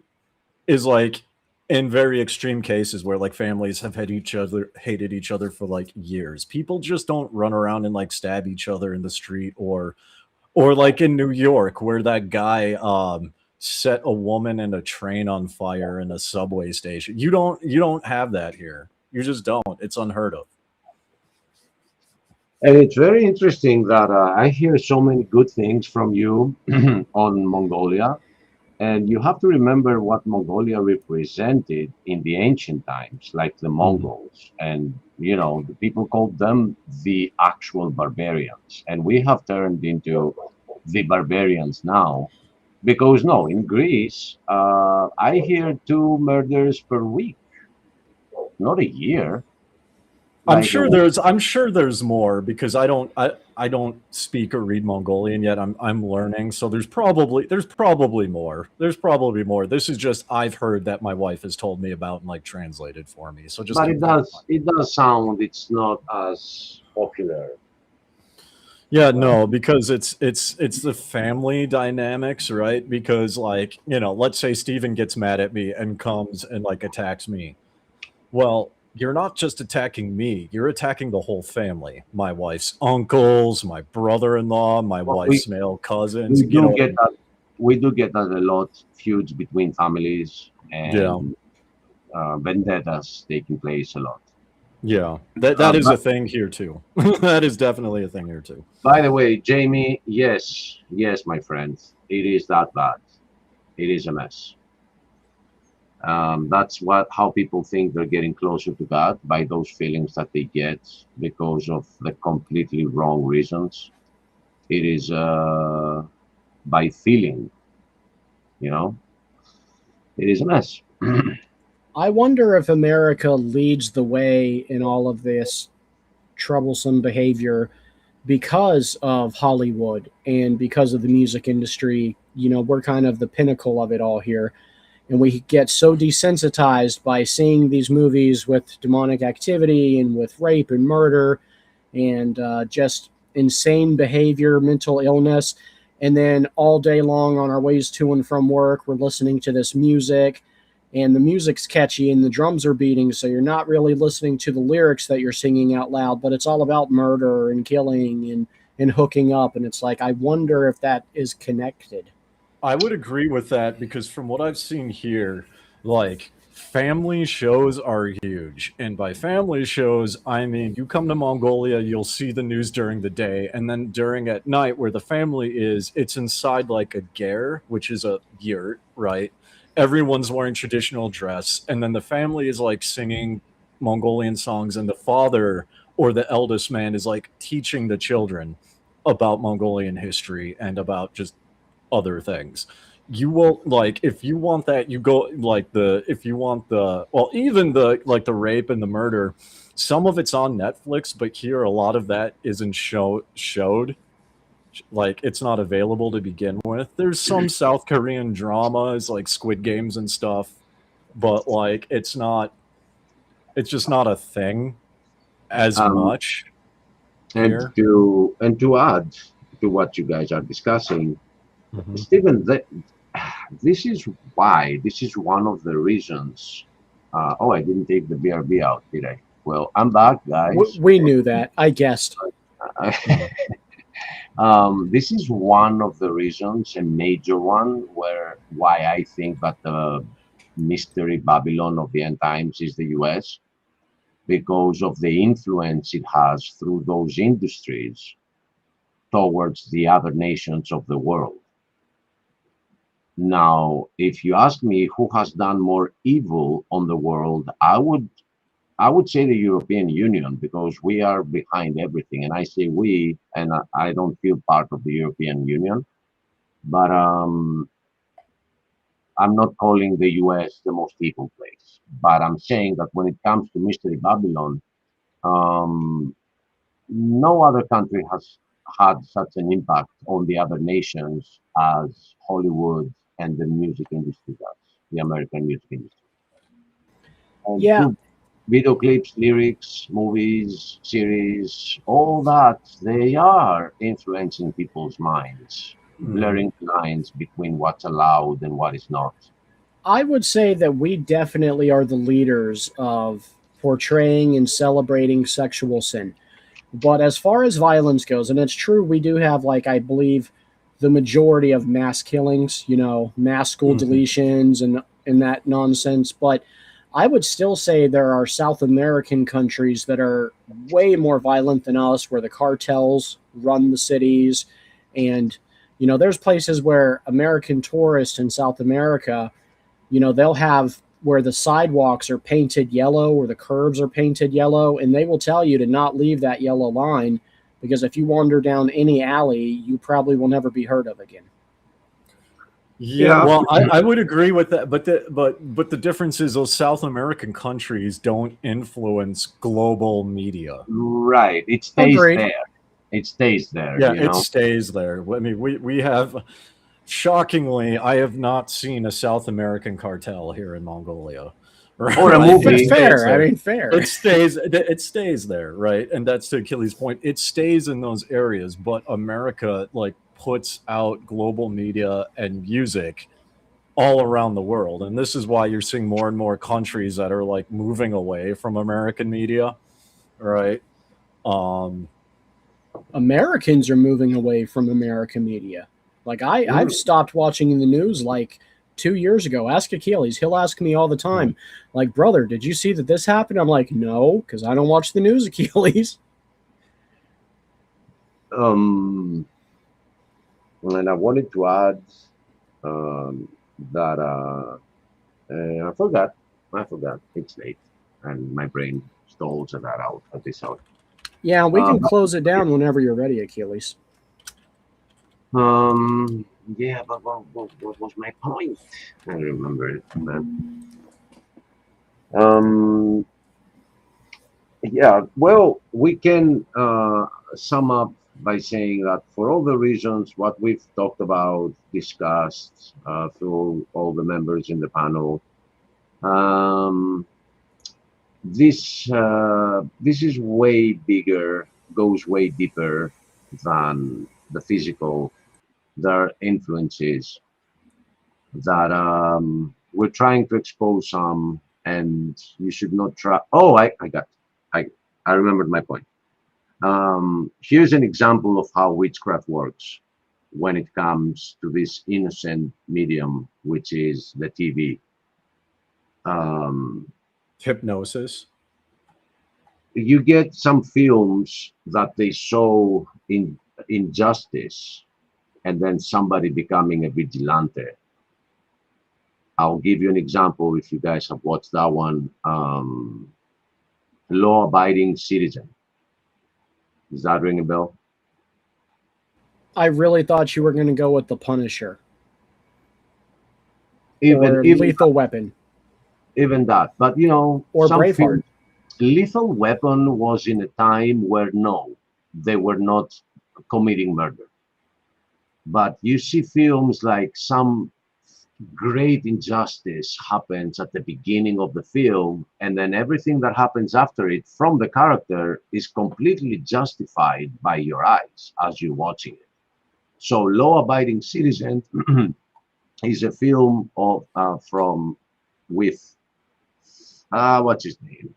is like in very extreme cases where like families have hated each other for like years. People just don't run around and like stab each other in the street, or like in New York where that guy set a woman and a train on fire in a subway station. You don't have that here. You just don't. It's unheard of. And it's very interesting that I hear so many good things from you on Mongolia. And you have to remember what Mongolia represented in the ancient times, like the Mongols. And, the people called them the actual barbarians. And we have turned into the barbarians now. Because, no, in Greece, I hear 2 murders per week, not a year. I'm Like, sure there's more because I don't speak or read Mongolian yet. I'm learning, so there's probably more. There's probably more. This is just I've heard that my wife has told me about and like translated for me. So just but keep it that in does mind. it does sound it's not as popular. Yeah, no, because it's the family dynamics, right? Because like, let's say Steven gets mad at me and comes and like attacks me. Well, you're not just attacking me, you're attacking the whole family. My wife's uncles, my brother-in-law, my But wife's male cousins, we you do know what I get mean? that we do get that a lot, feuds between families Yeah. and vendettas taking place a lot. Yeah. That is a But thing here too. That is definitely a thing here too. by the way, Jamie, yes, my friend, it is that bad. It is a mess. That's how people think they're getting closer to God, by those feelings that they get because of the completely wrong reasons. It is by feeling, you know, it is a mess. I wonder if America leads the way in all of this troublesome behavior because of Hollywood and because of the music industry. We're kind of the pinnacle of it all here. And we get so desensitized by seeing these movies with demonic activity and with rape and murder and just insane behavior, mental illness. And then all day long on our ways to and from work, we're listening to this music, and the music's catchy and the drums are beating. So you're not really listening to the lyrics that you're singing out loud, but it's all about murder and killing and hooking up. And it's like, I wonder if that is connected. I would agree with that because from what I've seen here, Like, family shows are huge. And by family shows, I mean you come to Mongolia, you'll see the news during the day, and then during at night where the family is, it's inside like a ger, which is a yurt, right? Everyone's wearing traditional dress, and then the family is like singing Mongolian songs, and the father or the eldest man is like teaching the children about Mongolian history and about just other things. You will like if you want that, you go like the if you want the well, even the like the rape and the murder, some of it's on Netflix, but here a lot of that isn't showed. Like it's not available to begin with. There's some South Korean dramas like Squid Games and stuff, but like it's just not a thing as Um, much and here. to add to what you guys are discussing, Stephen, this is one of the reasons. Oh, I didn't take the BRB out, did I? Well, I'm back, guys. We knew that. I guessed. This is one of the reasons, a major one, why I think that the mystery Babylon of the end times is the US, because of the influence it has through those industries towards the other nations of the world. Now, if you ask me who has done more evil on the world, I would say the European Union, because we are behind everything. And I say we, and I don't feel part of the European Union, but I'm not calling the US the most evil place. But I'm saying that when it comes to Mystery Babylon, um, no other country has had such an impact on the other nations as Hollywood and the music industry does, the American music industry. And Yeah. through video clips, lyrics, movies, series, all that, they are influencing people's minds, blurring the lines between what's allowed and what is not. I would say that we definitely are the leaders of portraying and celebrating sexual sin. But as far as violence goes, and it's true, we do have, like, I believe, the majority of mass killings, mass school deletions and that nonsense. But I would still say there are South American countries that are way more violent than us, where the cartels run the cities. And, there's places where American tourists in South America, they'll have where the sidewalks are painted yellow or the curbs are painted yellow, and they will tell you to not leave that yellow line, because if you wander down any alley, you probably will never be heard of again. Yeah, well, I would agree with that, but the difference is those South American countries don't influence global media. Right. It stays Agreed. there. It stays there. Yeah, you it know? stays there. I mean, we have, shockingly, I have not seen a South American cartel here in Mongolia. Right? Or a movie. Fair. I mean, fair. It stays there, right? And that's to Achilles' point. It stays in those areas, but America like puts out global media and music all around the world, and this is why you're seeing more and more countries that are like moving away from American media, right? Americans are moving away from American media. Like I've stopped watching the news like 2 years ago. Ask Achilles. He'll ask me all the time, like, brother, did you see that this happened? I'm like, no, because I don't watch the news, Achilles. And I wanted to add that I forgot. It's late, and my brain stalls that out at this hour. Yeah, we can close it down whenever you're ready, Achilles. Yeah, but what was my point? I remember it, man. Yeah, well, we can sum up by saying that for all the reasons what we've talked about, discussed through all the members in the panel, this is way bigger, goes way deeper than the physical. There are influences that we're trying to expose some, and you should not try. Oh, I remembered my point. Here's an example of how witchcraft works when it comes to this innocent medium, which is the TV. Hypnosis. You get some films that they show in injustice and then somebody becoming a vigilante. I'll give you an example if you guys have watched that one. Law-abiding citizen. Does that ring a bell? I really thought you were going to go with The Punisher Even or Lethal Weapon. Even that, but you know, or some Braveheart. films, Lethal Weapon was in a time where no, they were not committing murder. But you see films like some great injustice happens at the beginning of the film, and then everything that happens after it from the character is completely justified by your eyes as you're watching it. So Law-Abiding Citizen is a film of with what's his name?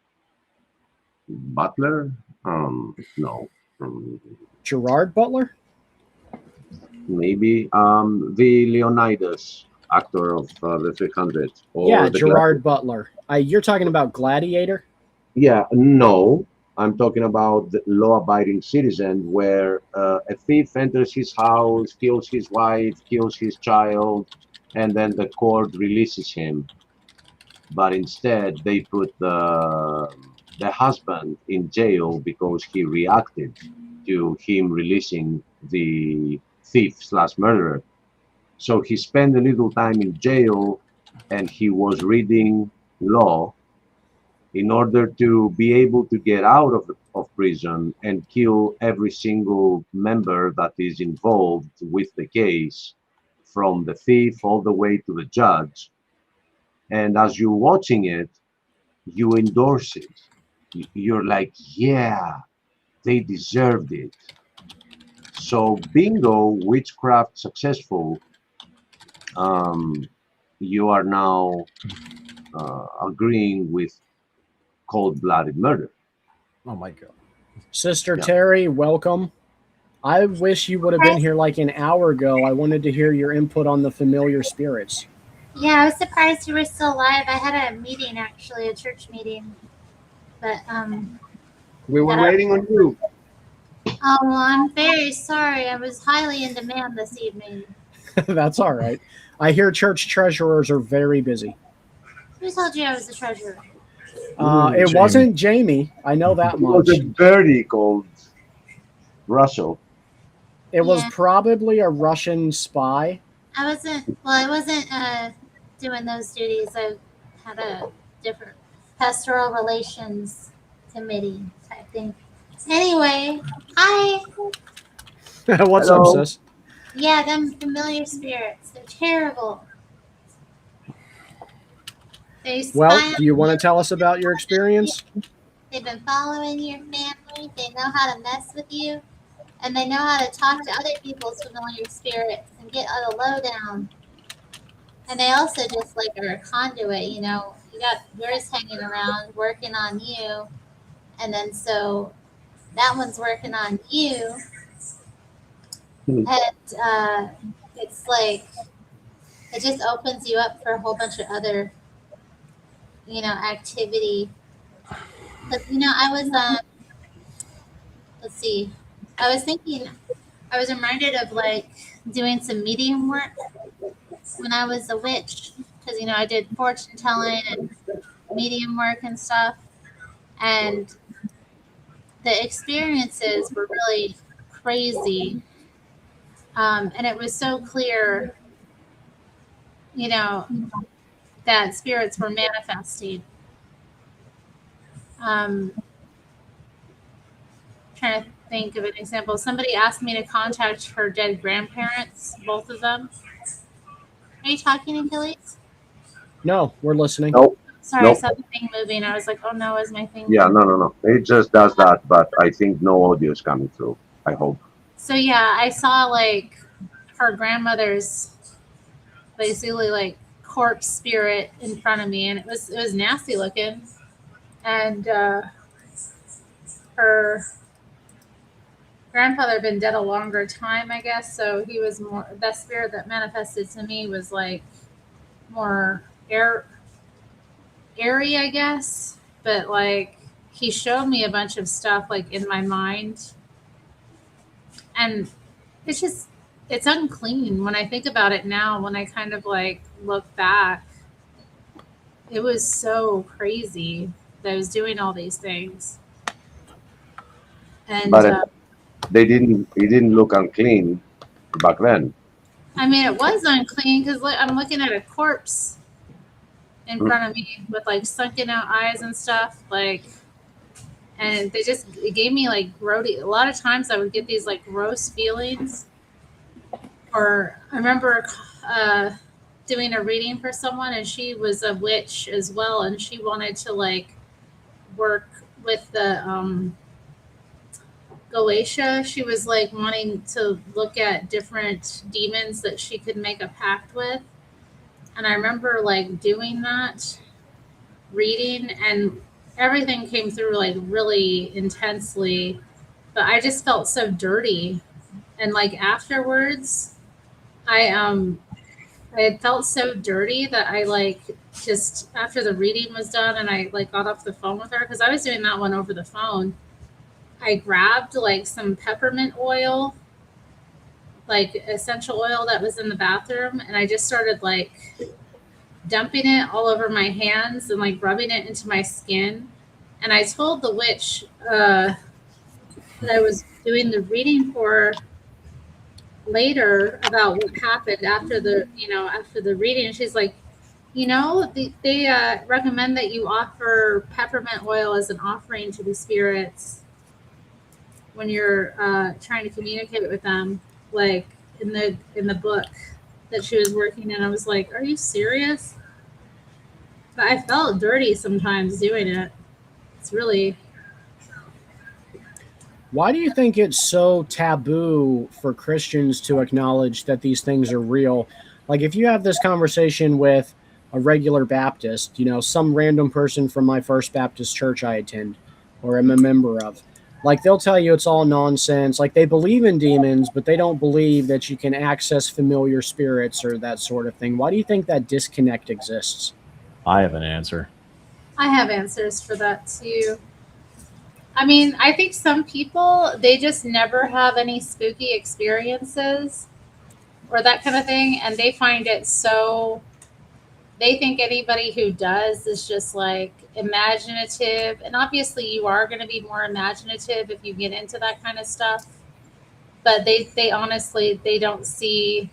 Butler? No. Gerard Butler? Maybe the Leonidas actor of the 300. Or Yeah, the Gerard Butler. You're talking about Gladiator? Yeah, no. I'm talking about the law-abiding citizen where a thief enters his house, kills his wife, kills his child, and then the court releases him. But instead, they put the husband in jail because he reacted to him releasing the thief slash murderer. So he spent a little time in jail and he was reading law in order to be able to get out of prison and kill every single member that is involved with the case, from the thief all the way to the judge. And as you're watching it, you endorse it. You're like, yeah, they deserved it. So bingo, witchcraft successful. You are now agreeing with cold-blooded murder. Oh my god. Sister Yeah. Terry, welcome. I wish you would have been here like an hour ago. I wanted to hear your input on the familiar spirits. Yeah, I was surprised you were still alive. I had a meeting, actually, a church meeting. But, We were waiting on you. oh, well, I'm very sorry. I was highly in demand this evening. That's all right. I hear church treasurers are very busy. Who told you I was the treasurer? It Jamie. wasn't Jamie. I know that It was much. a birdie called Russell. It was Yeah. probably a Russian spy. I wasn't doing those duties. I had a different pastoral relations committee type thing. Anyway, hi. What's Hello. up, sis? Yeah, them familiar spirits. They're terrible. They Well, spy do you on want to tell us about your experience? They've been following your family. They know how to mess with you. And they know how to talk to other people's familiar spirits and get a lowdown. And they also just like are a conduit, you know. You got yours hanging around working on you. And then so that one's working on you. And it's like, it just opens you up for a whole bunch of other, you know, activity. Because, you know, I was, let's see, I was thinking, I was reminded of like doing some medium work when I was a witch. Because, you know, I did fortune telling and medium work and stuff. And the experiences were really crazy. And it was so clear, you know, that spirits were manifesting. Trying to think of an example. Somebody asked me to contact her dead grandparents, both of them. Are you talking, Achilles? No, we're listening. Nope. Sorry, I Nope. saw the thing moving. I was like, oh no, is my thing Yeah, moving? no. It just does that, but I think no audio is coming through. I hope. So yeah, I saw like her grandmother's basically like corpse spirit in front of me, and it was nasty looking. And her grandfather had been dead a longer time, I guess. So he was more, that spirit that manifested to me was like more air, airy, I guess. But like he showed me a bunch of stuff like in my mind, and it's just it's unclean when I think about it now. When I kind of like look back, it was so crazy that I was doing all these things, and But it didn't look unclean back then. I mean, it was unclean because I'm looking at a corpse in front of me with like sunken out eyes and stuff, like, and it gave me like grody. A lot of times I would get these like gross feelings. Or I remember doing a reading for someone, and she was a witch as well, and she wanted to like work with the Galatia. She was like wanting to look at different demons that she could make a pact with. And I remember like doing that reading, and everything came through like really intensely, but I just felt so dirty. And like afterwards, I had felt so dirty that I like just after the reading was done and I like got off the phone with her because I was doing that one over the phone. I grabbed like some peppermint oil, like essential oil that was in the bathroom, and I just started like dumping it all over my hands and like rubbing it into my skin. And I told the witch that I was doing the reading for later about what happened after the reading. And she's like, they recommend that you offer peppermint oil as an offering to the spirits when you're trying to communicate with them, like in the book that she was working in. I was like, are you serious? But I felt dirty sometimes doing it. It's really. Why do you think it's so taboo for Christians to acknowledge that these things are real? Like, if you have this conversation with a regular Baptist, some random person from my First Baptist church I attend or am a member of, like, they'll tell you it's all nonsense. Like, they believe in demons, but they don't believe that you can access familiar spirits or that sort of thing. Why do you think that disconnect exists? I have an answer. I have answers for that too. I mean, I think some people, they just never have any spooky experiences or that kind of thing. And they find it they think anybody who does is just like imaginative. And obviously you are going to be more imaginative if you get into that kind of stuff. But they honestly, they don't see,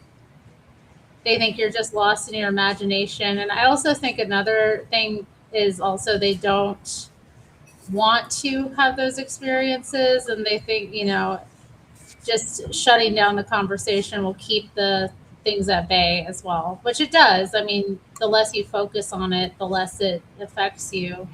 they think you're just lost in your imagination. And I also think another thing is also they don't want to have those experiences, and they think just shutting down the conversation will keep the things at bay as well, which it does. I mean, the less you focus on it, the less it affects you.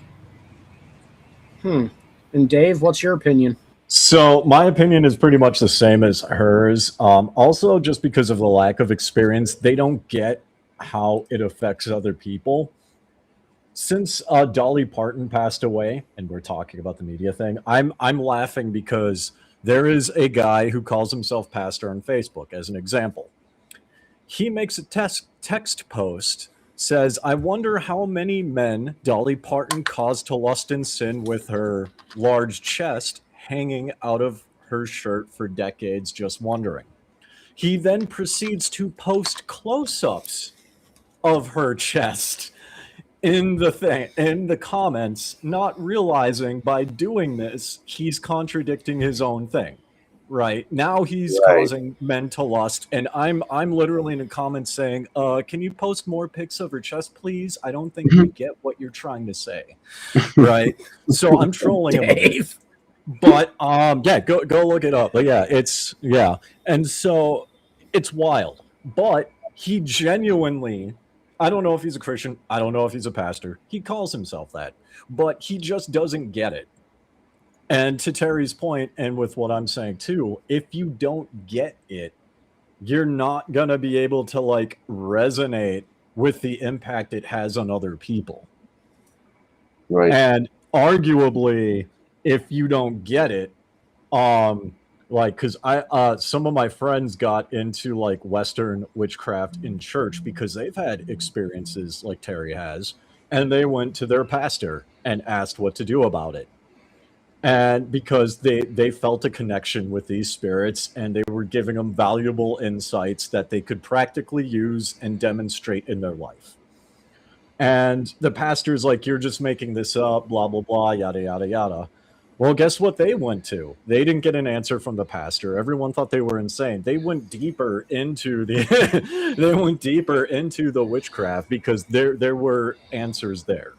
And Dave, what's your opinion? So my opinion is pretty much the same as hers. Also, just because of the lack of experience, they don't get how it affects other people. Since Dolly Parton passed away, and we're talking about the media thing, I'm laughing because there is a guy who calls himself pastor on Facebook, as an example. He makes a text post, says, "I wonder how many men Dolly Parton caused to lust and sin with her large chest hanging out of her shirt for decades, just wondering." He then proceeds to post close-ups of her chest in the comments, not realizing by doing this he's contradicting his own thing. Right now he's causing men to lust, and I'm literally in the comments saying, can you post more pics of her chest, please? I don't think we get what you're trying to say. Right? So I'm trolling him a bit. But yeah, go look it up. But yeah, and so it's wild. But he genuinely, I don't know if he's a Christian, I don't know if he's a pastor. He calls himself that, but he just doesn't get it. And to Terry's point, and with what I'm saying too, if you don't get it, you're not gonna be able to like resonate with the impact it has on other people. Right. And arguably, if you don't get it, like, because some of my friends got into like Western witchcraft in church because they've had experiences like Terry has, and they went to their pastor and asked what to do about it. And because they felt a connection with these spirits, and they were giving them valuable insights that they could practically use and demonstrate in their life. And the pastor's like, you're just making this up, blah, blah, blah, yada, yada, yada. Well, guess what they went to? They didn't get an answer from the pastor. Everyone thought they were insane. They went deeper into the they went deeper into the witchcraft because there were answers there.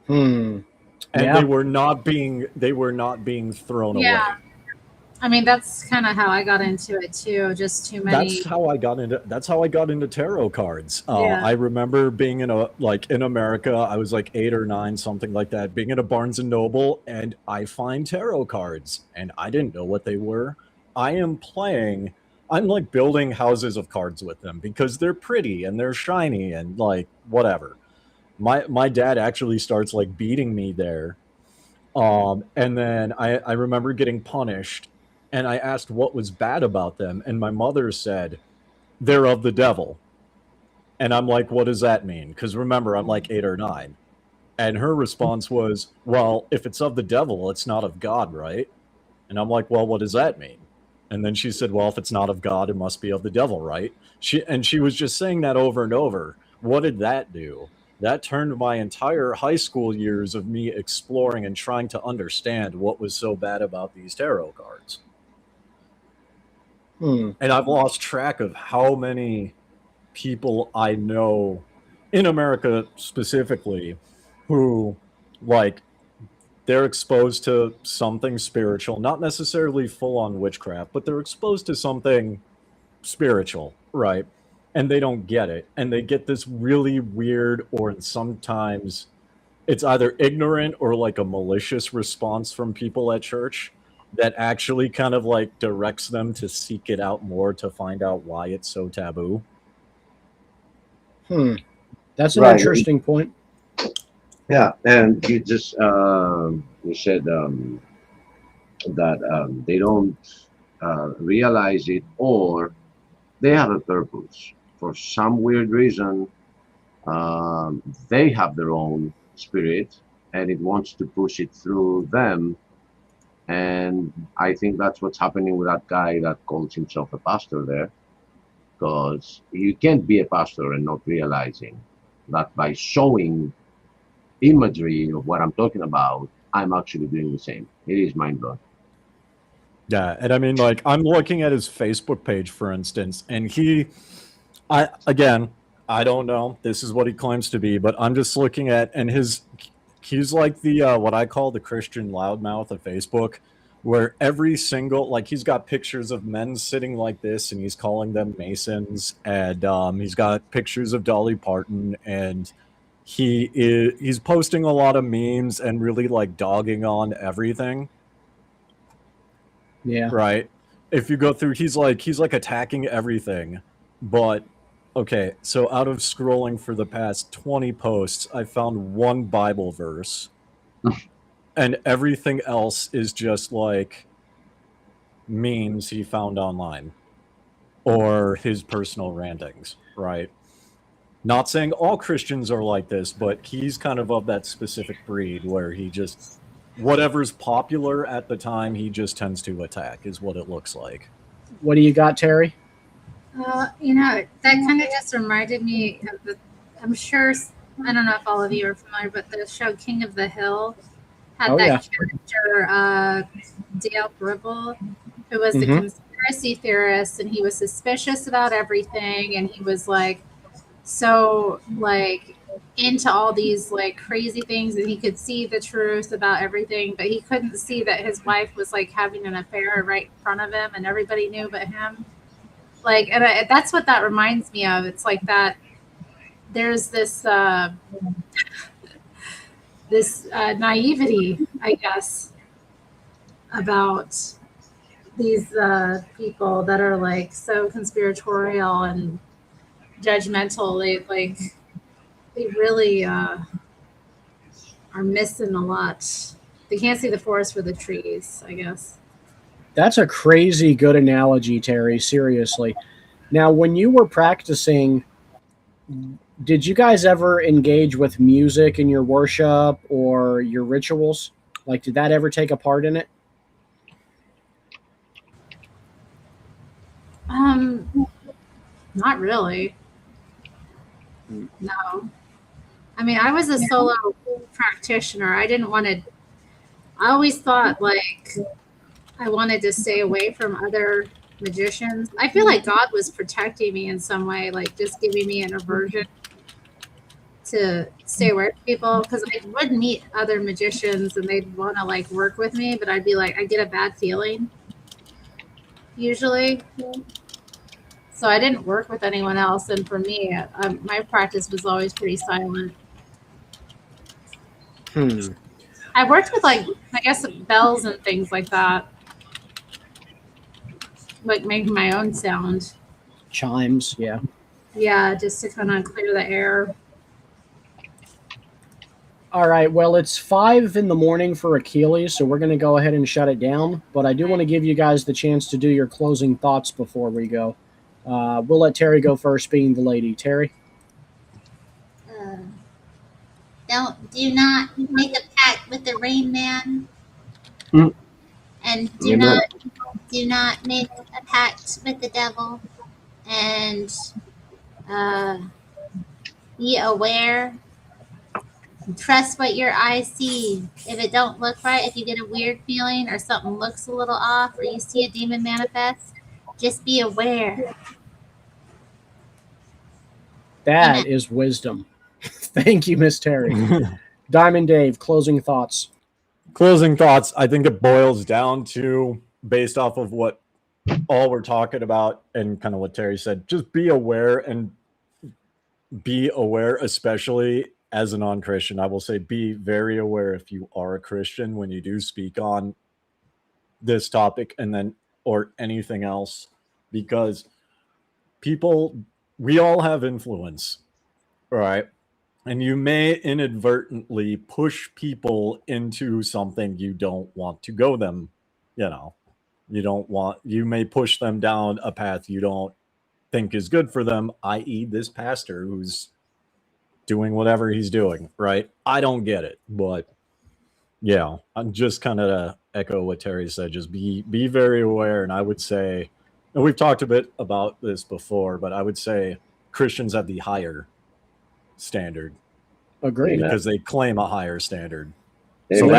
And Yeah. they were not being thrown away. Yeah. I mean, that's kind of how I got into it too. Just too many. That's how I got into tarot cards. Yeah. I remember being in America. I was like 8 or 9, something like that, being in a Barnes and Noble, and I find tarot cards, and I didn't know what they were. I'm like building houses of cards with them because they're pretty and they're shiny and like whatever. My dad actually starts like beating me there. And then I remember getting punished, and I asked what was bad about them, and my mother said, they're of the devil. And I'm like, what does that mean? Because remember, I'm like 8 or 9. And her response was, well, if it's of the devil, it's not of God, right? And I'm like, well, what does that mean? And then she said, well, if it's not of God, it must be of the devil, right? She was just saying that over and over. What did that do? That turned my entire high school years of me exploring and trying to understand what was so bad about these tarot cards. And I've lost track of how many people I know in America specifically who, like, they're exposed to something spiritual, not necessarily full-on witchcraft, but they're exposed to something spiritual, right? And they don't get it. And they get this really weird, or sometimes it's either ignorant or like a malicious response from people at church that actually kind of like directs them to seek it out more to find out why it's so taboo. That's an interesting point. Yeah, and you just you said that they don't realize it, or they have a purpose for some weird reason. They have their own spirit, and it wants to push it through them. And I think that's what's happening with that guy that calls himself a pastor there, because you can't be a pastor and not realizing that by showing imagery of what I'm talking about, I'm actually doing the same. It is mind-blowing. Yeah, and I mean, like, I'm looking at his Facebook page, for instance, and I don't know, this is what he claims to be, but I'm just looking at, and he's like the, what I call the Christian loudmouth of Facebook, where every single, like, he's got pictures of men sitting like this, and he's calling them Masons, and he's got pictures of Dolly Parton, and he's posting a lot of memes and really, like, dogging on everything. Yeah. Right. If you go through, he's like attacking everything. But okay, so out of scrolling for the past 20 posts, I found one Bible verse. And everything else is just like memes he found online or his personal rantings, right? Not saying all Christians are like this, but he's kind of that specific breed where he just, whatever's popular at the time, he just tends to attack, is what it looks like. What do you got, Terry? You know, that kind of just reminded me of I'm sure, I don't know if all of you are familiar, but the show King of the Hill had character, Dale Gribble, who was the conspiracy theorist, and he was suspicious about everything, and he was like, so like into all these like crazy things, and he could see the truth about everything, but he couldn't see that his wife was like having an affair right in front of him, and everybody knew but him. Like, and that's what that reminds me of. It's like that there's this naivety, I guess, about these people that are like so conspiratorial and judgmental. They really are missing a lot. They can't see the forest for the trees, I guess. That's a crazy good analogy, Terry. Seriously. Now, when you were practicing, Did you guys ever engage with music in your worship or your rituals? Like, did that ever take a part in it? Not really. No. I mean, I was a solo practitioner. I didn't want to. I always thought like I wanted to stay away from other magicians. I feel like God was protecting me in some way, like just giving me an aversion to stay away from people because I would meet other magicians and they'd want to like work with me, but I'd be like, I get a bad feeling usually. So I didn't work with anyone else. And for me, my practice was always pretty silent. I worked with like, I guess, bells and things like that, like making my own sound. Chimes, yeah. Yeah, just to kind of clear the air. All right. Well, it's 5 in the morning for Achilles, so we're going to go ahead and shut it down. But I do want to give you guys the chance to do your closing thoughts before we go. We'll let Terry go first, being the lady. Terry? Do not make a pact with the Rain Man, and do Amen. not make a pact with the devil, and be aware. Trust what your eyes see. If it don't look right, if you get a weird feeling or something looks a little off, or you see a demon manifest, just be aware. That is wisdom. Thank you, Miss Terry. Diamond Dave, closing thoughts. Closing thoughts. I think it boils down to, based off of what all we're talking about and kind of what Terry said, just be aware, and be aware, especially as a non-Christian. I will say be very aware if you are a Christian when you do speak on this topic and then or anything else, because we all have influence, right? And you may inadvertently push people into something you don't want to go them, you may push them down a path you don't think is good for them, i.e. this pastor who's doing whatever he's doing, right? I don't get it, but yeah, I'm just kind of to echo what Terry said, just be very aware. And I would say, and we've talked a bit about this before, but I would say Christians have the higher standard. Agreed. Because they claim a higher standard. Amen. So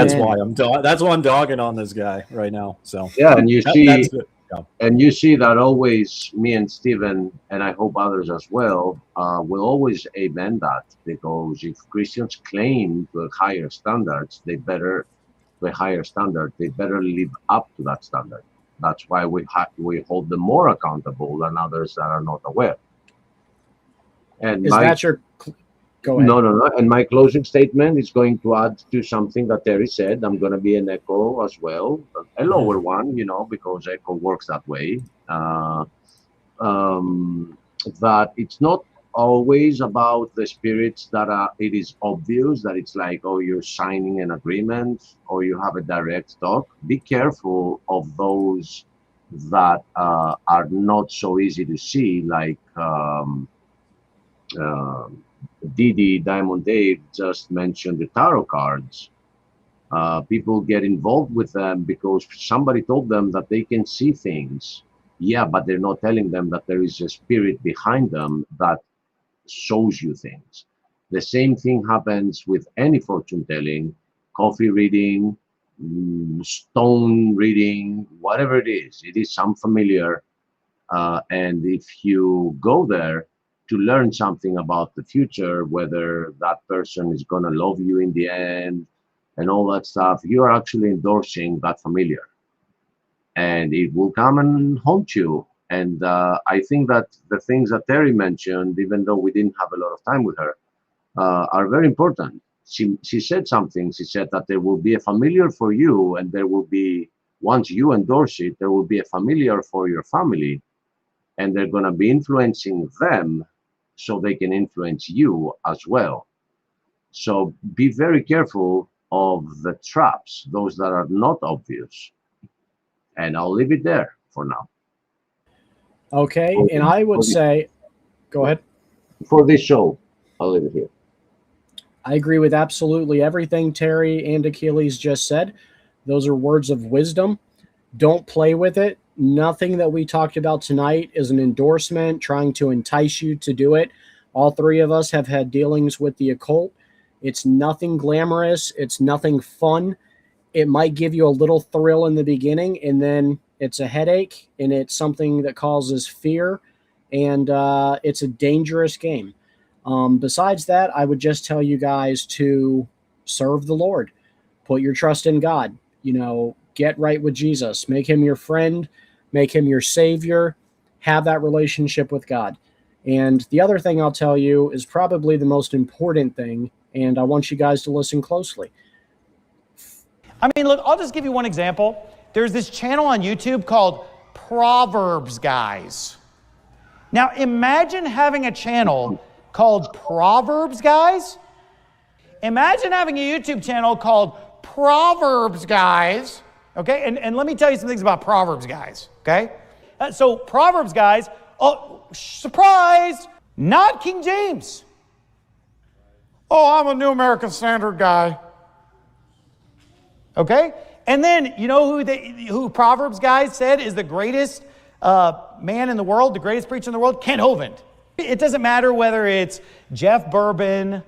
that's why I'm dogging on this guy right now. So yeah, and you see, that's it. Yeah. and you see that always me and Stephen, and I hope others as well, will always amen that, because if Christians claim the higher standards, they better live up to that standard. That's why we hold them more accountable than others that are not aware. And Go ahead. No. And my closing statement is going to add to something that Terry said. I'm going to be an echo as well, a lower one, because echo works that way. That it's not always about the spirits that it is obvious that it's like, oh, you're signing an agreement or you have a direct talk. Be careful of those that are not so easy to see, like Diamond Dave just mentioned the tarot cards. People get involved with them because somebody told them that they can see things. Yeah, but they're not telling them that there is a spirit behind them that shows you things. The same thing happens with any fortune telling, coffee reading, stone reading, whatever it is some familiar. And if you go there to learn something about the future, whether that person is going to love you in the end and all that stuff, you are actually endorsing that familiar. And it will come and haunt you. And I think that the things that Terry mentioned, even though we didn't have a lot of time with her, are very important. She said something. She said that there will be a familiar for you, and there will be, once you endorse it, there will be a familiar for your family, and they're going to be influencing them so they can influence you as well. So be very careful of the traps, those that are not obvious. And I'll leave it there for now. Okay, and I would say, go ahead. For this show. I'll leave it here. I agree with absolutely everything Terry and Achilles just said. Those are words of wisdom. Don't play with it. Nothing that we talked about tonight is an endorsement trying to entice you to do it. All three of us have had dealings with the occult. It's nothing glamorous. It's nothing fun. It might give you a little thrill in the beginning, and then it's a headache, and it's something that causes fear, and it's a dangerous game. Besides that, I would just tell you guys to serve the Lord. Put your trust in God. Get right with Jesus. Make him your friend. Make him your savior. Have that relationship with God. And the other thing I'll tell you is probably the most important thing, and I want you guys to listen closely. I mean, look, I'll just give you one example. There's this channel on YouTube called ProverbsGuys. Now, imagine having a channel called ProverbsGuys. Imagine having a YouTube channel called ProverbsGuys. Okay, and let me tell you some things about ProverbsGuys. Okay, so ProverbsGuys, oh, surprise, not King James. Oh, I'm a New American Standard guy. Okay, and then you know who ProverbsGuys said is the greatest man in the world, the greatest preacher in the world? Kent Hovind. It doesn't matter whether it's Jeff Bourbon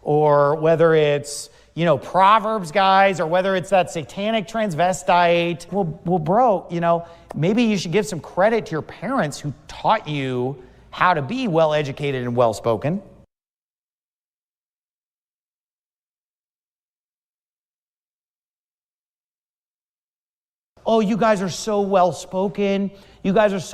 or whether it's ProverbsGuys, or whether it's that satanic transvestite. Well, bro, maybe you should give some credit to your parents who taught you how to be well-educated and well-spoken. Oh, you guys are so well-spoken. You guys are so